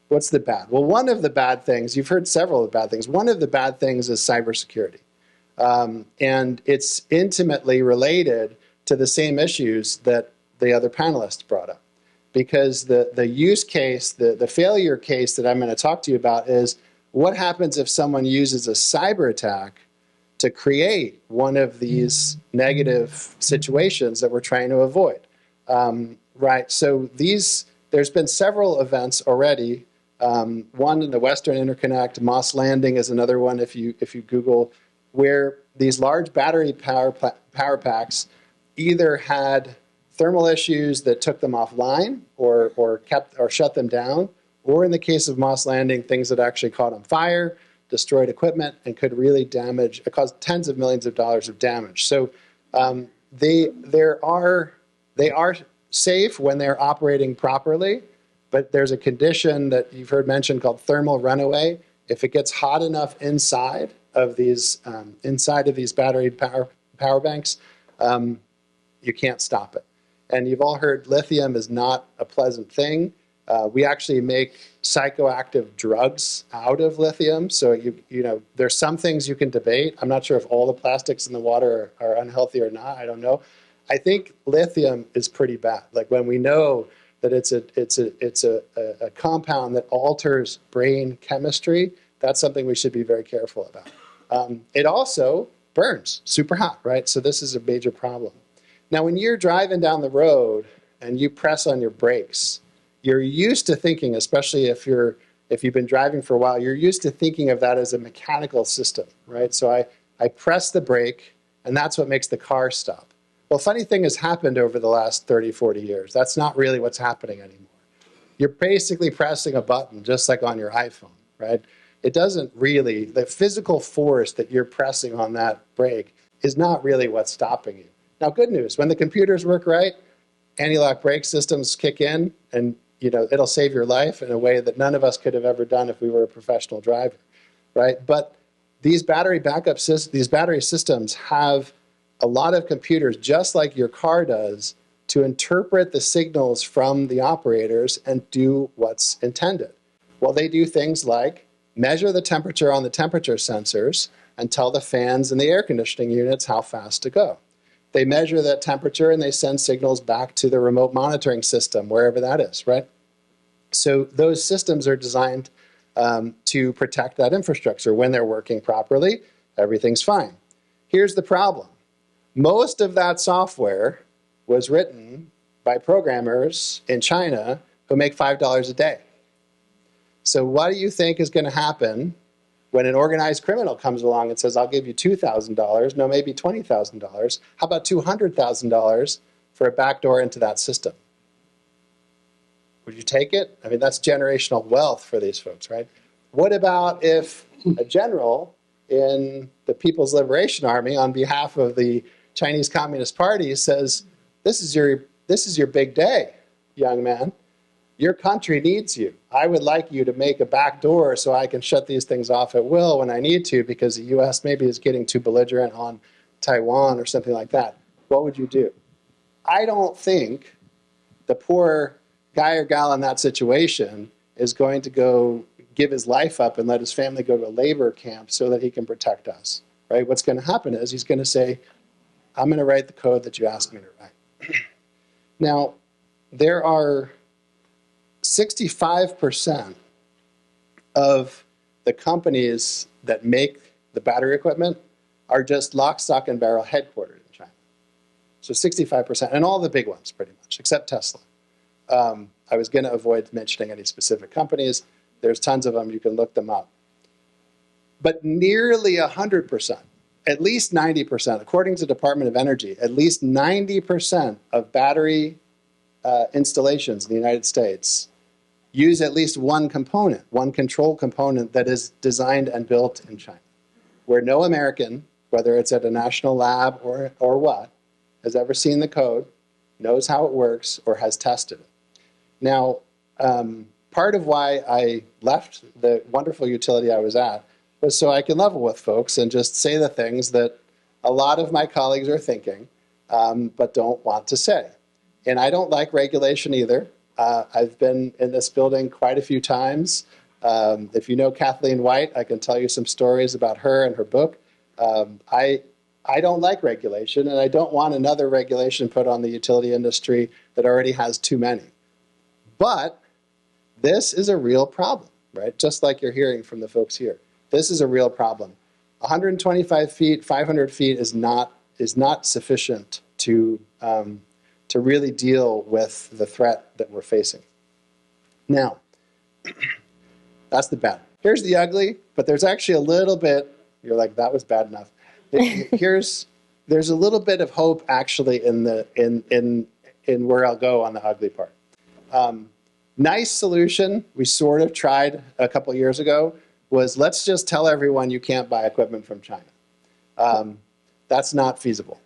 What's the bad? Well, one of the bad things, you've heard several of the bad things. One of the bad things is cybersecurity. And it's intimately related to the same issues that the other panelists brought up. Because the use case, the failure case that I'm going to talk to you about is what happens if someone uses a cyber attack to create one of these negative situations that we're trying to avoid. Right, so there's been several events already. One in the Western Interconnect, Moss Landing is another one if you Google, where these large battery power packs either had thermal issues that took them offline or shut them down, or in the case of Moss Landing, things that actually caught on fire, destroyed equipment, and could really damage, it caused tens of millions of dollars of damage. So they are safe when they're operating properly, but there's a condition that you've heard mentioned called thermal runaway. If it gets hot enough inside of these battery power banks, you can't stop it. And you've all heard lithium is not a pleasant thing. We actually make psychoactive drugs out of lithium. So you know, there's some things you can debate. I'm not sure if all the plastics in the water are unhealthy or not. I don't know. I think lithium is pretty bad. Like when we know that it's a compound that alters brain chemistry, that's something we should be very careful about. It also burns super hot, right? So this is a major problem. Now, when you're driving down the road and you press on your brakes, you're used to thinking, especially if you've been driving for a while, you're used to thinking of that as a mechanical system, right? So I press the brake, and that's what makes the car stop. Well, funny thing has happened over the last 30, 40 years. That's not really what's happening anymore. You're basically pressing a button, just like on your iPhone, right? It doesn't really, the physical force that you're pressing on that brake is not really what's stopping you. Now, good news, when the computers work right, anti-lock brake systems kick in, and it'll save your life in a way that none of us could have ever done if we were a professional driver, right? But these battery backup systems, these battery systems have a lot of computers, just like your car does, to interpret the signals from the operators and do what's intended. Well, they do things like measure the temperature on the temperature sensors and tell the fans and the air conditioning units how fast to go. They measure that temperature and they send signals back to the remote monitoring system, wherever that is, right? So those systems are designed to protect that infrastructure. When they're working properly, everything's fine. Here's the problem. Most of that software was written by programmers in China who make $5 a day. So what do you think is going to happen when an organized criminal comes along and says, I'll give you $2,000, no, maybe $20,000. How about $200,000 for a backdoor into that system? Would you take it? I mean, that's generational wealth for these folks, right? What about if a general in the People's Liberation Army on behalf of the Chinese Communist Party says, this is your big day, young man. Your country needs you. I would like you to make a back door so I can shut these things off at will when I need to because the U.S. maybe is getting too belligerent on Taiwan or something like that. What would you do? I don't think the poor guy or gal in that situation is going to go give his life up and let his family go to a labor camp so that he can protect us, right? What's going to happen is he's going to say, I'm going to write the code that you asked me to write. Now, there are 65% of the companies that make the battery equipment are just lock, stock, and barrel headquartered in China. So 65%, and all the big ones pretty much, except Tesla. I was going to avoid mentioning any specific companies. There's tons of them. You can look them up. But nearly 100% at least 90%, according to the Department of Energy, at least 90% of battery installations in the United States use at least one component, one control component that is designed and built in China, where no American, whether it's at a national lab or what, has ever seen the code, knows how it works, or has tested it. Now, part of why I left the wonderful utility I was at was so I can level with folks and just say the things that a lot of my colleagues are thinking, but don't want to say. And I don't like regulation either. I've been in this building quite a few times. If you know Kathleen White, I can tell you some stories about her and her book. I don't like regulation, and I don't want another regulation put on the utility industry that already has too many. But this is a real problem, right? Just like you're hearing from the folks here. This is a real problem. 125 feet, 500 feet is not sufficient to really deal with the threat that we're facing. Now, that's the bad. Here's the ugly, but there's actually a little bit, you're like, that was bad enough. There's a little bit of hope actually in where I'll go on the ugly part. Nice solution we sort of tried a couple years ago was let's just tell everyone you can't buy equipment from China. That's not feasible.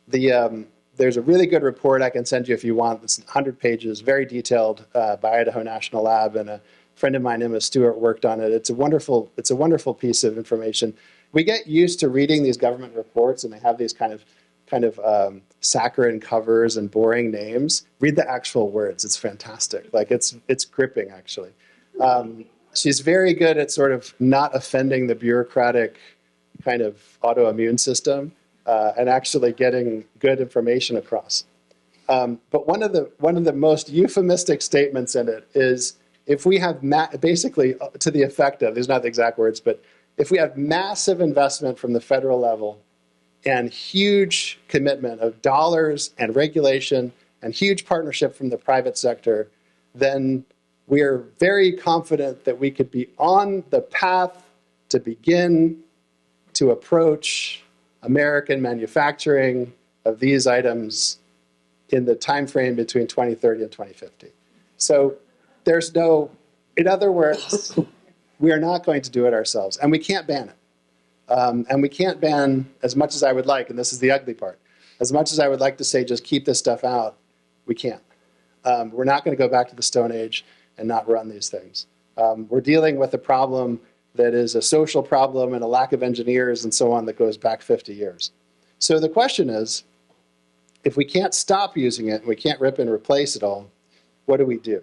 There's a really good report I can send you if you want. It's 100 pages, very detailed, by Idaho National Lab, and a friend of mine, Emma Stewart, worked on it. It's a wonderful piece of information. We get used to reading these government reports, and they have these kind of saccharine covers and boring names. Read the actual words; it's fantastic. Like it's gripping, actually. She's very good at sort of not offending the bureaucratic kind of autoimmune system. And actually getting good information across. But one of the most euphemistic statements in it is if we have basically to the effect of, these are not the exact words, but if we have massive investment from the federal level and huge commitment of dollars and regulation and huge partnership from the private sector, then we are very confident that we could be on the path to begin to approach American manufacturing of these items in the time frame between 2030 and 2050. So there's no, in other words, we are not going to do it ourselves, and we can't ban it. And we can't ban as much as I would like, and this is the ugly part. As much as I would like to say just keep this stuff out, we can't. We're not going to go back to the Stone Age and not run these things. We're dealing with a problem that is a social problem and a lack of engineers and so on that goes back 50 years. So the question is, if we can't stop using it, and we can't rip and replace it all, what do?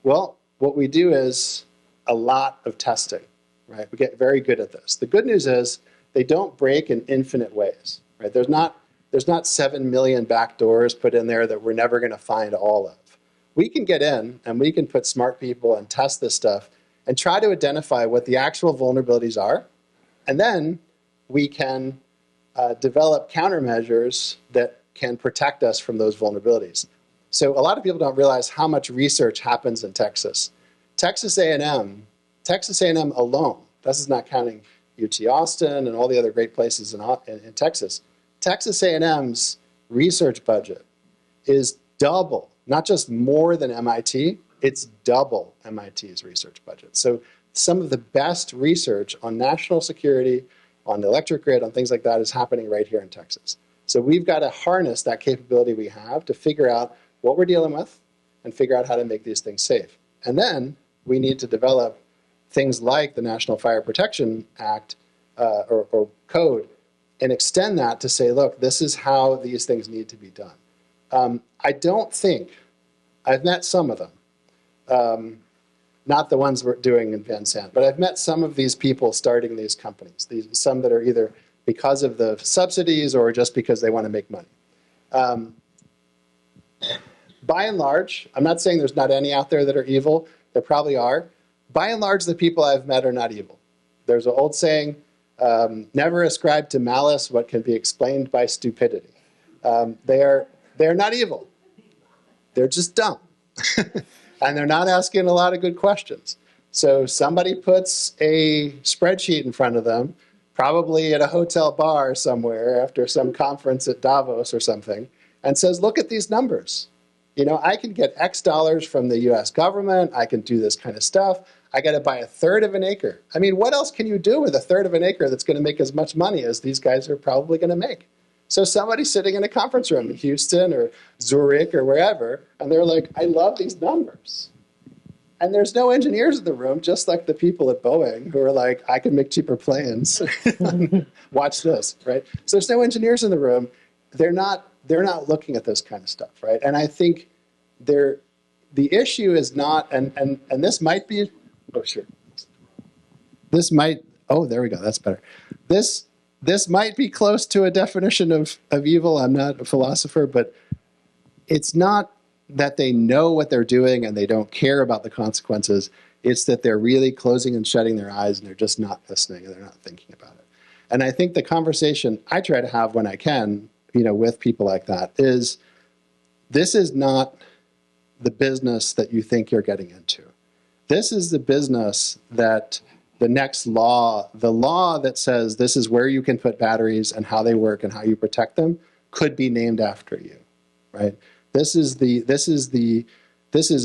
Well, what we do is a lot of testing, right? We get very good at this. The good news is they don't break in infinite ways, right? There's not 7 million back doors put in there that we're never going to find all of. We can get in and we can put smart people and test this stuff and try to identify what the actual vulnerabilities are, and then we can develop countermeasures that can protect us from those vulnerabilities. So a lot of people don't realize how much research happens in Texas. Texas A&M alone, this is not counting UT Austin and all the other great places in Texas, Texas A&M's research budget is double, not just more than MIT, it's double MIT's research budget. So some of the best research on national security, on the electric grid, on things like that is happening right here in Texas. So we've got to harness that capability we have to figure out what we're dealing with and figure out how to make these things safe. And then we need to develop things like the National Fire Protection Act or code and extend that to say, look, this is how these things need to be done. I don't think, I've met some of them, not the ones we're doing in Van Sant, but I've met some of these people starting these companies, some that are either because of the subsidies or just because they want to make money. By and large, I'm not saying there's not any out there that are evil. There probably are. By and large, the people I've met are not evil. There's an old saying, never ascribe to malice what can be explained by stupidity. They're not evil. They're just dumb. And they're not asking a lot of good questions. So somebody puts a spreadsheet in front of them, probably at a hotel bar somewhere after some conference at Davos or something, and says, look at these numbers. You know, I can get X dollars from the US government. I can do this kind of stuff. I got to buy 1/3 of an acre. I mean, what else can you do with 1/3 of an acre that's going to make as much money as these guys are probably going to make? So somebody's sitting in a conference room in Houston or Zurich or wherever, and they're like, I love these numbers. And there's no engineers in the room, just like the people at Boeing who are like, I can make cheaper planes. Watch this, right? So there's no engineers in the room. They're not looking at this kind of stuff, right? And I think the issue is not, and this might be, oh, sure. This might, oh, there we go, that's better. This might be close to a definition of evil. I'm not a philosopher, but it's not that they know what they're doing and they don't care about the consequences. It's that they're really closing and shutting their eyes and they're just not listening and they're not thinking about it. And I think the conversation I try to have when I can, you know, with people like that is, this is not the business that you think you're getting into. This is the business that the next law, the law that says this is where you can put batteries and how they work and how you protect them, could be named after you, right? This is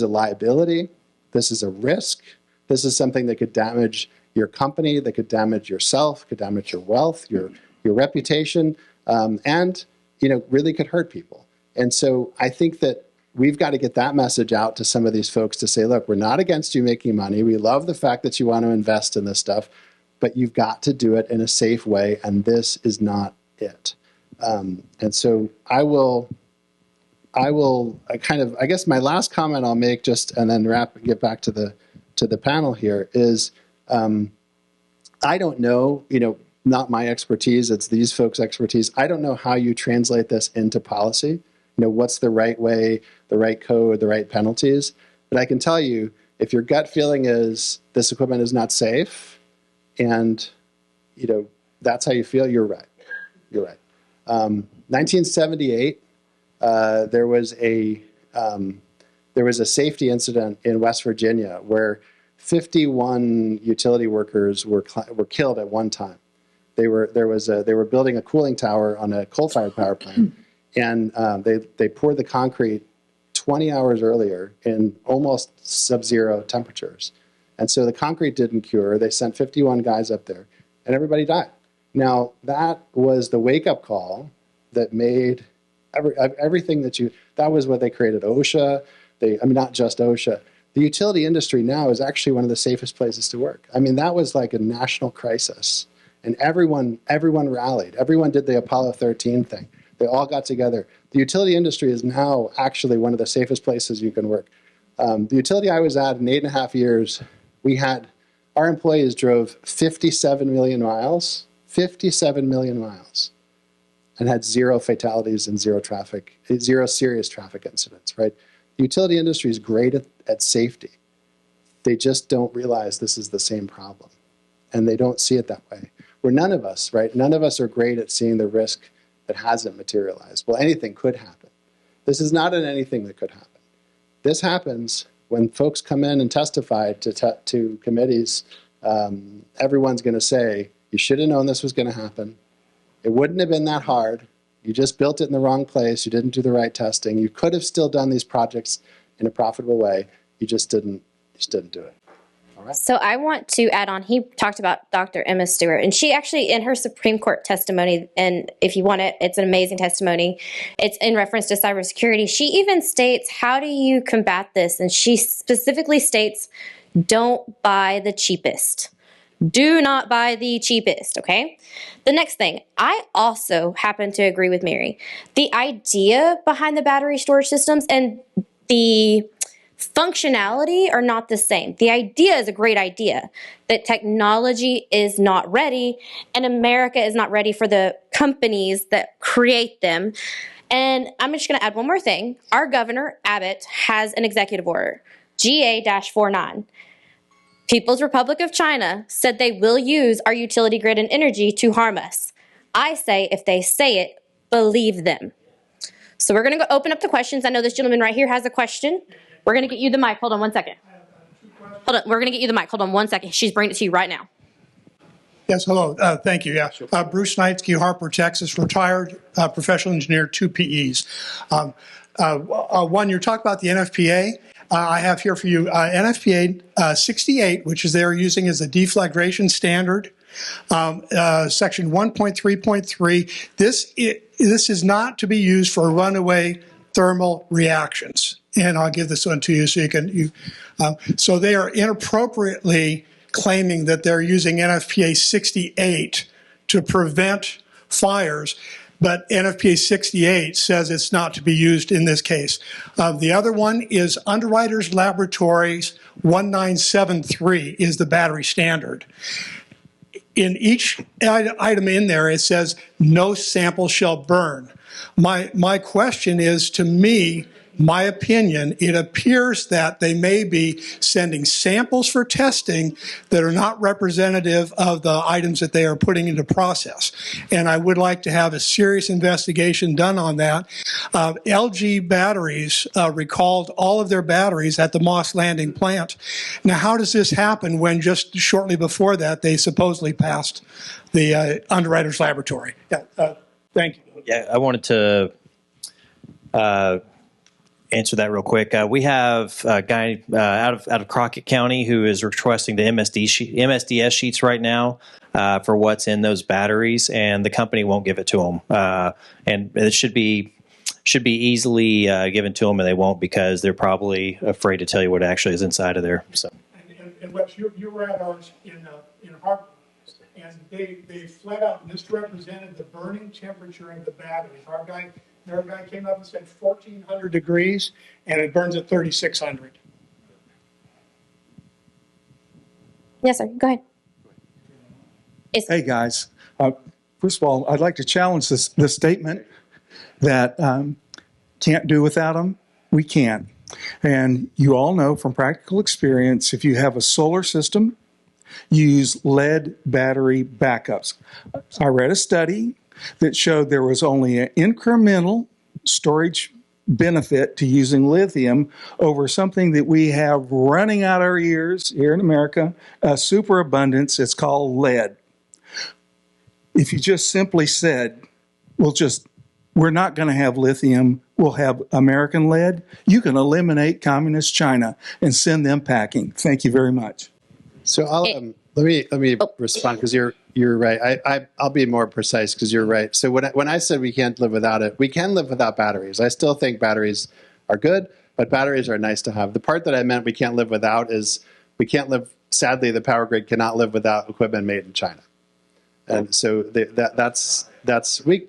a liability. This is a risk. This is something that could damage your company, that could damage yourself, could damage your wealth, your reputation, and, you know, really could hurt people. And so I think that we've got to get that message out to some of these folks to say, look, we're not against you making money. We love the fact that you want to invest in this stuff, but you've got to do it in a safe way, and this is not it. And so I guess my last comment I'll make, just and then get back to the panel here, is I don't know, you know, not my expertise, it's these folks' expertise. I don't know how you translate this into policy. You know, what's the right way, the right code, the right penalties. But I can tell you, if your gut feeling is this equipment is not safe, and, you know, that's how you feel, you're right. You're right. 1978, there was a safety incident in West Virginia where 51 utility workers were killed at one time. They were building a cooling tower on a coal-fired power plant, and they poured the concrete 20 hours earlier in almost sub-zero temperatures, and so the concrete didn't cure. They sent 51 guys up there, and everybody died. Now that was the wake-up call that made everything that was what they created. OSHA, not just OSHA. The utility industry now is actually one of the safest places to work. I mean, that was like a national crisis, and everyone rallied. Everyone did the Apollo 13 thing. They all got together. The utility industry is now actually one of the safest places you can work. The utility I was at in 8.5 years, our employees drove 57 million miles, and had 0 fatalities and 0 serious traffic incidents, right? The utility industry is great at safety. They just don't realize this is the same problem, and they don't see it that way. Where none of us, right? None of us are great at seeing the risk that hasn't materialized. Well, anything could happen. This is not an anything that could happen. This happens when folks come in and testify to committees. Everyone's going to say, you should have known this was going to happen. It wouldn't have been that hard. You just built it in the wrong place. You didn't do the right testing. You could have still done these projects in a profitable way. You just didn't do it. All right. So I want to add on, he talked about Dr. Emma Stewart, and she actually, in her Supreme Court testimony, and if you want it, it's an amazing testimony. It's in reference to cybersecurity. She even states, how do you combat this? And she specifically states, don't buy the cheapest. Do not buy the cheapest, okay? The next thing, I also happen to agree with Miri. The idea behind the battery storage systems and the functionality are not the same. The idea is a great idea, that technology is not ready and America is not ready for the companies that create them. And I'm just going to add one more thing. Our governor, Abbott, has an executive order, GA-49. People's Republic of China said they will use our utility grid and energy to harm us. I say, if they say it, believe them. So we're going to go open up the questions. I know this gentleman right here has a question. We're going to get you the mic. Hold on one second. Hold on. We're going to get you the mic. Hold on one second. She's bringing it to you right now. Yes, hello. Thank you. Yeah. Bruce Knightsky, Harper, Texas, retired professional engineer, 2 PEs. One, you're talking about the NFPA. I have here for you NFPA 68, which is they're using as a deflagration standard. Section 1.3.3. This is not to be used for runaway thermal reactions. And I'll give this one to you so you can. So they are inappropriately claiming that they're using NFPA 68 to prevent fires, but NFPA 68 says it's not to be used in this case. The other one is Underwriters Laboratories 1973 is the battery standard. In each item in there, it says no sample shall burn. My question is, to me, my opinion, it appears that they may be sending samples for testing that are not representative of the items that they are putting into process. And I would like to have a serious investigation done on that. LG Batteries recalled all of their batteries at the Moss Landing plant. Now, how does this happen when just shortly before that they supposedly passed the Underwriters Laboratory? Thank you. Yeah, I wanted to answer that real quick. We have a guy out of Crockett County who is requesting the MSDS sheets right now for what's in those batteries, and the company won't give it to him. And it should be easily given to them, and they won't because they're probably afraid to tell you what actually is inside of there. So. And Wes, you were at ours in Harper, and they flat out misrepresented the burning temperature of the batteries. Their guy came up and said 1,400 degrees, and it burns at 3,600. Yes, sir. Go ahead. Hey, guys. First of all, I'd like to challenge this statement that can't do without them. We can. And you all know from practical experience, if you have a solar system, use lead battery backups. I read a study that showed there was only an incremental storage benefit to using lithium over something that we have running out our ears here in America, a superabundance. It's called lead. If you just simply said, we're not going to have lithium, we'll have American lead, you can eliminate communist China and send them packing. Thank you very much. So let me respond because you're right. I'll be more precise because you're right. So when I said we can't live without it, we can live without batteries. I still think batteries are good, but batteries are nice to have. The part that I meant we can't live without is we can't live. Sadly, the power grid cannot live without equipment made in China, and so that's we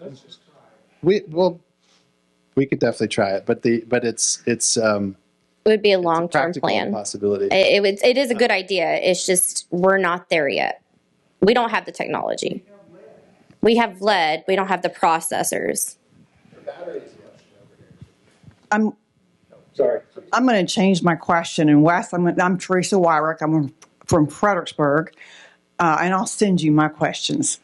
could definitely try it, but it's. It would be a long-term plan. Possibility. It is a good idea. It's just we're not there yet. We don't have the technology. We have lead. We don't have the processors. I'm going to change my question. And Wes, I'm Teresa Wyrick. I'm from Fredericksburg. And I'll send you my questions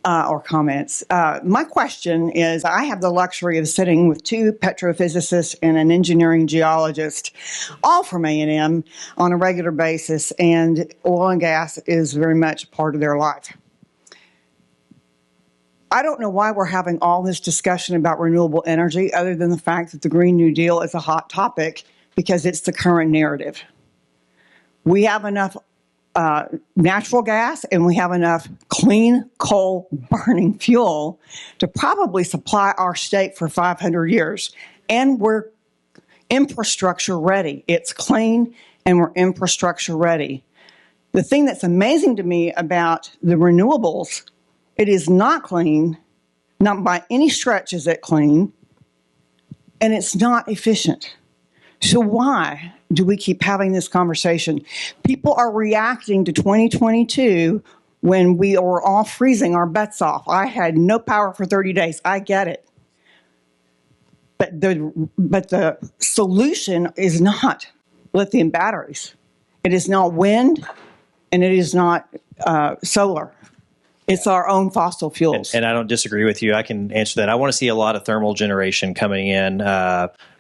or comments. My question is, I have the luxury of sitting with 2 petrophysicists and an engineering geologist, all from A&M, on a regular basis, and oil and gas is very much part of their life. I don't know why we're having all this discussion about renewable energy other than the fact that the Green New Deal is a hot topic because it's the current narrative. We have enough natural gas, and we have enough clean coal burning fuel to probably supply our state for 500 years. And we're infrastructure ready. It's clean, and we're infrastructure ready. The thing that's amazing to me about the renewables, it is not clean, not by any stretch is it clean, and it's not efficient. So why do we keep having this conversation? People are reacting to 2022 when we were all freezing our butts off. I had no power for 30 days. I get it. But the solution is not lithium batteries. It is not wind, and it is not solar. It's our own fossil fuels. And I don't disagree with you. I can answer that. I want to see a lot of thermal generation coming in.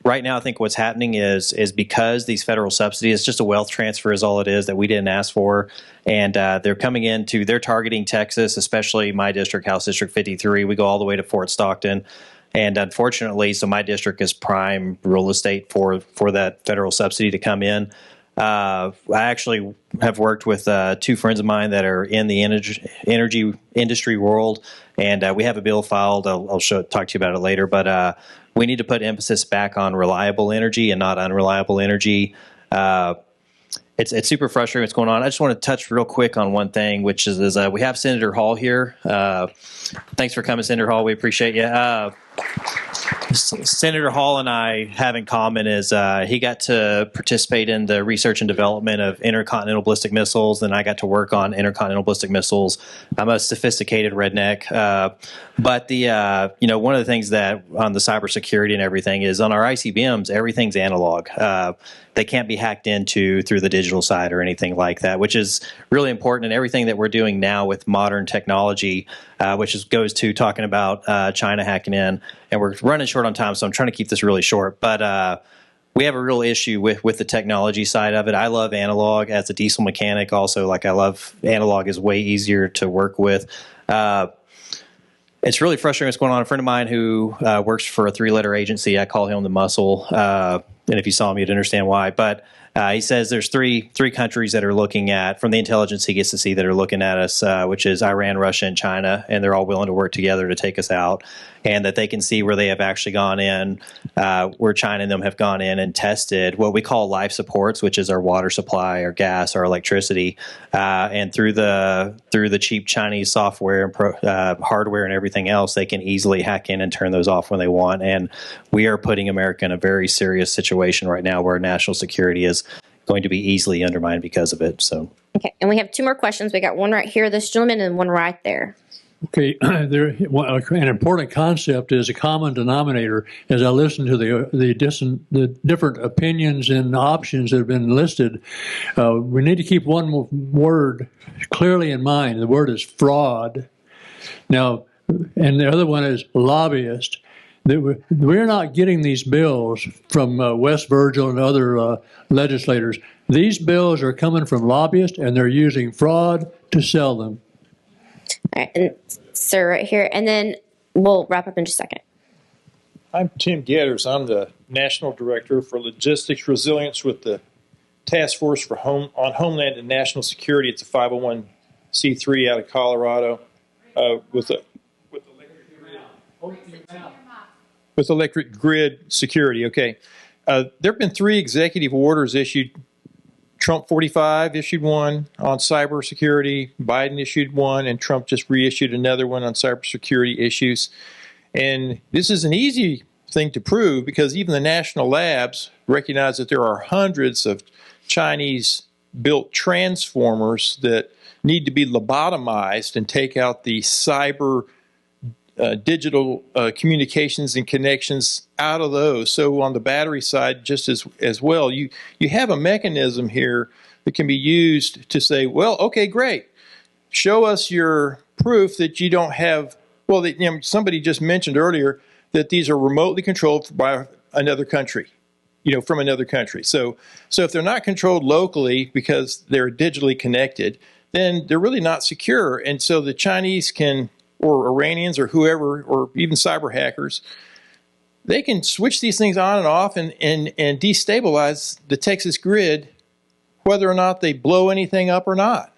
Right now, I think what's happening is because these federal subsidies, it's just a wealth transfer is all it is that we didn't ask for. And they're coming into, they're targeting Texas, especially my district, House District 53. We go all the way to Fort Stockton. And unfortunately, so my district is prime real estate for that federal subsidy to come in. I actually have worked with two friends of mine that are in the energy industry world, and we have a bill filed. I'll talk to you about it later, but we need to put emphasis back on reliable energy and not unreliable energy. It's super frustrating what's going on. I just want to touch real quick on one thing, which is we have Senator Hall here. Thanks for coming, Senator Hall. We appreciate you. Senator Hall and I have in common is he got to participate in the research and development of intercontinental ballistic missiles, and I got to work on intercontinental ballistic missiles. I'm a sophisticated redneck, but one of the things that on the cybersecurity and everything is on our ICBMs, everything's analog. They can't be hacked into through the digital side or anything like that, which is really important. And everything that we're doing now with modern technology, which goes to talking about China hacking in, and we're running short on time, so I'm trying to keep this really short. But we have a real issue with the technology side of it. I love analog as a diesel mechanic. Also, like I love analog is way easier to work with. It's really frustrating what's going on. A friend of mine who works for a 3-letter agency, I call him the muscle. And if you saw him, you'd understand why. But he says there's three countries that are looking at, from the intelligence he gets to see, that are looking at us, which is Iran, Russia, and China, and they're all willing to work together to take us out, and that they can see where they have actually gone in, where China and them have gone in and tested what we call life supports, which is our water supply, our gas, our electricity, and through the cheap Chinese software and hardware and everything else, they can easily hack in and turn those off when they want. And we are putting America in a very serious situation right now where national security is going to be easily undermined because of it. So, okay, and we have two more questions. We got one right here, this gentleman, and one right there. Okay, an important concept is a common denominator. As I listen to the different opinions and options that have been listed, we need to keep one word clearly in mind. The word is fraud. Now, and the other one is lobbyist. We're not getting these bills from West Virgil and other legislators. These bills are coming from lobbyists, and they're using fraud to sell them. All right, and sir, right here, and then we'll wrap up in just a second. I'm Tim Gadders. I'm the National Director for Logistics Resilience with the Task Force for on Homeland and National Security. It's a 501c3 out of Colorado with electric grid security. Okay, there have been 3 executive orders issued. Trump 45 issued one on cybersecurity, Biden issued one, and Trump just reissued another one on cybersecurity issues. And this is an easy thing to prove because even the national labs recognize that there are hundreds of Chinese-built transformers that need to be lobotomized and take out the cyber digital communications and connections out of those. So on the battery side, just as well, you have a mechanism here that can be used to say, well, okay, great. Show us your proof that you don't have, well, somebody just mentioned earlier that these are remotely controlled by another country, from another country. So if they're not controlled locally because they're digitally connected, then they're really not secure. And so the Chinese can, or Iranians or whoever, or even cyber hackers, they can switch these things on and off and destabilize the Texas grid, whether or not they blow anything up or not.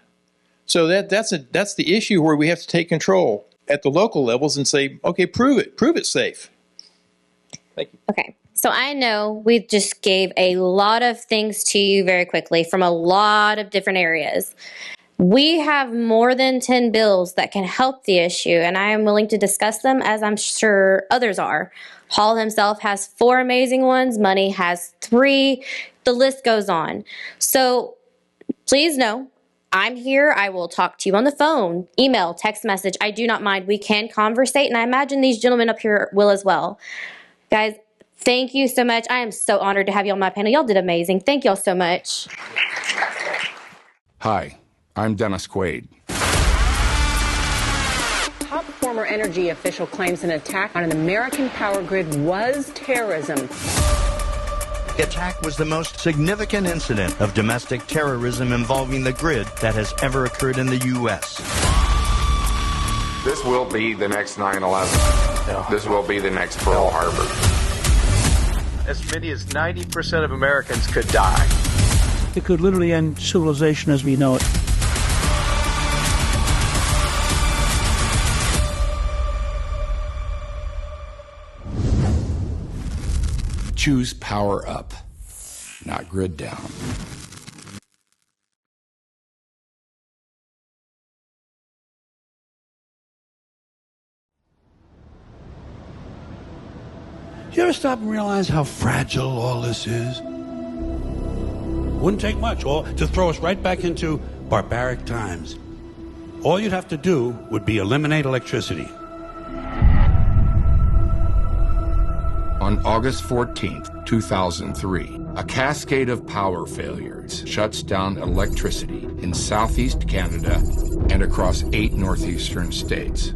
So that's the issue where we have to take control at the local levels and say, okay, prove it safe. Thank you. Okay. So I know we just gave a lot of things to you very quickly from a lot of different areas. We have more than 10 bills that can help the issue, and I am willing to discuss them, as I'm sure others are. Hall himself has 4 amazing ones. Money has 3. The list goes on. So please know, I'm here. I will talk to you on the phone, email, text message. I do not mind. We can conversate, and I imagine these gentlemen up here will as well. Guys, thank you so much. I am so honored to have you on my panel. Y'all did amazing. Thank y'all so much. Hi. I'm Dennis Quaid. former energy official claims an attack on an American power grid was terrorism. The attack was the most significant incident of domestic terrorism involving the grid that has ever occurred in the U.S. This will be the next 9/11. No. This will be the next Pearl Harbor. As many as 90% of Americans could die. It could literally end civilization as we know it. Choose power up, not grid down. You ever stop and realize how fragile all this is? Wouldn't take much, or to throw us right back into barbaric times. All you'd have to do would be eliminate electricity. On August 14th, 2003, a cascade of power failures shuts down electricity in southeast Canada and across 8 northeastern states.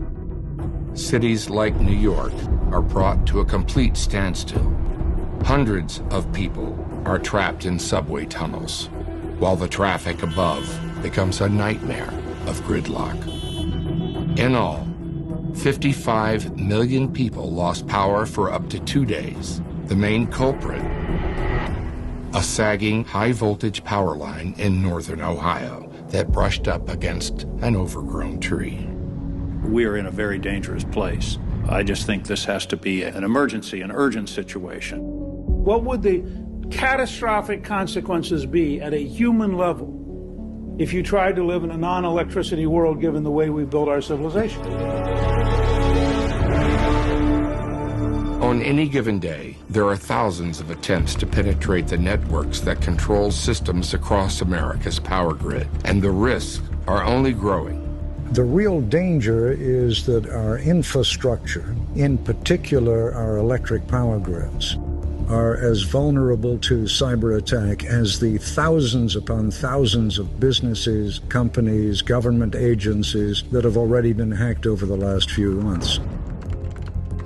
Cities like New York are brought to a complete standstill. Hundreds of people are trapped in subway tunnels, while the traffic above becomes a nightmare of gridlock. In all, 55 million people lost power for up to 2 days. The main culprit, a sagging high-voltage power line in northern Ohio that brushed up against an overgrown tree. We are in a very dangerous place. I just think this has to be an emergency, an urgent situation. What would the catastrophic consequences be at a human level if you tried to live in a non-electricity world given the way we built our civilization? On any given day, there are thousands of attempts to penetrate the networks that control systems across America's power grid, and the risks are only growing. The real danger is that our infrastructure, in particular our electric power grids, are as vulnerable to cyber attack as the thousands upon thousands of businesses, companies, government agencies that have already been hacked over the last few months.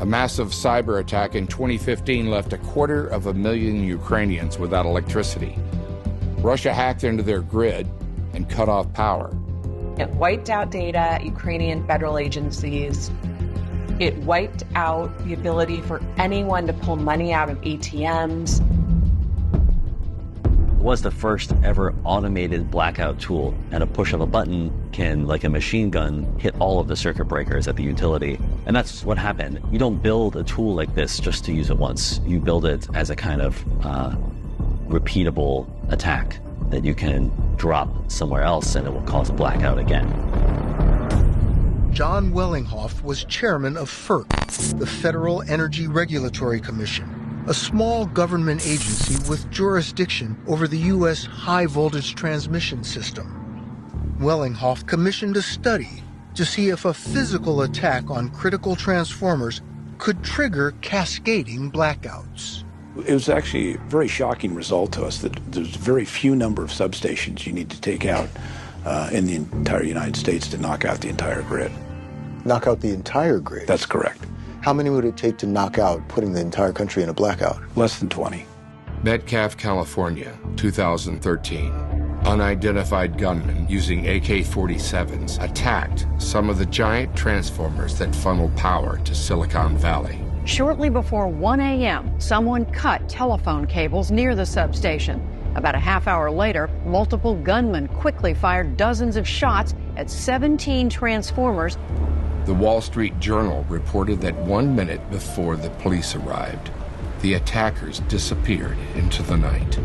A massive cyber attack in 2015 left 250,000 Ukrainians without electricity. Russia hacked into their grid and cut off power. It wiped out data at Ukrainian federal agencies. It wiped out the ability for anyone to pull money out of ATMs. It was the first ever automated blackout tool, and a push of a button can, like a machine gun, hit all of the circuit breakers at the utility. And that's what happened. You don't build a tool like this just to use it once. You build it as a kind of repeatable attack that you can drop somewhere else and it will cause a blackout again. John Wellinghoff was chairman of FERC, the Federal Energy Regulatory Commission, a small government agency with jurisdiction over the U.S. high-voltage transmission system. Wellinghoff commissioned a study to see if a physical attack on critical transformers could trigger cascading blackouts. It was actually a very shocking result to us that there's a very few number of substations you need to take out in the entire United States to knock out the entire grid. Knock out the entire grid? That's correct. How many would it take to knock out, putting the entire country in a blackout? Less than 20. Metcalfe, California, 2013. Unidentified gunmen using AK-47s attacked some of the giant transformers that funnel power to Silicon Valley. Shortly before 1 a.m., someone cut telephone cables near the substation. About a half hour later, multiple gunmen quickly fired dozens of shots at 17 transformers. The Wall Street Journal reported that 1 minute before the police arrived, the attackers disappeared into the night.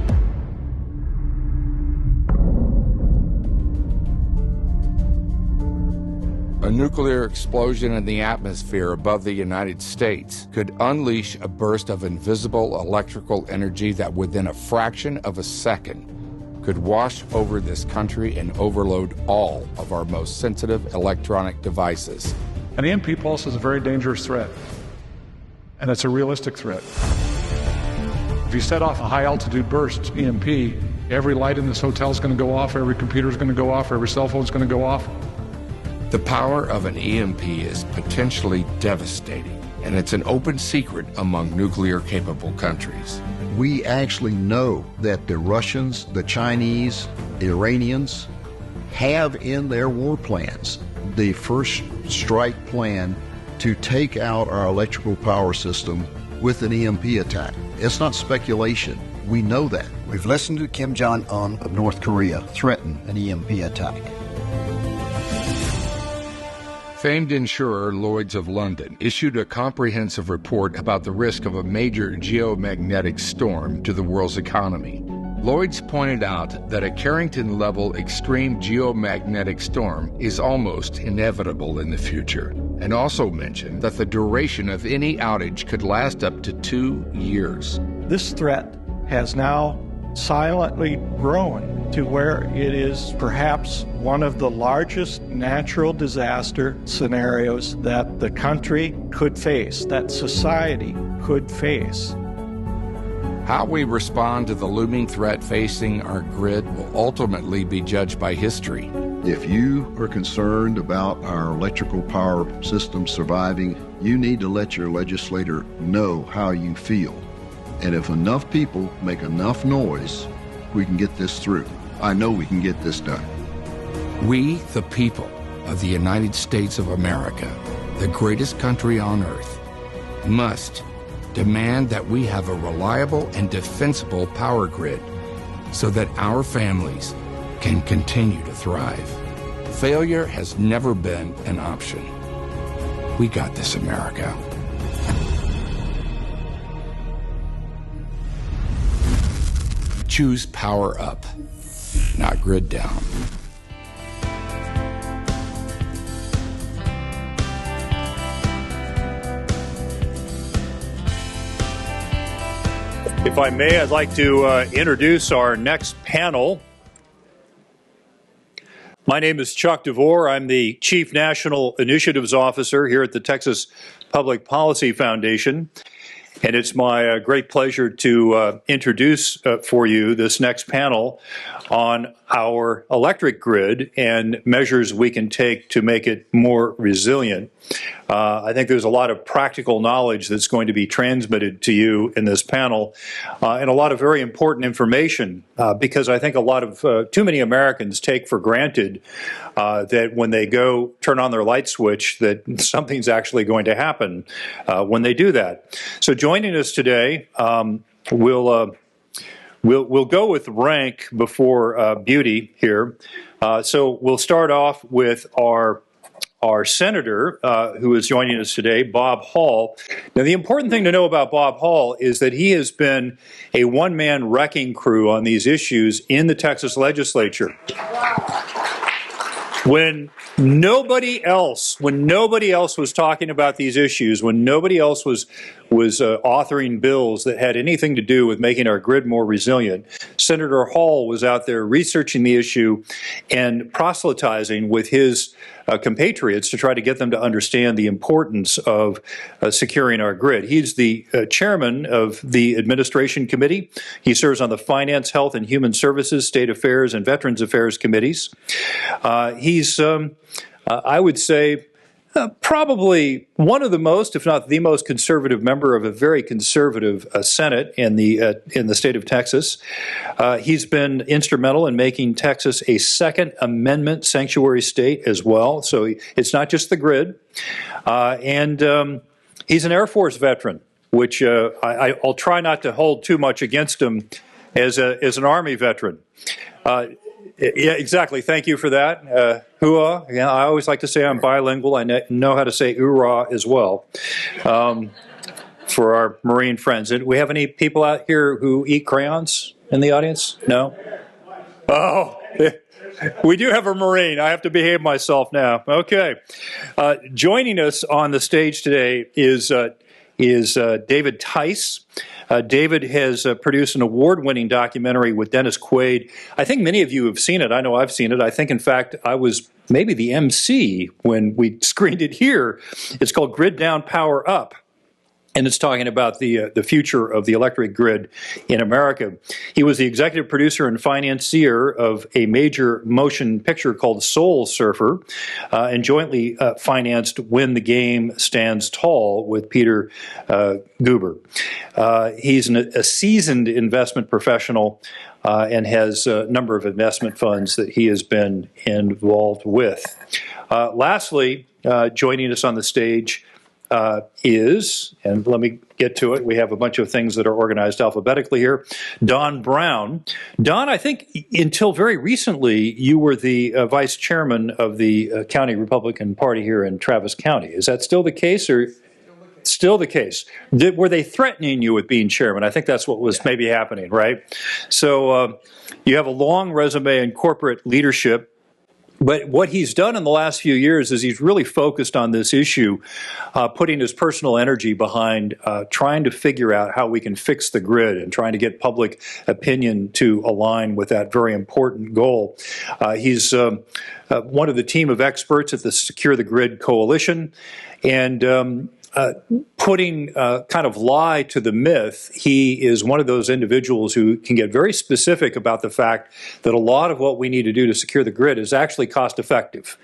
A nuclear explosion in the atmosphere above the United States could unleash a burst of invisible electrical energy that within a fraction of a second could wash over this country and overload all of our most sensitive electronic devices. An EMP pulse is a very dangerous threat, and it's a realistic threat. If you set off a high-altitude burst EMP, every light in this hotel is going to go off, every computer is going to go off, every cell phone is going to go off. The power of an EMP is potentially devastating, and it's an open secret among nuclear-capable countries. We actually know that the Russians, the Chinese, the Iranians have in their war plans the first strike plan to take out our electrical power system with an EMP attack. It's not speculation. We know that. We've listened to Kim Jong-un of North Korea threaten an EMP attack. Famed insurer Lloyd's of London issued a comprehensive report about the risk of a major geomagnetic storm to the world's economy. Lloyd's pointed out that a Carrington-level extreme geomagnetic storm is almost inevitable in the future, and also mentioned that the duration of any outage could last up to 2 years. This threat has now silently grown to where it is perhaps one of the largest natural disaster scenarios that the country could face, that society could face. How we respond to the looming threat facing our grid will ultimately be judged by history. If you are concerned about our electrical power system surviving, you need to let your legislator know how you feel. And if enough people make enough noise, we can get this through. I know we can get this done. We, the people of the United States of America, the greatest country on earth, must demand that we have a reliable and defensible power grid so that our families can continue to thrive. Failure has never been an option. We got this, America. Choose power up, not grid down. If I may, I'd like to introduce our next panel. My name is Chuck DeVore. I'm the Chief National Initiatives Officer here at the Texas Public Policy Foundation. And it's my great pleasure to introduce for you this next panel on our electric grid and measures we can take to make it more resilient. I think there's a lot of practical knowledge that's going to be transmitted to you in this panel and a lot of very important information because I think a lot of too many Americans take for granted that when they go turn on their light switch that something's actually going to happen when they do that. So joining us today, we'll go with rank before beauty here. So we'll start off with our senator who is joining us today, Bob Hall. Now, the important thing to know about Bob Hall is that he has been a one-man wrecking crew on these issues in the Texas legislature. When nobody else was talking about these issues, when nobody else was authoring bills that had anything to do with making our grid more resilient, Senator Hall was out there researching the issue and proselytizing with his compatriots to try to get them to understand the importance of securing our grid. He's the chairman of the Administration Committee. He serves on the Finance, Health, and Human Services, State Affairs, and Veterans Affairs Committees. He's, I would say, probably one of the most, if not the most conservative member of a very conservative Senate in the state of Texas. He's been instrumental in making Texas a Second Amendment sanctuary state as well. So it's not just the grid. And he's an Air Force veteran, which I'll try not to hold too much against him as an Army veteran. Yeah, exactly. Thank you for that. Hua. Yeah, I always like to say I'm bilingual. I know how to say oorah as well for our Marine friends. Do we have any people out here who eat crayons in the audience? No? Oh, we do have a Marine. I have to behave myself now. Okay. Joining us on the stage today is David Tice. David has produced an award-winning documentary with Dennis Quaid. I think many of you have seen it. I know I've seen it. I think, in fact, I was maybe the MC when we screened it here. It's called Grid Down, Power Up. and it's talking about the future of the electric grid in America. He was the executive producer and financier of a major motion picture called Soul Surfer, and jointly financed When the Game Stands Tall with Peter Guber. He's a seasoned investment professional and has a number of investment funds that he has been involved with. Lastly, joining us on the stage is, and let me get to it, we have a bunch of things that are organized alphabetically here, Don Brown. Don, I think until very recently, you were the vice chairman of the county Republican Party here in Travis County. Is that still the case, or? Still the case. Were they threatening you with being chairman? I think that's what was maybe happening, right? So you have a long resume in corporate leadership. But what he's done in the last few years is he's really focused on this issue, putting his personal energy behind trying to figure out how we can fix the grid and trying to get public opinion to align with that very important goal. He's one of the team of experts at the Secure the Grid Coalition, and putting kind of lie to the myth, he is one of those individuals who can get very specific about the fact that a lot of what we need to do to secure the grid is actually cost effective,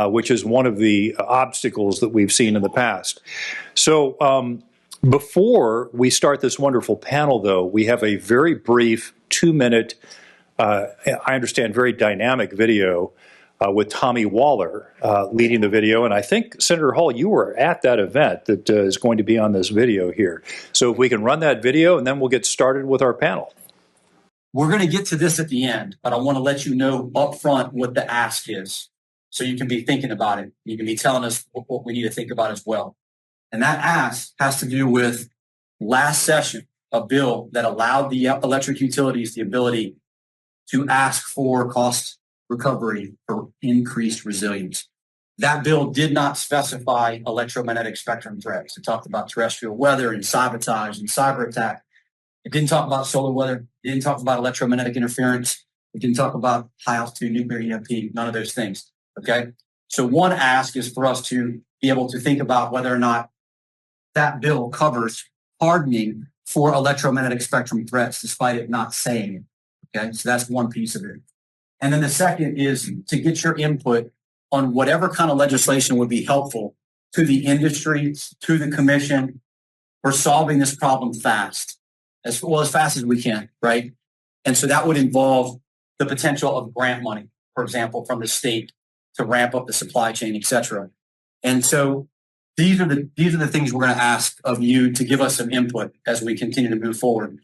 which is one of the obstacles that we've seen in the past. So before we start this wonderful panel, though, we have a very brief 2-minute, I understand, very dynamic video with Tommy Waller leading the video. And I think, Senator Hall, you were at that event that is going to be on this video here. So if we can run that video, and then we'll get started with our panel. We're going to get to this at the end, but I want to let you know up front what the ask is, so you can be thinking about it. You can be telling us what we need to think about as well. And that ask has to do with last session, a bill that allowed the electric utilities the ability to ask for cost recovery for increased resilience. That bill did not specify electromagnetic spectrum threats. It talked about terrestrial weather and sabotage and cyber attack. It didn't talk about solar weather. It didn't talk about electromagnetic interference. It didn't talk about high altitude nuclear EMP, none of those things. Okay. So one ask is for us to be able to think about whether or not that bill covers hardening for electromagnetic spectrum threats, despite it not saying it. Okay. So that's one piece of it. And then the second is to get your input on whatever kind of legislation would be helpful to the industry, to the commission, for solving this problem fast, as fast as we can, right? And so that would involve the potential of grant money, for example, from the state to ramp up the supply chain, et cetera. And so these are the things we're going to ask of you to give us some input as we continue to move forward.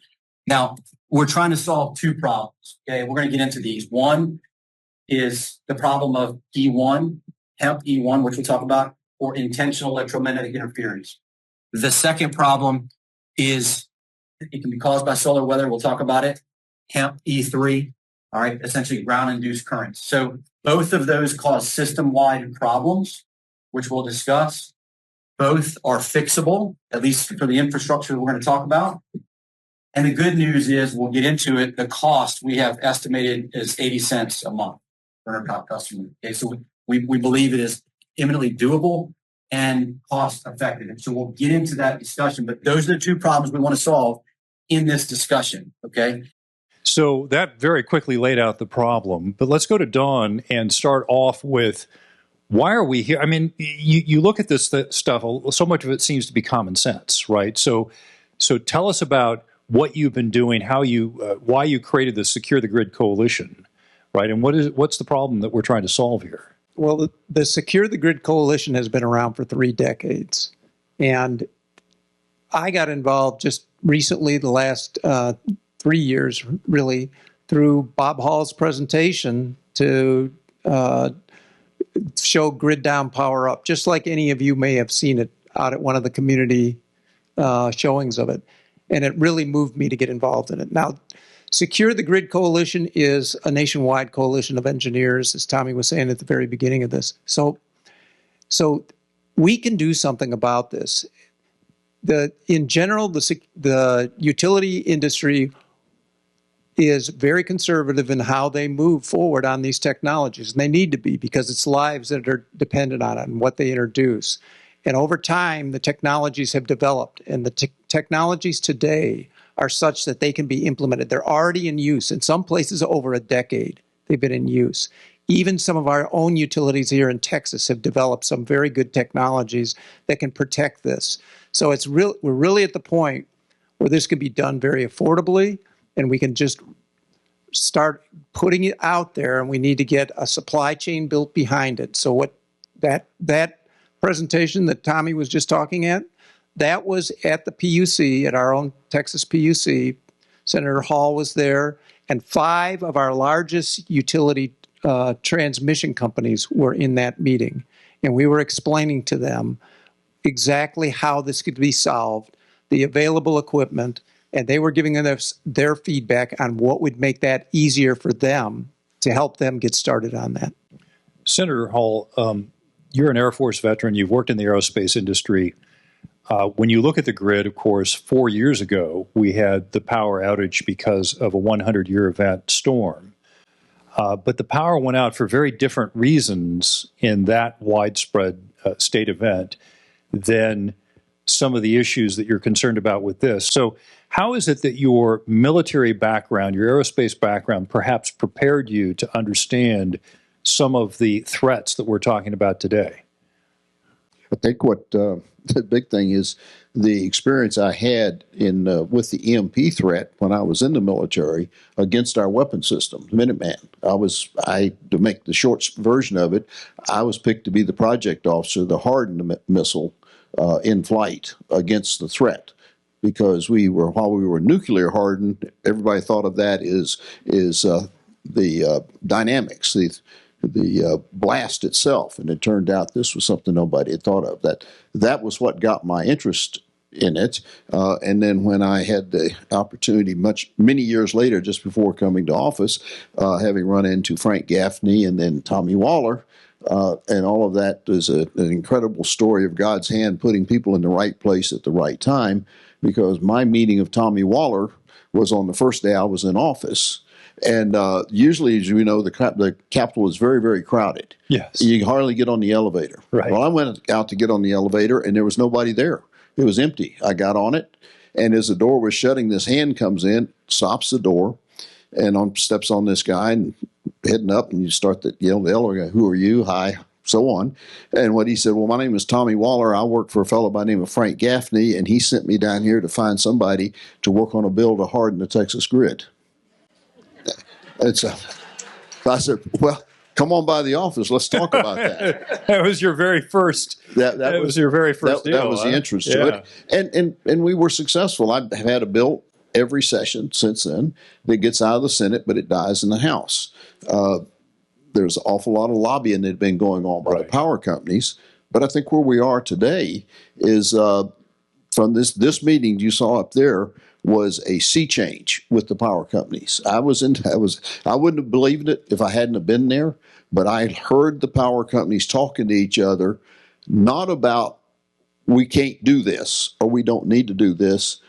Now, we're trying to solve two problems. Okay, we're going to get into these. One is the problem of E1, HEMP E1, which we'll talk about, or intentional electromagnetic interference. The second problem is it can be caused by solar weather. We'll talk about it. HEMP E3, all right, essentially ground-induced currents. So both of those cause system-wide problems, which we'll discuss. Both are fixable, at least for the infrastructure that we're going to talk about. And the good news is, we'll get into it, the cost we have estimated is 80 cents a month for our top customer. Okay, so we believe it is imminently doable and cost effective. And so we'll get into that discussion, but those are the two problems we want to solve in this discussion, okay? So that very quickly laid out the problem, but let's go to Dawn and start off with, why are we here? I mean, you look at this stuff, so much of it seems to be common sense, right? So tell us about what you've been doing, why you created the Secure the Grid Coalition, right? And what's the problem that we're trying to solve here? Well, the Secure the Grid Coalition has been around for 3 decades. And I got involved just recently, the last 3 years, really, through Bob Hall's presentation to show grid down, power up, just like any of you may have seen it out at one of the community showings of it. And it really moved me to get involved in it. Now, Secure the Grid Coalition is a nationwide coalition of engineers, as Tommy was saying at the very beginning of this. So we can do something about this. In general, the utility industry is very conservative in how they move forward on these technologies. And they need to be, because it's lives that are dependent on it and what they introduce. And over time, the technologies have developed, and the technologies today are such that they can be implemented. They're already in use. In some places, over a decade, they've been in use. Even some of our own utilities here in Texas have developed some very good technologies that can protect this. So we're really at the point where this can be done very affordably, and we can just start putting it out there, and we need to get a supply chain built behind it. So what that presentation that Tommy was just talking at, that was at the PUC, at our own Texas PUC. Senator Hall was there, and 5 of our largest utility transmission companies were in that meeting. And we were explaining to them exactly how this could be solved, the available equipment, and they were giving us their feedback on what would make that easier for them to help them get started on that. Senator Hall, you're an Air Force veteran. You've worked in the aerospace industry. When you look at the grid, of course, 4 years ago, we had the power outage because of a 100-year event storm. But the power went out for very different reasons in that widespread state event than some of the issues that you're concerned about with this. So how is it that your military background, your aerospace background, perhaps prepared you to understand some of the threats that we're talking about today? I think what the big thing is the experience I had in with the EMP threat when I was in the military against our weapon system, Minuteman. To make the short version of it, I was picked to be the project officer, the hardened missile in flight against the threat. Because while we were nuclear hardened, everybody thought of that is the dynamics, the blast itself, and it turned out this was something nobody had thought of. That was what got my interest in it. And then when I had the opportunity, many years later, just before coming to office, having run into Frank Gaffney and then Tommy Waller, and all of that is an incredible story of God's hand putting people in the right place at the right time. Because my meeting of Tommy Waller was on the first day I was in office. And usually, as you know, the Capitol is very, very crowded. Yes. You can hardly get on the elevator. Right. Well, I went out to get on the elevator, and there was nobody there. It was empty. I got on it, and as the door was shutting, this hand comes in, stops the door, and steps on this guy, and heading up, and you start the elevator, who are you? Hi. So on. And what he said, well, my name is Tommy Waller. I work for a fellow by the name of Frank Gaffney, and he sent me down here to find somebody to work on a bill to harden the Texas grid. And so I said, well, come on by the office. Let's talk about that. That was your very first. That was your very first deal. That was the entrance to it. And we were successful. I've had a bill every session since then that gets out of the Senate, but it dies in the House. There's an awful lot of lobbying that had been going on by the power companies. But I think where we are today is from this meeting you saw up there was a sea change with the power companies. I wouldn't have believed it if I hadn't have been there, but I heard the power companies talking to each other, not about we can't do this or we don't need to do this,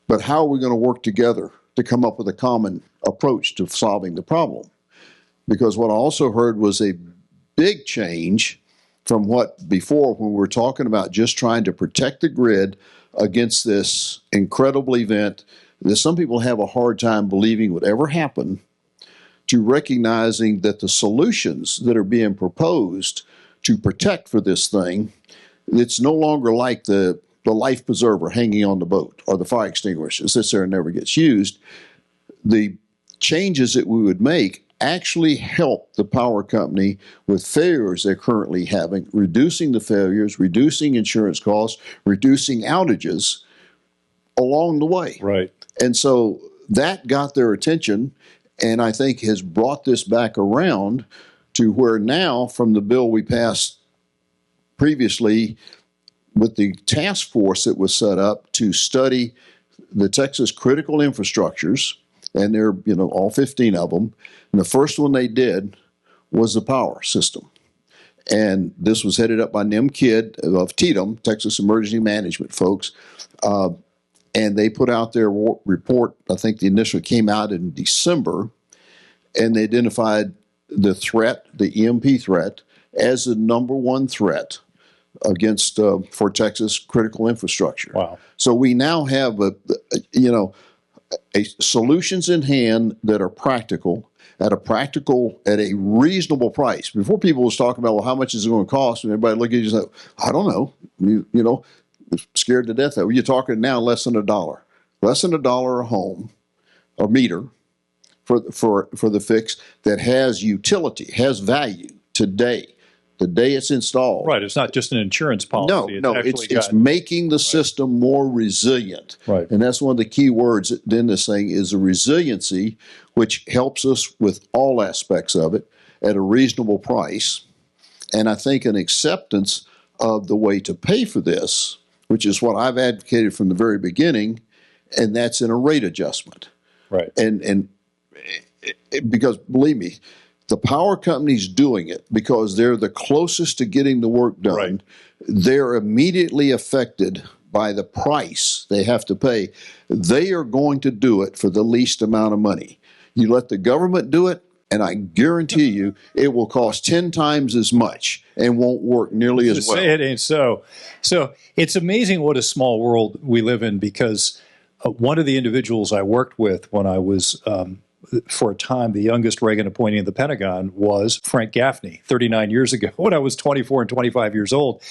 but how are we going to work together to come up with a common approach to solving the problem. Because what I also heard was a big change from what before when we were talking about just trying to protect the grid against this incredible event that some people have a hard time believing would ever happen, to recognizing that the solutions that are being proposed to protect for this thing, it's no longer like the life preserver hanging on the boat or the fire extinguisher that sits there and never gets used. The changes that we would make actually help the power company with failures they're currently having, reducing the failures, reducing insurance costs, reducing outages along the way. Right. And so that got their attention, and I think has brought this back around to where now, from the bill we passed previously with the task force that was set up to study the Texas critical infrastructures, and there are, all 15 of them. And the first one they did was the power system. And this was headed up by Nim Kidd of TEDM, Texas Emergency Management folks. And they put out their report, I think the initial came out in December, and they identified the threat, the EMP threat, as the number one threat against for Texas critical infrastructure. Wow! So we now have solutions in hand that are practical at a reasonable price. Before, people was talking about, well, how much is it going to cost, and everybody look at you and say, I don't know. You know, scared to death of it. You're talking now less than $1 a home, a meter for the fix that has utility, has value today. The day it's installed. Right. It's not just an insurance policy. It's making the system more resilient. Right. And that's one of the key words in this thing is the resiliency, which helps us with all aspects of it at a reasonable price. And I think an acceptance of the way to pay for this, which is what I've advocated from the very beginning, and that's in a rate adjustment. Right. And because, believe me, the power company's doing it because they're the closest to getting the work done. Right. They're immediately affected by the price they have to pay. They are going to do it for the least amount of money. You let the government do it, and I guarantee you it will cost 10 times as much and won't work nearly as well. It ain't so. So it's amazing what a small world we live in, because one of the individuals I worked with when I was for a time the youngest Reagan appointee in the Pentagon was Frank Gaffney 39 years ago when I was 24 and 25 years old.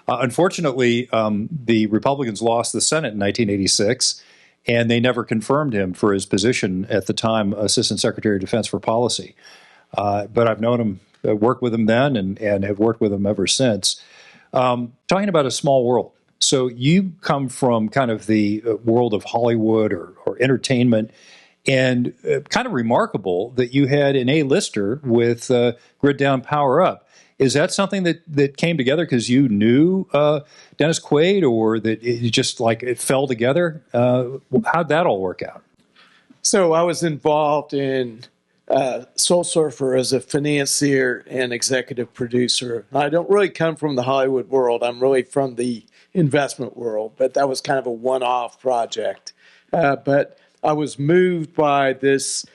Unfortunately, the Republicans lost the Senate in 1986, and they never confirmed him for his position at the time, Assistant Secretary of Defense for Policy. But I've known him, worked with him then, and have worked with him ever since. Talking about a small world. So you come from kind of the world of Hollywood or entertainment, and kind of remarkable that you had an A-lister with Grid Down, Power Up. Is that something that came together because you knew Dennis Quaid, or that it just like it fell together? How'd that all work out? So I was involved in Soul Surfer as a financier and executive producer. I don't really come from the Hollywood world. I'm really from the investment world, but that was kind of a one-off project. But I was moved by this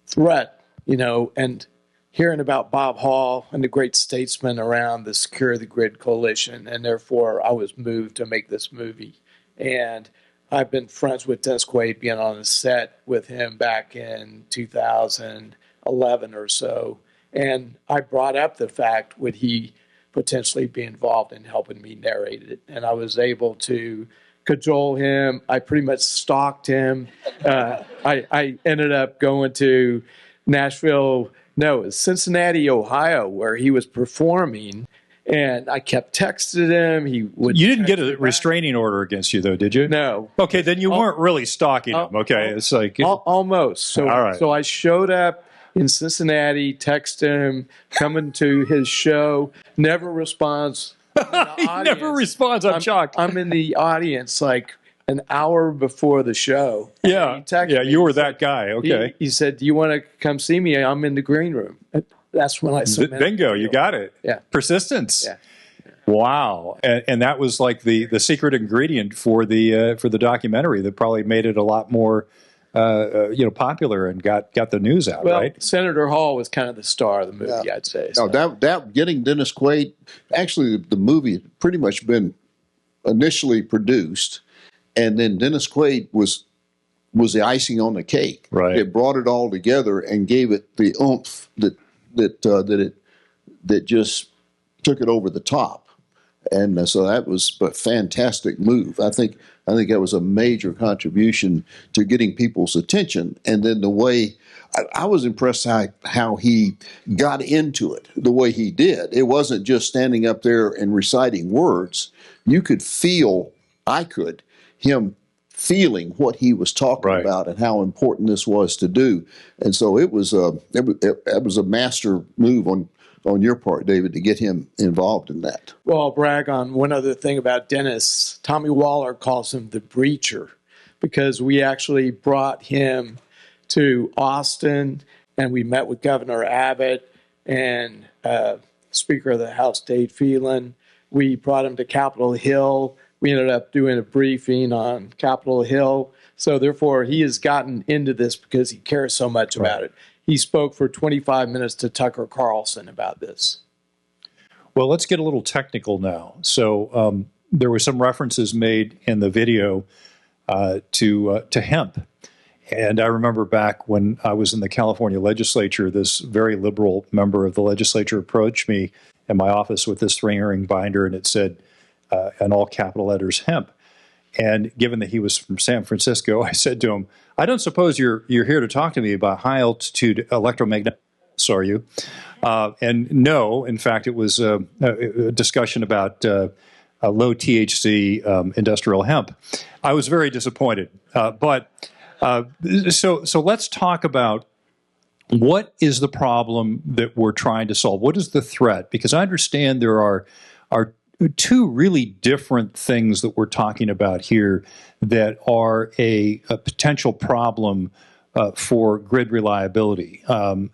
threat, and hearing about Bob Hall and the great statesman around the Secure the Grid coalition, and therefore I was moved to make this movie. And I've been friends with Dennis Quaid, being on a set with him back in 2011 or so, and I brought up the fact, would he potentially be involved in helping me narrate it? And I was able to cajole him. I pretty much stalked him. I ended up going to Cincinnati, Ohio, where he was performing, and I kept texting him. You didn't get a restraining order against you, though, did you? No. Okay, then you weren't really stalking him. Okay, it's like almost. So, all right. So I showed up in Cincinnati, texted him, coming to his show, never responds. He never responds. I'm shocked. I'm in the audience like an hour before the show. Yeah, you were that guy. Okay. He said, "Do you want to come see me? I'm in the green room." That's when I submitted. Bingo, you got it. Yeah. Persistence. Yeah. Wow. And that was like the secret ingredient for the documentary that probably made it a lot more popular and got the news out, right? Senator Hall was kind of the star of the movie, I'd say. So. No, that getting Dennis Quaid, actually the movie had pretty much been initially produced, and then Dennis Quaid was the icing on the cake. Right. It brought it all together and gave it the oomph that just took it over the top. And so that was a fantastic move. I think that was a major contribution to getting people's attention. And then the way I was impressed how he got into it the way he did. It wasn't just standing up there and reciting words. You could feel, him feeling what he was talking about and how important this was to do. And so it was a master move on your part, David, to get him involved in that. Well, I'll brag on one other thing about Dennis. Tommy Waller calls him the breacher, because we actually brought him to Austin, and we met with Governor Abbott and Speaker of the House Dade Phelan. We brought him to Capitol Hill. We ended up doing a briefing on Capitol Hill. So therefore, he has gotten into this because he cares so much about it. He spoke for 25 minutes to Tucker Carlson about this. Well, let's get a little technical now. So there were some references made in the video to hemp. And I remember back when I was in the California legislature, this very liberal member of the legislature approached me in my office with this three-ring binder, and it said, in all capital letters, hemp. And given that he was from San Francisco, I said to him, I don't suppose you're here to talk to me about high-altitude electromagnetic, are you? And no, in fact, it was a discussion about low THC industrial hemp. I was very disappointed. So let's talk about what is the problem that we're trying to solve? What is the threat? Because I understand there are two really different things that we're talking about here that are a potential problem for grid reliability. Let's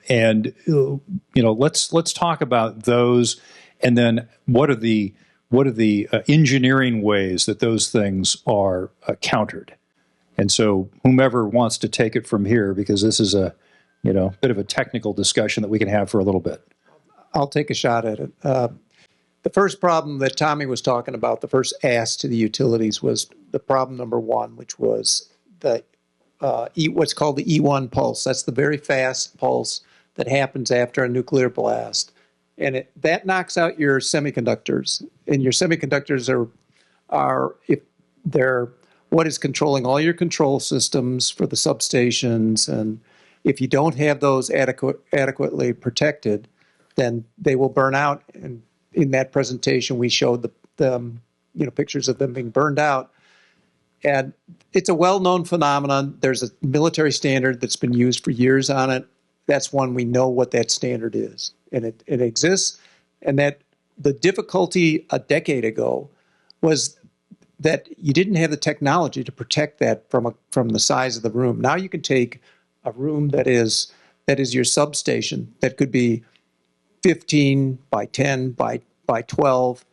talk about those, and then what are the engineering ways that those things are countered. And so whomever wants to take it from here, because this is a bit of a technical discussion that we can have for a little bit. I'll take a shot at it. The first problem that Tommy was talking about, the first ask to the utilities, was the problem number one, which was the what's called the E1 pulse. That's the very fast pulse that happens after a nuclear blast. And that knocks out your semiconductors. And your semiconductors are if they're what is controlling all your control systems for the substations. And if you don't have those adequately protected, then they will burn out. And in that presentation, we showed the pictures of them being burned out. And it's a well-known phenomenon. There's a military standard that's been used for years on it. That's one we know what that standard is. And it exists. And that the difficulty a decade ago was that you didn't have the technology to protect that from the size of the room. Now you can take a room that is your substation that could be 15 by 10 by 12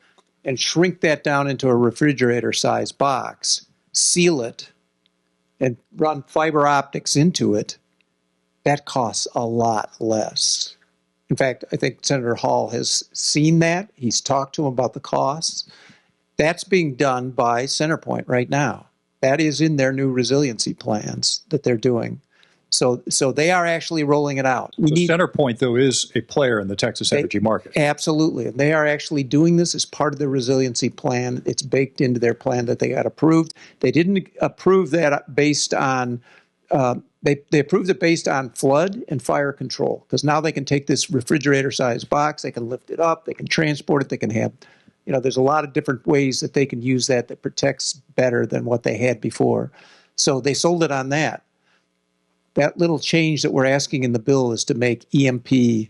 and shrink that down into a refrigerator-sized box, seal it, and run fiber optics into it. That costs a lot less. In fact, I think Senator Hall has seen that. He's talked to him about the costs. That's being done by CenterPoint right now. That is in their new resiliency plans that they're doing. So they are actually rolling it out. CenterPoint, though, is a player in the Texas energy market. Absolutely. And they are actually doing this as part of the resiliency plan. It's baked into their plan that they got approved. They didn't approve that based on they approved it based on flood and fire control, because now they can take this refrigerator-sized box, they can lift it up, they can transport it, they can have, there's a lot of different ways that they can use that protects better than what they had before. So they sold it on that. That little change that we're asking in the bill is to make EMP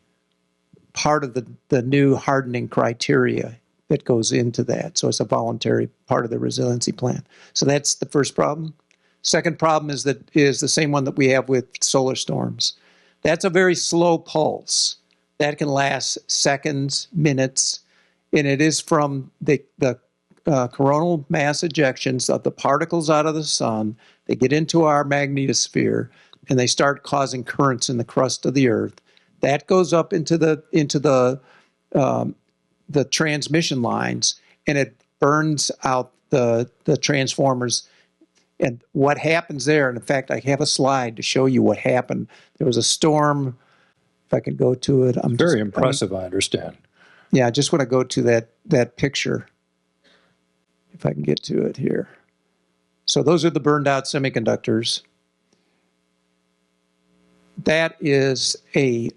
part of the new hardening criteria that goes into that. So it's a voluntary part of the resiliency plan. So that's the first problem. Second problem is the same one that we have with solar storms. That's a very slow pulse. That can last seconds, minutes, and it is from the coronal mass ejections of the particles out of the sun. They get into our magnetosphere, and they start causing currents in the crust of the Earth. That goes up into the transmission lines, and it burns out the transformers. And what happens there, and in fact, I have a slide to show you what happened. There was a storm. If I can go to it. Very impressive, I understand. Yeah, I just want to go to that picture, if I can get to it here. So those are the burned out semiconductors. That's a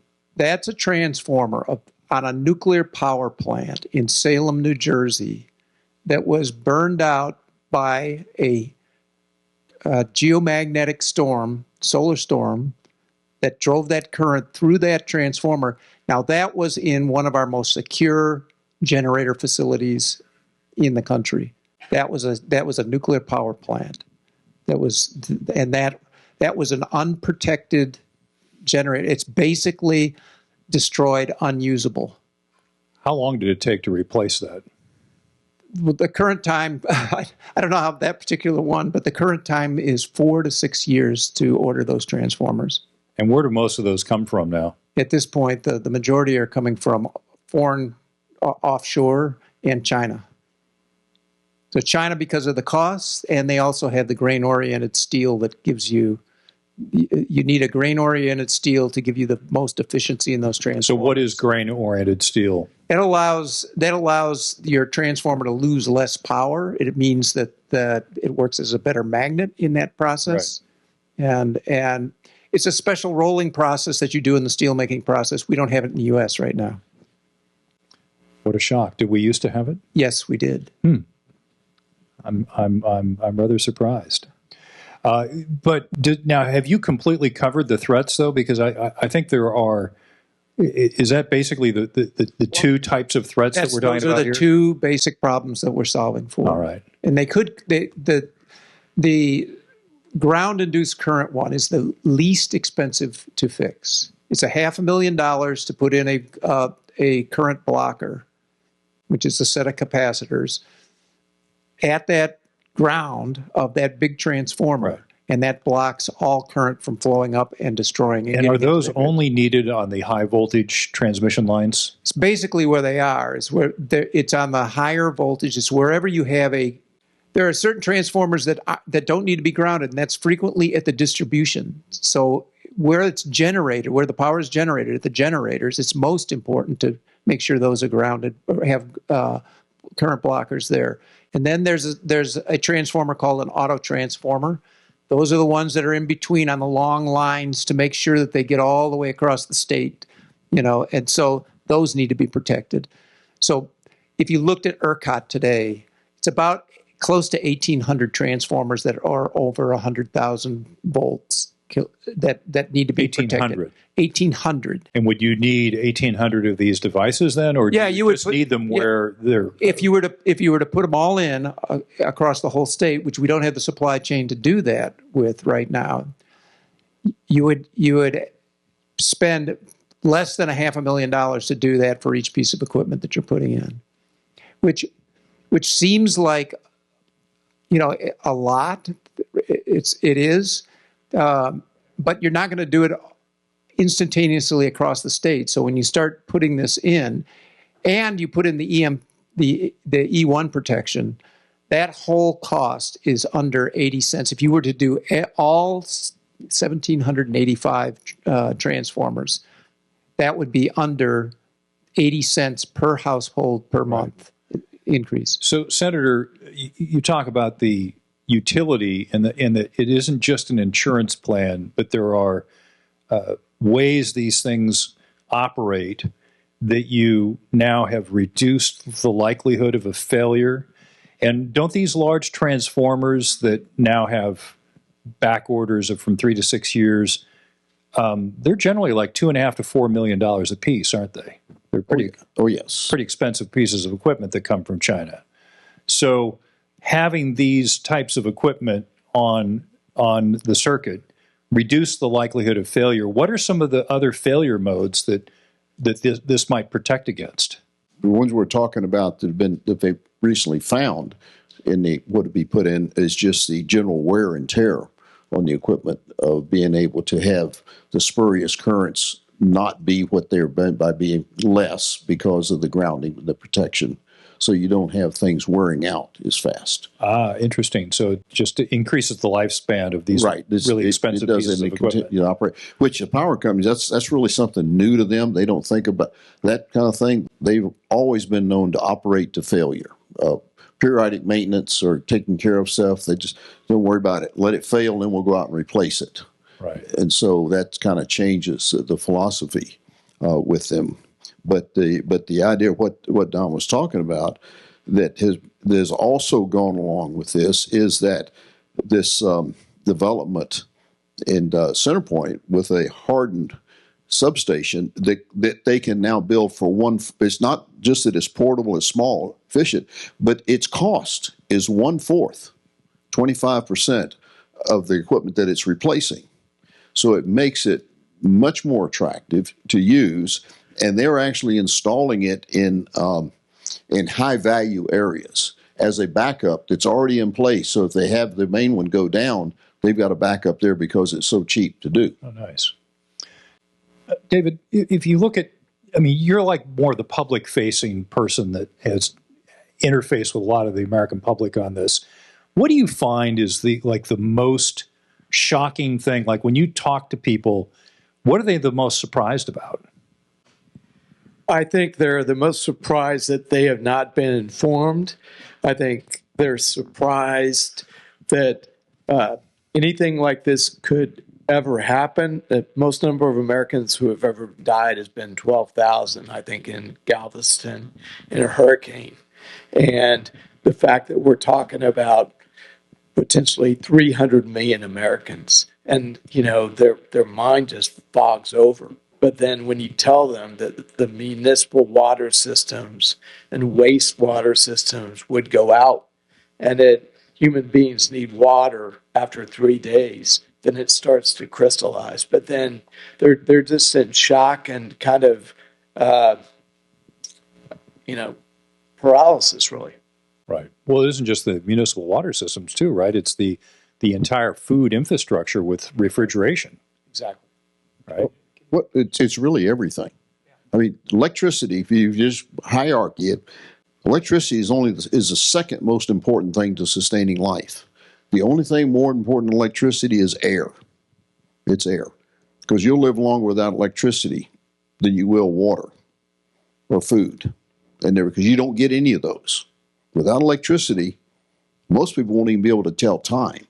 transformer on a nuclear power plant in Salem, New Jersey, that was burned out by a geomagnetic storm, solar storm, that drove that current through that transformer. Now, that was in one of our most secure generator facilities in the country. That was a nuclear power plant. That was an unprotected generator. It's basically destroyed, unusable. How long did it take to replace that? The current time, I don't know how that particular one, but the current time is 4 to 6 years to order those transformers. And where do most of those come from now? At this point, the majority are coming from foreign offshore, and China. So China because of the costs, and they also have the grain-oriented steel that gives you need a grain-oriented steel to give you the most efficiency in those transformers. So what is grain-oriented steel? That allows your transformer to lose less power. It means that it works as a better magnet in that process. Right. And it's a special rolling process that you do in the steelmaking process. We don't have it in the U.S. right now. What a shock. Did we used to have it? Yes, we did. I'm rather surprised. But now, have you completely covered the threats, though? Because I think there are. Is that basically the two types of threats that we're talking about here? Those are the two basic problems that we're solving for. All right. And the ground-induced current one is the least expensive to fix. It's $500,000 to put in a current blocker, which is a set of capacitors, at that ground of that big transformer. Right. And that blocks all current from flowing up and destroying it. And are those only needed on the high voltage transmission lines? It's basically where they are. It's on the higher voltage. It's wherever you have there are certain transformers that don't need to be grounded, and that's frequently at the distribution. So where it's generated, where the power is generated at the generators, it's most important to make sure those are grounded or have current blockers there. And then there's a transformer called an auto transformer. Those are the ones that are in between on the long lines to make sure that they get all the way across the state, and so those need to be protected. So if you looked at ERCOT today, it's about close to 1,800 transformers that are over 100,000 volts that need to be protected. 1,800. And would you need 1,800 of these devices then, or you would just need them where they're? If you were to put them all in across the whole state, which we don't have the supply chain to do that with right now, you would spend less than $500,000 to do that for each piece of equipment that you're putting in, which seems like a lot. It is. But you're not going to do it instantaneously across the state. So when you start putting this in, and you put in the E1 protection, that whole cost is under 80 cents. If you were to do all 1,785 transformers, that would be under 80 cents per household per month increase. So, Senator, you talk about the utility and that it isn't just an insurance plan, but there are ways these things operate that you now have reduced the likelihood of a failure. And don't these large transformers that now have back orders of from 3 to 6 years, they're generally like $2.5 to $4 million a piece, aren't they? They're pretty expensive pieces of equipment that come from China. So having these types of equipment on the circuit reduce the likelihood of failure. What are some of the other failure modes that this might protect against? The ones we're talking about that they've recently found would be put in is just the general wear and tear on the equipment of being able to have the spurious currents not be what they're by being less because of the grounding, the protection. So you don't have things wearing out as fast. Interesting. So it just increases the lifespan of these really expensive pieces of equipment. Operate, which the power companies, that's really something new to them. They don't think about that kind of thing. They've always been known to operate to failure. Periodic maintenance or taking care of stuff, they just don't worry about it. Let it fail, then we'll go out and replace it. Right. And so that kind of changes the philosophy with them. But the idea of what Don was talking about that has also gone along with this is that this development in Centerpoint with a hardened substation that they can now build for one. It's not just that it's portable, it's small, efficient, but its cost is 1/4, 25% of the equipment that it's replacing. So it makes it much more attractive to use. And they're actually installing it in high value areas as a backup that's already in place. So if they have the main one go down, they've got a backup there because it's so cheap to do. Oh, nice. David, if you look at I mean, you're like more the public-facing person that has interfaced with a lot of the American public on this. What do you find is the most shocking thing? Like when you talk to people, what are they the most surprised about? I think they're the most surprised that they have not been informed. I think they're surprised that anything like this could ever happen. The most number of Americans who have ever died has been 12,000, I think, in Galveston in a hurricane. And the fact that we're talking about potentially 300 million Americans, and their mind just fogs over. But then when you tell them that the municipal water systems and wastewater systems would go out and that human beings need water after 3 days, then it starts to crystallize. But then they're just in shock and kind of, paralysis, really. Right. Well, it isn't just the municipal water systems, too, right? It's the entire food infrastructure with refrigeration. Exactly. Right? Well, it's really everything. I mean, electricity, if you just hierarchy it, electricity is the second most important thing to sustaining life. The only thing more important than electricity is air. It's air. Because you'll live longer without electricity than you will water or food. Because you don't get any of those. Without electricity, most people won't even be able to tell time.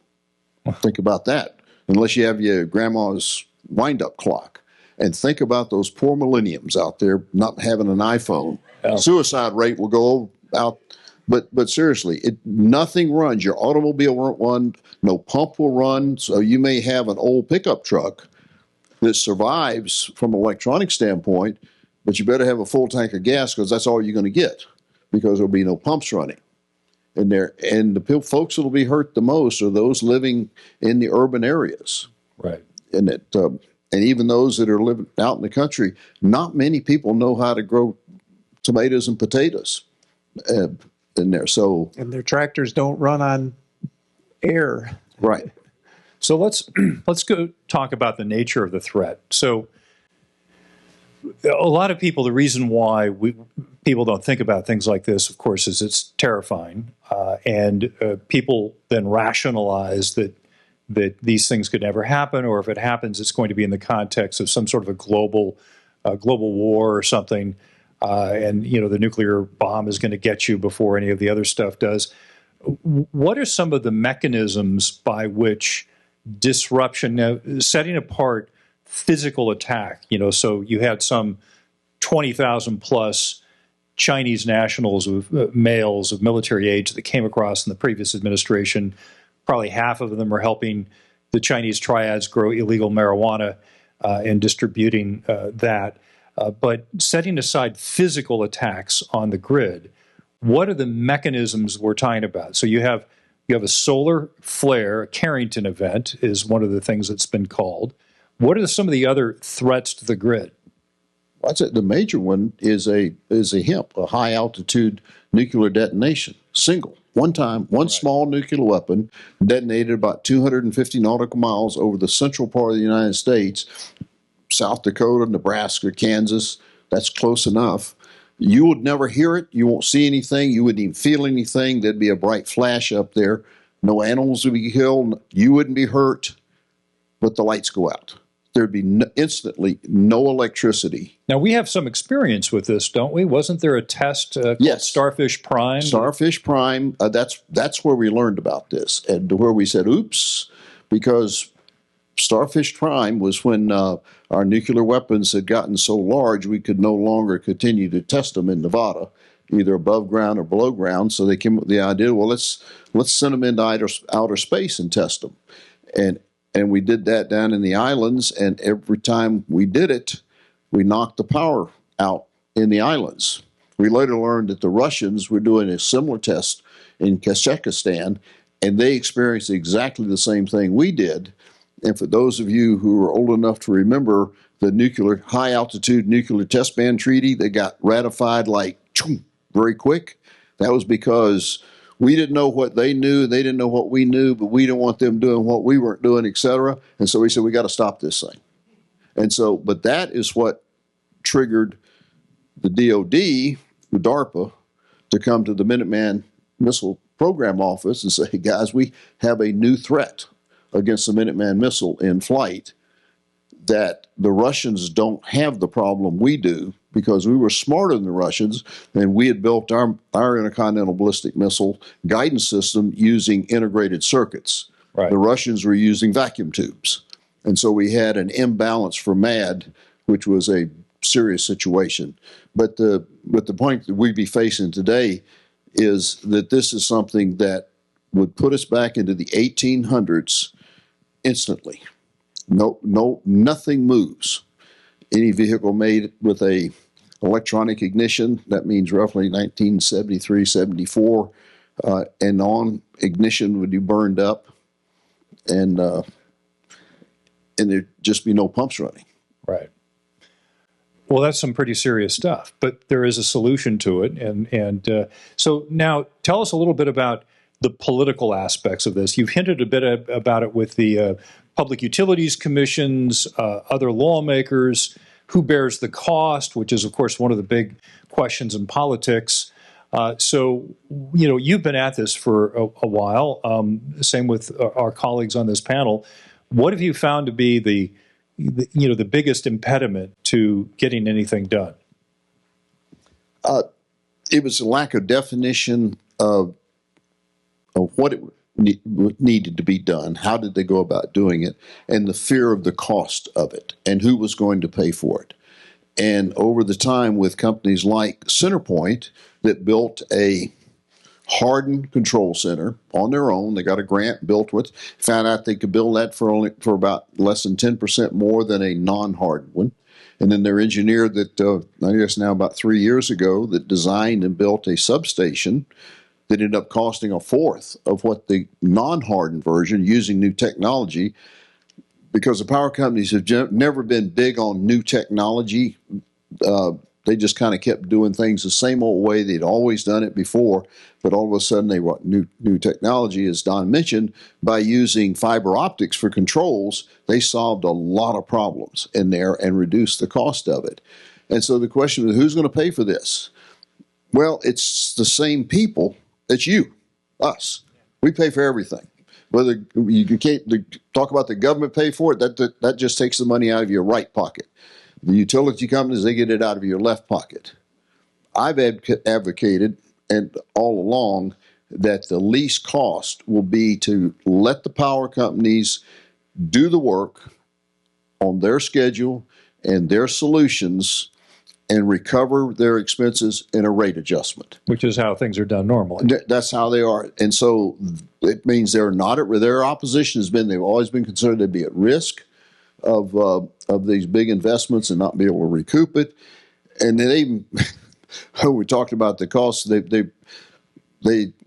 Think about that. Unless you have your grandma's wind-up clock. And think about those poor millenniums out there not having an iPhone. Yeah. Suicide rate will go out. But seriously, nothing runs. Your automobile won't run. No pump will run. So you may have an old pickup truck that survives from an electronic standpoint, but you better have a full tank of gas because that's all you're going to get because there'll be no pumps running. And the folks that will be hurt the most are those living in the urban areas. Right. And even those that are living out in the country, not many people know how to grow tomatoes and potatoes in there. So, and their tractors don't run on air. Right. So let's go talk about the nature of the threat. So a lot of people, the reason why people don't think about things like this, of course, is it's terrifying. And people then rationalize that these things could never happen, or if it happens, it's going to be in the context of some sort of a global war or something. And, the nuclear bomb is going to get you before any of the other stuff does. What are some of the mechanisms by which disruption, now setting apart physical attack, so you had some 20,000 plus Chinese nationals, males of military age that came across in the previous administration. Probably half of them are helping the Chinese triads grow illegal marijuana and distributing that. But setting aside physical attacks on the grid, what are the mechanisms we're talking about? So you have a solar flare, a Carrington event is one of the things that's been called. What are some of the other threats to the grid? Well, I'd say the major one is a HEMP, a high altitude nuclear detonation, single. One time, one small nuclear weapon detonated about 250 nautical miles over the central part of the United States, South Dakota, Nebraska, Kansas. That's close enough. You would never hear it. You won't see anything. You wouldn't even feel anything. There'd be a bright flash up there. No animals would be killed. You wouldn't be hurt, but the lights go out. There'd be instantly no electricity. Now, we have some experience with this, don't we? Wasn't there a test called Starfish Prime? Starfish Prime, that's where we learned about this, and where we said, oops, because Starfish Prime was when our nuclear weapons had gotten so large we could no longer continue to test them in Nevada, either above ground or below ground. So they came up with the idea, well, let's send them into outer space and test them. And we did that down in the islands, and every time we did it, we knocked the power out in the islands. We later learned that the Russians were doing a similar test in Kazakhstan, and they experienced exactly the same thing we did. And for those of you who are old enough to remember the high-altitude nuclear test ban treaty that got ratified very quick, that was because we didn't know what they knew, they didn't know what we knew, but we didn't want them doing what we weren't doing, etc. And so we said, we got to stop this thing. And so, but that is what triggered the DOD, the DARPA, to come to the Minuteman Missile Program Office and say, hey, guys, we have a new threat against the Minuteman missile in flight that the Russians don't have the problem we do, because we were smarter than the Russians, and we had built our intercontinental ballistic missile guidance system using integrated circuits. Right. The Russians were using vacuum tubes. And so we had an imbalance for MAD, which was a serious situation. But the point that we'd be facing today is that this is something that would put us back into the 1800s instantly. Nothing moves. Any vehicle made with a electronic ignition, that means roughly 1973, 74, and on, ignition would be burned up, and there'd just be no pumps running. Right. Well, that's some pretty serious stuff, but there is a solution to it. And so now tell us a little bit about the political aspects of this. You've hinted a bit about it with the Public Utilities Commissions, other lawmakers, who bears the cost, which is, of course, one of the big questions in politics. So, you've been at this for a while, same with our colleagues on this panel. What have you found to be the biggest impediment to getting anything done? It was a lack of definition of what it needed to be done, how did they go about doing it, and the fear of the cost of it, and who was going to pay for it. And over the time with companies like Centerpoint that built a hardened control center on their own, they got a grant, built with, found out they could build that for about less than 10% more than a non-hardened one. And then their engineer that, I guess now about 3 years ago, that designed and built a substation that ended up costing a fourth of what the non-hardened version, using new technology, because the power companies have never been big on new technology. They just kind of kept doing things the same old way they'd always done it before, but all of a sudden they want new technology. As Don mentioned, by using fiber optics for controls, they solved a lot of problems in there and reduced the cost of it. And so the question is, who's going to pay for this? Well, it's the same people. It's you, us. We pay for everything. Whether you can't talk about the government pay for it, that just takes the money out of your right pocket. The utility companies, they get it out of your left pocket. I've advocated, and all along, that the least cost will be to let the power companies do the work on their schedule and their solutions and recover their expenses in a rate adjustment. Which is how things are done normally. That's how they are. And so it means they're not at risk. Their opposition has been, they've always been considered to be at risk of these big investments and not be able to recoup it. And then even when we talked about the costs, they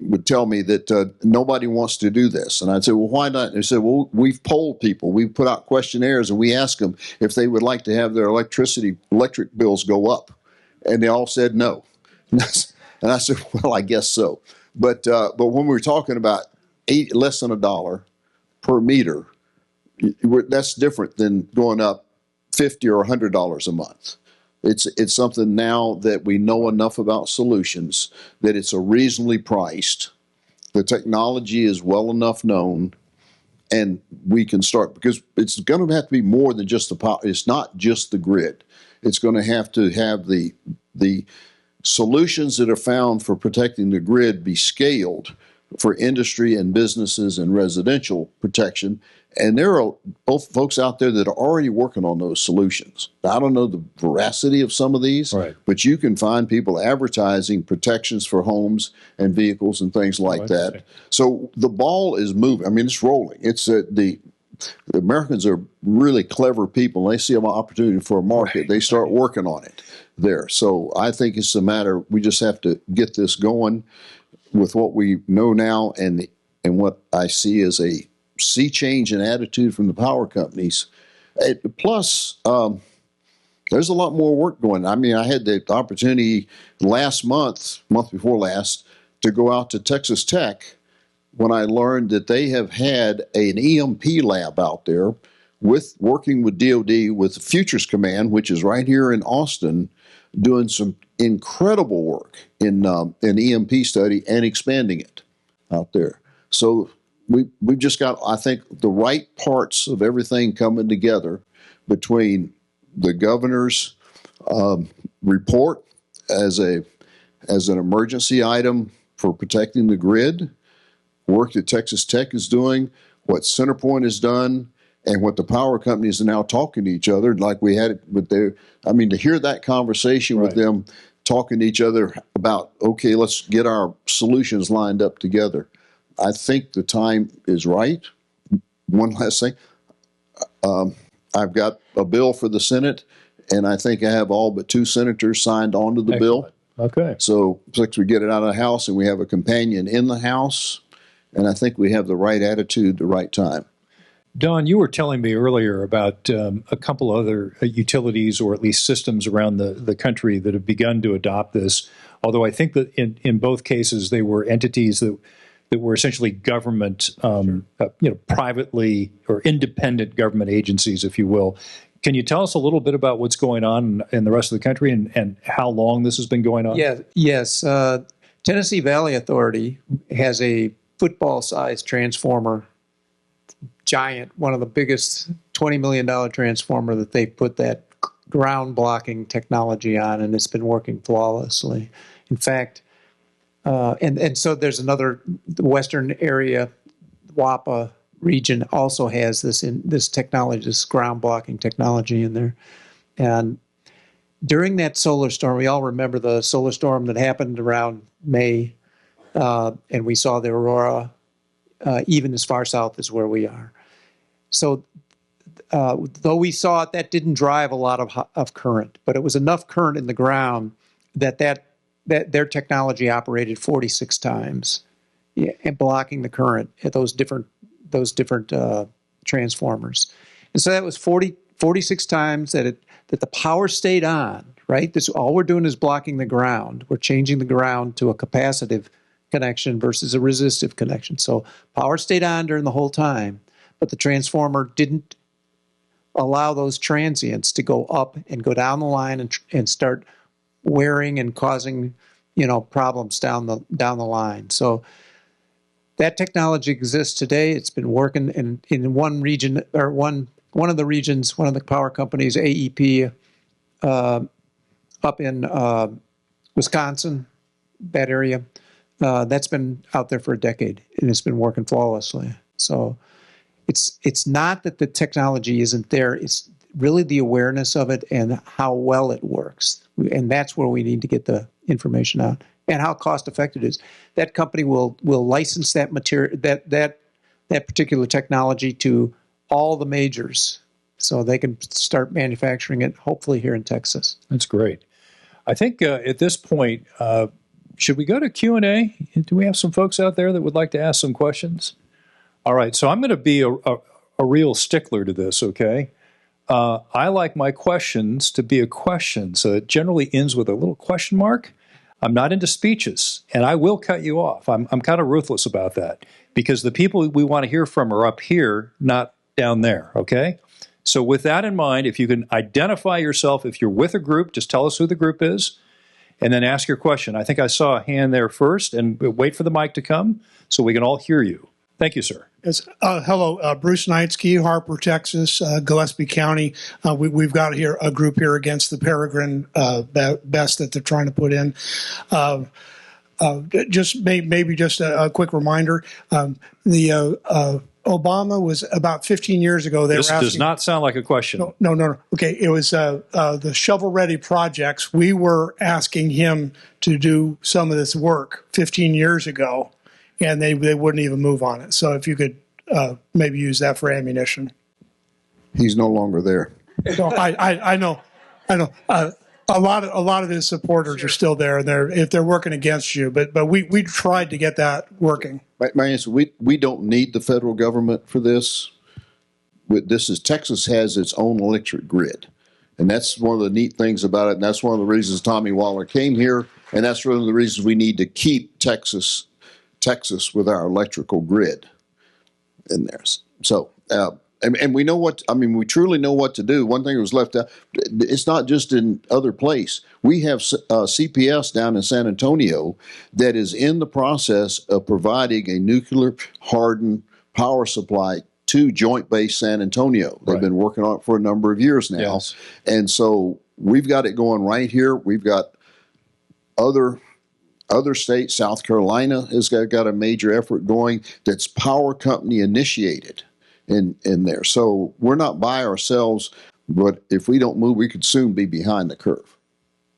would tell me that nobody wants to do this. And I'd say, well, why not? They said, well, we've polled people. We've put out questionnaires, and we asked them if they would like to have their electric bills go up. And they all said no. And I said, well, I guess so. But when we were talking about less than $1 per meter, that's different than going up $50 or $100 a month. It's something now that we know enough about solutions that it's a reasonably priced. The technology is well enough known, and we can start, because it's going to have to be more than just the power. It's not just the grid. It's going to have the solutions that are found for protecting the grid be scaled for industry and businesses and residential protection. And there are both folks out there that are already working on those solutions. I don't know the veracity of some of these, right, but you can find people advertising protections for homes and vehicles and things like that. So the ball is moving. I mean, it's rolling. It's the Americans are really clever people. They see an opportunity for a market. They start working on it there. So I think it's a matter, we just have to get this going with what we know now and what I see as a sea change in attitude from the power companies. Plus, there's a lot more work going on. I mean, I had the opportunity month before last, to go out to Texas Tech when I learned that they have had an EMP lab out there working with DoD, with the Futures Command, which is right here in Austin, doing some incredible work in EMP study and expanding it out there. So we've just got, I think, the right parts of everything coming together between the governor's report as an emergency item for protecting the grid, work that Texas Tech is doing, what CenterPoint has done, and what the power companies are now talking to each other, like we had it with their, I mean, to hear that conversation with them talking to each other about, okay, let's get our solutions lined up together. I think the time is right. One last thing. I've got a bill for the Senate, and I think I have all but 2 senators signed on to the bill. Okay. So once we get it out of the House and we have a companion in the House, and I think we have the right attitude, the right time. Don, you were telling me earlier about a couple other utilities or at least systems around the country that have begun to adopt this, although I think that in both cases they were entities that were essentially government, privately or independent government agencies, if you will. Can you tell us a little bit about what's going on in the rest of the country and how long this has been going on? Yes. Tennessee Valley Authority has a football-sized transformer, giant, one of the biggest $20 million transformer that they put that ground blocking technology on, and it's been working flawlessly. In fact, and so there's another, the western area, WAPA region also has this technology, this ground blocking technology in there. And during that solar storm, we all remember the solar storm that happened around May, and we saw the aurora even as far south as where we are. So though we saw it, that didn't drive a lot of current, but it was enough current in the ground that their technology operated 46 times, and blocking the current at those different transformers. And so that was 46 times that the power stayed on, right? This, all we're doing is blocking the ground. We're changing the ground to a capacitive connection versus a resistive connection. So power stayed on during the whole time, but the transformer didn't allow those transients to go up and go down the line and start wearing and causing, problems down the line. So that technology exists today. It's been working in one region, or one of the regions, one of the power companies, AEP, up in Wisconsin, that area. That's been out there for a decade, and it's been working flawlessly. So it's not that the technology isn't there. It's really the awareness of it and how well it works. And that's where we need to get the information out, and how cost effective it is. That company will license that material, that particular technology to all the majors, so they can start manufacturing it, hopefully here in Texas. That's great. I think at this point, should we go to Q&A? Do we have some folks out there that would like to ask some questions? All right, so I'm going to be a real stickler to this, okay? I like my questions to be a question, so it generally ends with a little question mark. I'm not into speeches, and I will cut you off. I'm kind of ruthless about that, because the people we want to hear from are up here, not down there, okay? So with that in mind, if you can identify yourself, if you're with a group, just tell us who the group is, and then ask your question. I think I saw a hand there first, and wait for the mic to come so we can all hear you. Thank you, sir. Yes. Hello, Bruce Knightsky, Harper, Texas, Gillespie County. We've got here a group here against the Peregrine BESS that they're trying to put in. Maybe just a quick reminder. Obama was about 15 years ago. This does not sound like a question. No. Okay, it was the shovel-ready projects. We were asking him to do some of this work 15 years ago, and they wouldn't even move on it. So if you could maybe use that for ammunition. He's no longer there. No, I know. A lot of his supporters are still there, and if they're working against you. But we tried to get that working. My answer: we don't need the federal government for this. Texas has its own electric grid, and that's one of the neat things about it. And that's one of the reasons Tommy Waller came here, and that's one of the reasons we need to keep Texas with our electrical grid in there. So And we know what, I mean, we truly know what to do. One thing that was left out, it's not just in other place. We have CPS down in San Antonio that is in the process of providing a nuclear hardened power supply to Joint Base San Antonio. They've been working on it for a number of years now. Yes. And so we've got it going right here. We've got other states. South Carolina has got a major effort going that's power company initiated in there. So we're not by ourselves, but if we don't move, we could soon be behind the curve.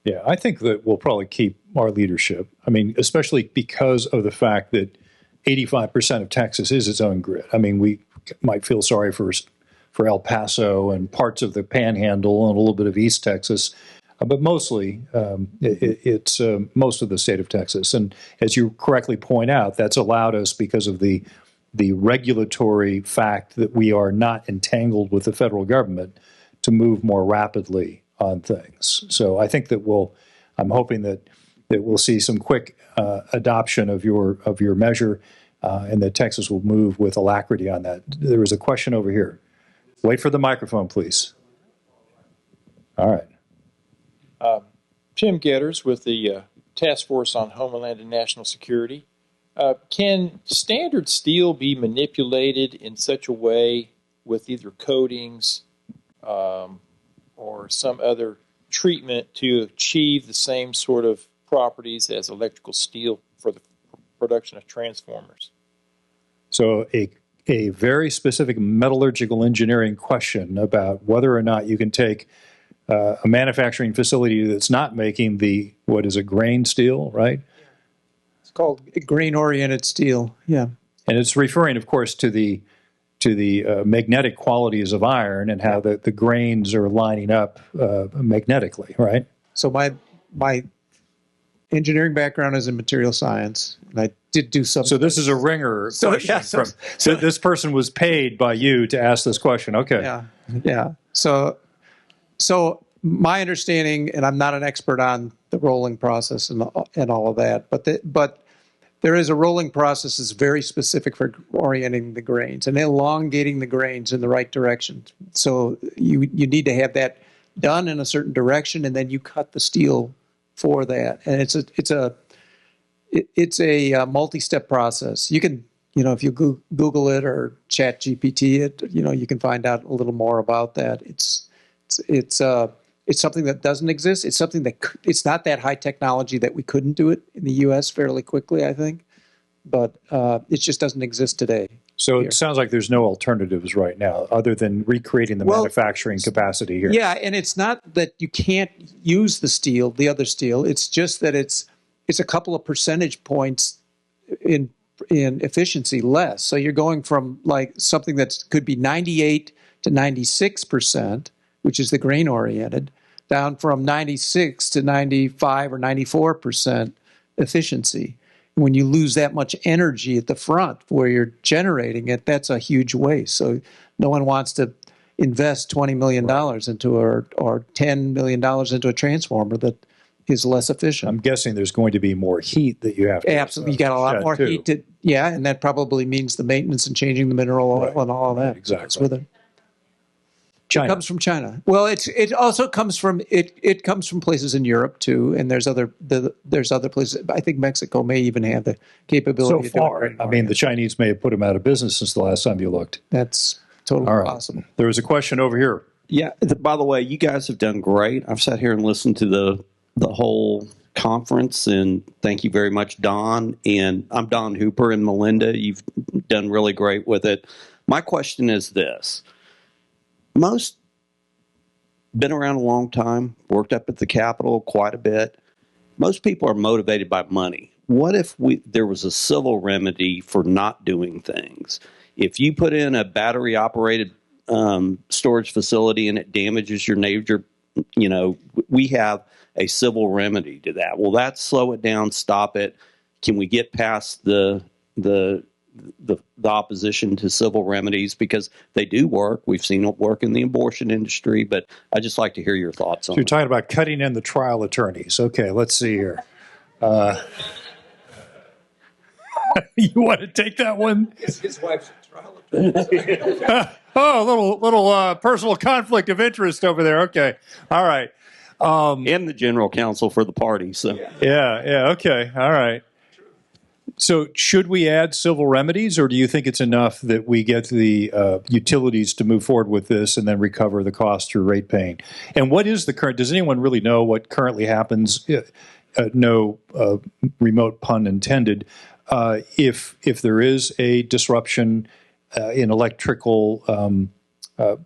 Yeah, I think that we'll probably keep our leadership. I mean, especially because of the fact that 85% of Texas is its own grid. I mean, we might feel sorry for El Paso and parts of the Panhandle and a little bit of East Texas, but mostly it's most of the state of Texas. And as you correctly point out, that's allowed us, because of the regulatory fact that we are not entangled with the federal government, to move more rapidly on things. So I think that I'm hoping that we'll see some quick adoption of your measure, and that Texas will move with alacrity on that. There was a question over here. Wait for the microphone, please. All right. Jim Getters with the Task Force on Homeland and National Security. Can standard steel be manipulated in such a way with either coatings or some other treatment to achieve the same sort of properties as electrical steel for the production of transformers? So a very specific metallurgical engineering question about whether or not you can take a manufacturing facility that's not making what is a grain steel, right? It's called grain-oriented steel, yeah. And it's referring, of course, to the magnetic qualities of iron and how the grains are lining up magnetically, right? So my engineering background is in material science, and I did do some. So this is a ringer question. So this person was paid by you to ask this question. Okay. Yeah. So my understanding, and I'm not an expert on the rolling process and all of that, but there is a rolling process that's very specific for orienting the grains and elongating the grains in the right direction. So you need to have that done in a certain direction, and then you cut the steel for that. And it's a multi-step process. You can, if you Google it or Chat GPT it, you can find out a little more about that. It's something that doesn't exist. It's something that it's not that high technology that we couldn't do it in the U.S. fairly quickly, I think, but it just doesn't exist today. So it sounds like there's no alternatives right now other than recreating the manufacturing capacity here. Yeah, and it's not that you can't use the other steel. It's just that it's a couple of percentage points in efficiency less. So you're going from like something that could be 98 to 96%, which is the grain oriented, down from 96 to 95 or 94% efficiency. When you lose that much energy at the front where you're generating it, that's a huge waste. So no one wants to invest $20 million into or $10 million into a transformer that is less efficient. I'm guessing there's going to be more heat that you have to absolutely. You got a lot more heat and that probably means the maintenance and changing the mineral oil and all of that. Exactly. With it. China. It comes from China. Well, it also comes from it comes from places in Europe too, and there's other places. I think Mexico may even have the capability. So far, I mean, the Chinese may have put them out of business since the last time you looked. That's totally possible. There was a question over here. Yeah. By the way, you guys have done great. I've sat here and listened to the whole conference, and thank you very much, Don. And I'm Don Hooper and Milinda. You've done really great with it. My question is this. Most been around a long time, worked up at the Capitol quite a bit. Most people are motivated by money. What if there was a civil remedy for not doing things? If you put in a battery-operated storage facility and it damages your neighbor, we have a civil remedy to that. Will that slow it down, stop it? Can we get past the opposition to civil remedies, because they do work? We've seen it work in the abortion industry, but I'd just like to hear your thoughts on it. You're talking about cutting in the trial attorneys. Okay, let's see here. You want to take that one? His wife's a trial attorney. Oh, a little personal conflict of interest over there. Okay. All right. And the general counsel for the party. So Yeah. Okay. All right. So should we add civil remedies, or do you think it's enough that we get the utilities to move forward with this and then recover the cost through rate paying? And what is the current? Does anyone really know what currently happens? No remote pun intended. If there is a disruption in electrical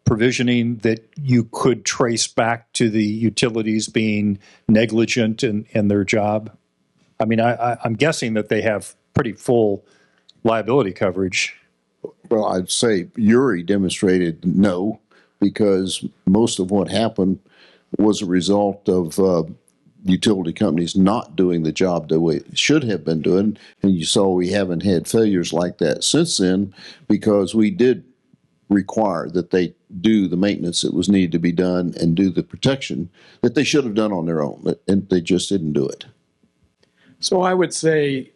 provisioning that you could trace back to the utilities being negligent in their job? I mean, I'm guessing that they have pretty full liability coverage. Well, I'd say Uri demonstrated no, because most of what happened was a result of utility companies not doing the job the way it should have been doing. And you saw we haven't had failures like that since then, because we did require that they do the maintenance that was needed to be done and do the protection that they should have done on their own, and they just didn't do it. So I would say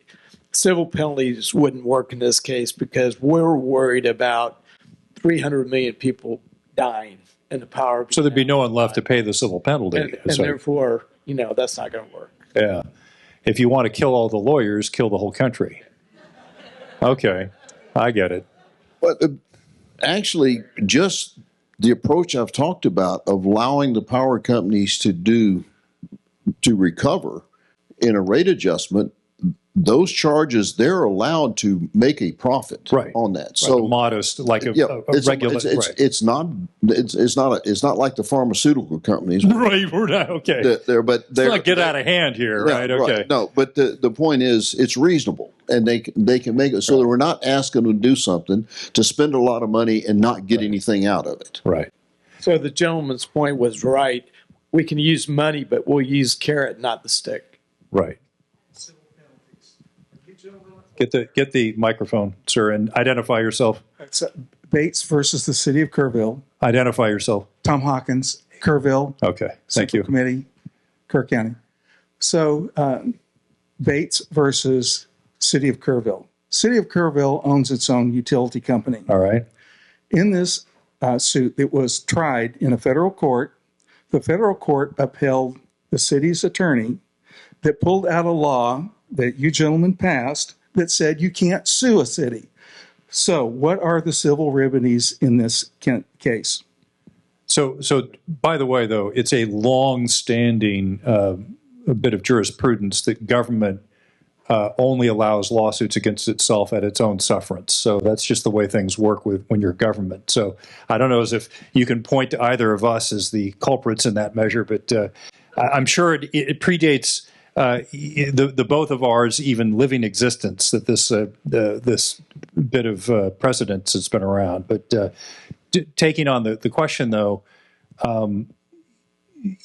civil penalties wouldn't work in this case, because we're worried about 300 million people dying in the power. So there'd be no one left to pay the civil penalty. And therefore, that's not going to work. Yeah. If you want to kill all the lawyers, kill the whole country. Okay. I get it. But actually, just the approach I've talked about of allowing the power companies to recover in a rate adjustment, those charges, they're allowed to make a profit on that. So modest, like a regular. It's not like the pharmaceutical companies. Right. Okay. But they're not get out of hand here, right? Okay. Right. No, but the point is, it's reasonable, and they can make it so that we're not asking them to do something to spend a lot of money and not get anything out of it. Right. So the gentleman's point was right. We can use money, but we'll use carrot, not the stick. Right. Get the microphone, sir, and identify yourself. It's Bates versus the City of Kerrville. Identify yourself. Tom Hawkins, Kerrville. Okay, thank you. Committee, Kerr County. So Bates versus City of Kerrville. City of Kerrville owns its own utility company. All right. In this suit, it was tried in a federal court. The federal court upheld the city's attorney that pulled out a law that you gentlemen passed that said you can't sue a city. So what are the civil remedies in this case? So by the way, though, it's a long-standing a bit of jurisprudence that government only allows lawsuits against itself at its own sufferance. So that's just the way things work when you're government. So I don't know as if you can point to either of us as the culprits in that measure, but I'm sure it predates the both of ours even living existence, that this bit of precedence has been around. But taking on the question, though,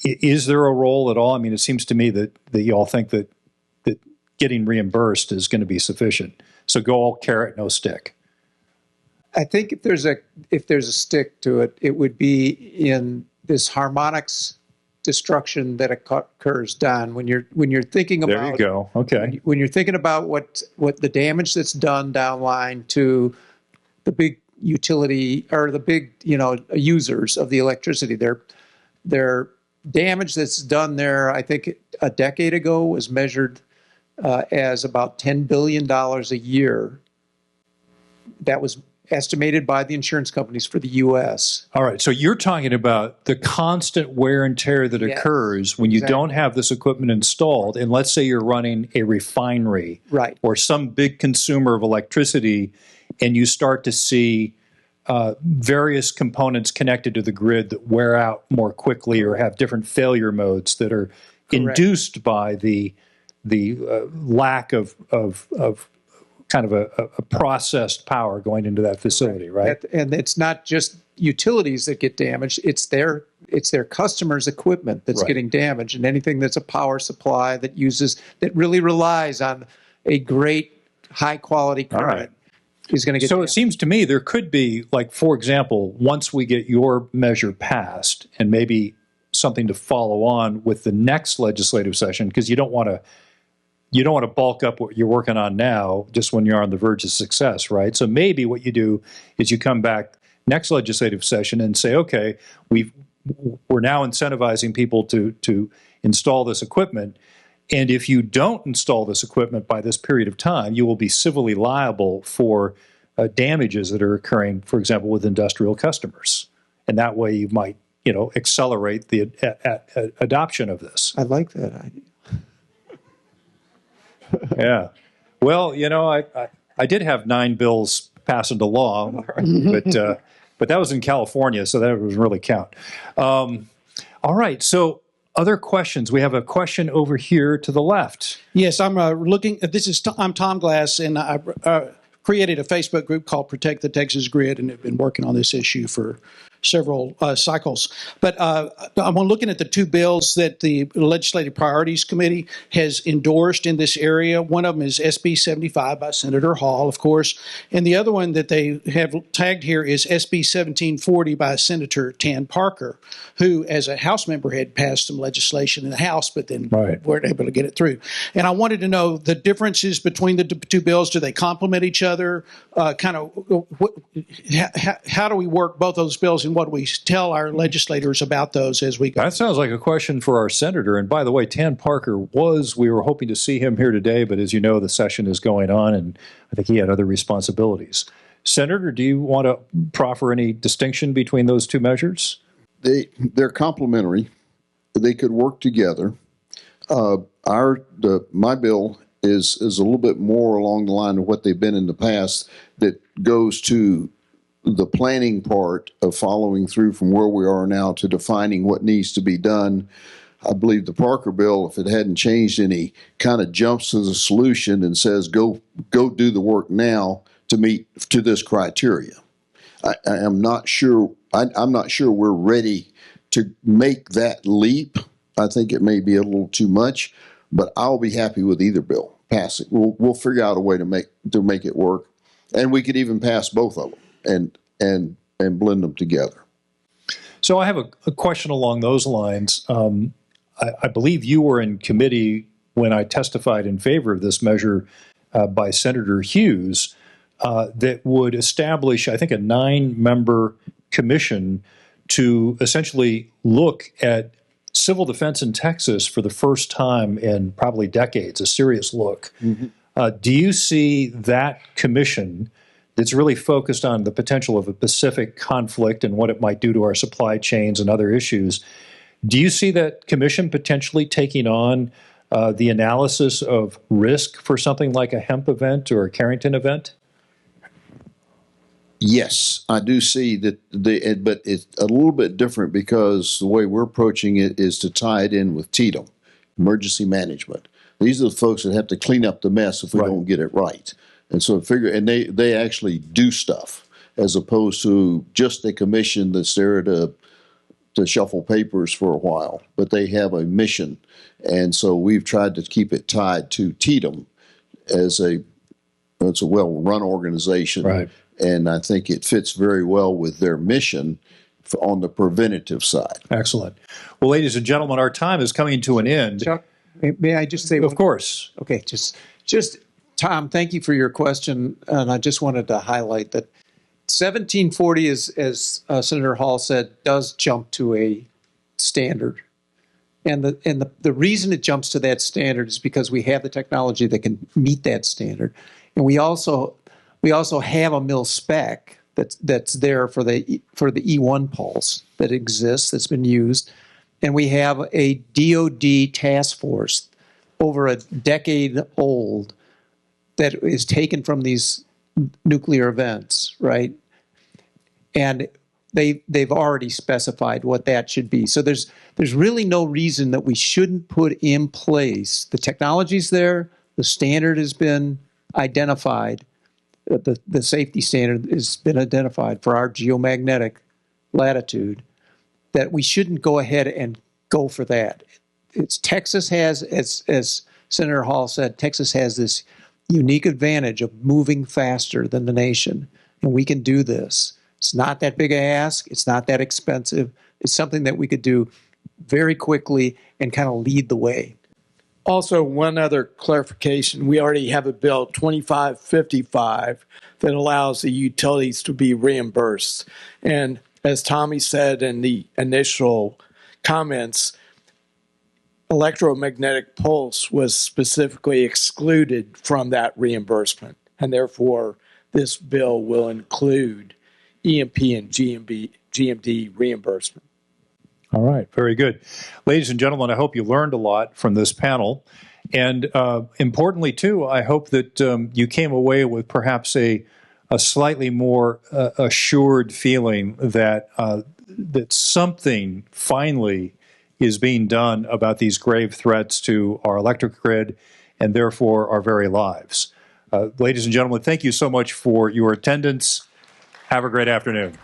is there a role at all? I mean, it seems to me that you all think that getting reimbursed is going to be sufficient. So go all carrot, no stick. I think if there's a stick to it, it would be in this harmonics destruction that occurs, Don, when you're thinking about. There you go. Okay. When you're thinking about what the damage that's done downline to the big utility or the big users of the electricity, their damage that's done there, I think a decade ago was measured as about $10 billion a year. That was estimated by the insurance companies for the U.S. All right. So you're talking about the constant wear and tear that occurs when you don't have this equipment installed. And let's say you're running a refinery or some big consumer of electricity, and you start to see various components connected to the grid that wear out more quickly or have different failure modes that are induced by the lack of kind of a processed power going into that facility, right? And it's not just utilities that get damaged; it's their customers' equipment that's getting damaged, and anything that's a power supply that really relies on a great high quality current is going to get. So damaged. It seems to me there could be, like, for example, once we get your measure passed, and maybe something to follow on with the next legislative session, because you don't want to bulk up what you're working on now just when you're on the verge of success, right? So maybe what you do is you come back next legislative session and say, okay, we're now incentivizing people to install this equipment. And if you don't install this equipment by this period of time, you will be civilly liable for damages that are occurring, for example, with industrial customers. And that way you might, accelerate the adoption of this. I like that idea. Yeah. Well, I did have 9 bills pass into law, but that was in California, so that doesn't really count. All right. So other questions? We have a question over here to the left. Yes, I'm looking. I'm Tom Glass, and I created a Facebook group called Protect the Texas Grid, and have been working on this issue for several cycles. But I'm looking at the 2 bills that the Legislative Priorities Committee has endorsed in this area. One of them is SB 75 by Senator Hall, of course, and the other one that they have tagged here is SB 1740 by Senator Tan Parker, who, as a House member, had passed some legislation in the House, but then weren't able to get it through. And I wanted to know the differences between the 2 bills. Do they complement each other? How do we work both those bills, and what do we tell our legislators about those as we go? That sounds like a question for our senator. And by the way, Tan Parker we were hoping to see him here today, but as you know, the session is going on, and I think he had other responsibilities. Senator, do you want to proffer any distinction between those 2 measures? They're complementary. They could work together. My bill is a little bit more along the line of what they've been in the past, that goes to the planning part of following through from where we are now to defining what needs to be done. I believe the Parker bill, if it hadn't changed any, kind of jumps to the solution and says, go do the work now to meet to this criteria. I'm not sure we're ready to make that leap. I think it may be a little too much, but I'll be happy with either bill passing. We'll figure out a way to make it work, and we could even pass both of them and blend them together. So I have a question along those lines. I believe you were in committee when I testified in favor of this measure by Senator Hughes that would establish, I think, a 9-member commission to essentially look at civil defense in Texas for the first time in probably decades, a serious look. Mm-hmm. Do you see that commission that's really focused on the potential of a Pacific conflict and what it might do to our supply chains and other issues? Do you see that commission potentially taking on the analysis of risk for something like a HEMP event or a Carrington event? Yes, I do see that, but it's a little bit different because the way we're approaching it is to tie it in with Edom, emergency management. These are the folks that have to clean up the mess if we don't get it right. And so they actually do stuff as opposed to just a commission that's there to shuffle papers for a while, but they have a mission. And so we've tried to keep it tied to Edom as it's a well-run organization. Right. And I think it fits very well with their mission on the preventative side. Excellent. Well, ladies and gentlemen, our time is coming to an end. Chuck, may I just say? Of course. Okay, just Tom, thank you for your question, and I just wanted to highlight that 1740, as Senator Hall said, does jump to a standard. And the reason it jumps to that standard is because we have the technology that can meet that standard. And we also have a mil spec that's there for the E1 pulse that exists, that's been used. And we have a DoD task force over a decade old that is taken from these nuclear events, right? And they've already specified what that should be. So there's really no reason that we shouldn't put in place. The technology's there, the standard has been identified, the safety standard has been identified for our geomagnetic latitude, that we shouldn't go ahead and go for that. Texas has, as Senator Hall said, Texas has this unique advantage of moving faster than the nation, and we can do this. It's not that big a ask. It's not that expensive. It's something that we could do very quickly and kind of lead the way. Also, one other clarification. We already have a bill, 2555, that allows the utilities to be reimbursed. And as Tommy said in the initial comments, electromagnetic pulse was specifically excluded from that reimbursement, and therefore this bill will include EMP and GMD reimbursement. All right, very good. Ladies and gentlemen, I hope you learned a lot from this panel. And importantly, too, I hope that you came away with perhaps a slightly more assured feeling that that something finally is being done about these grave threats to our electric grid and therefore our very lives. Ladies and gentlemen, thank you so much for your attendance. Have a great afternoon.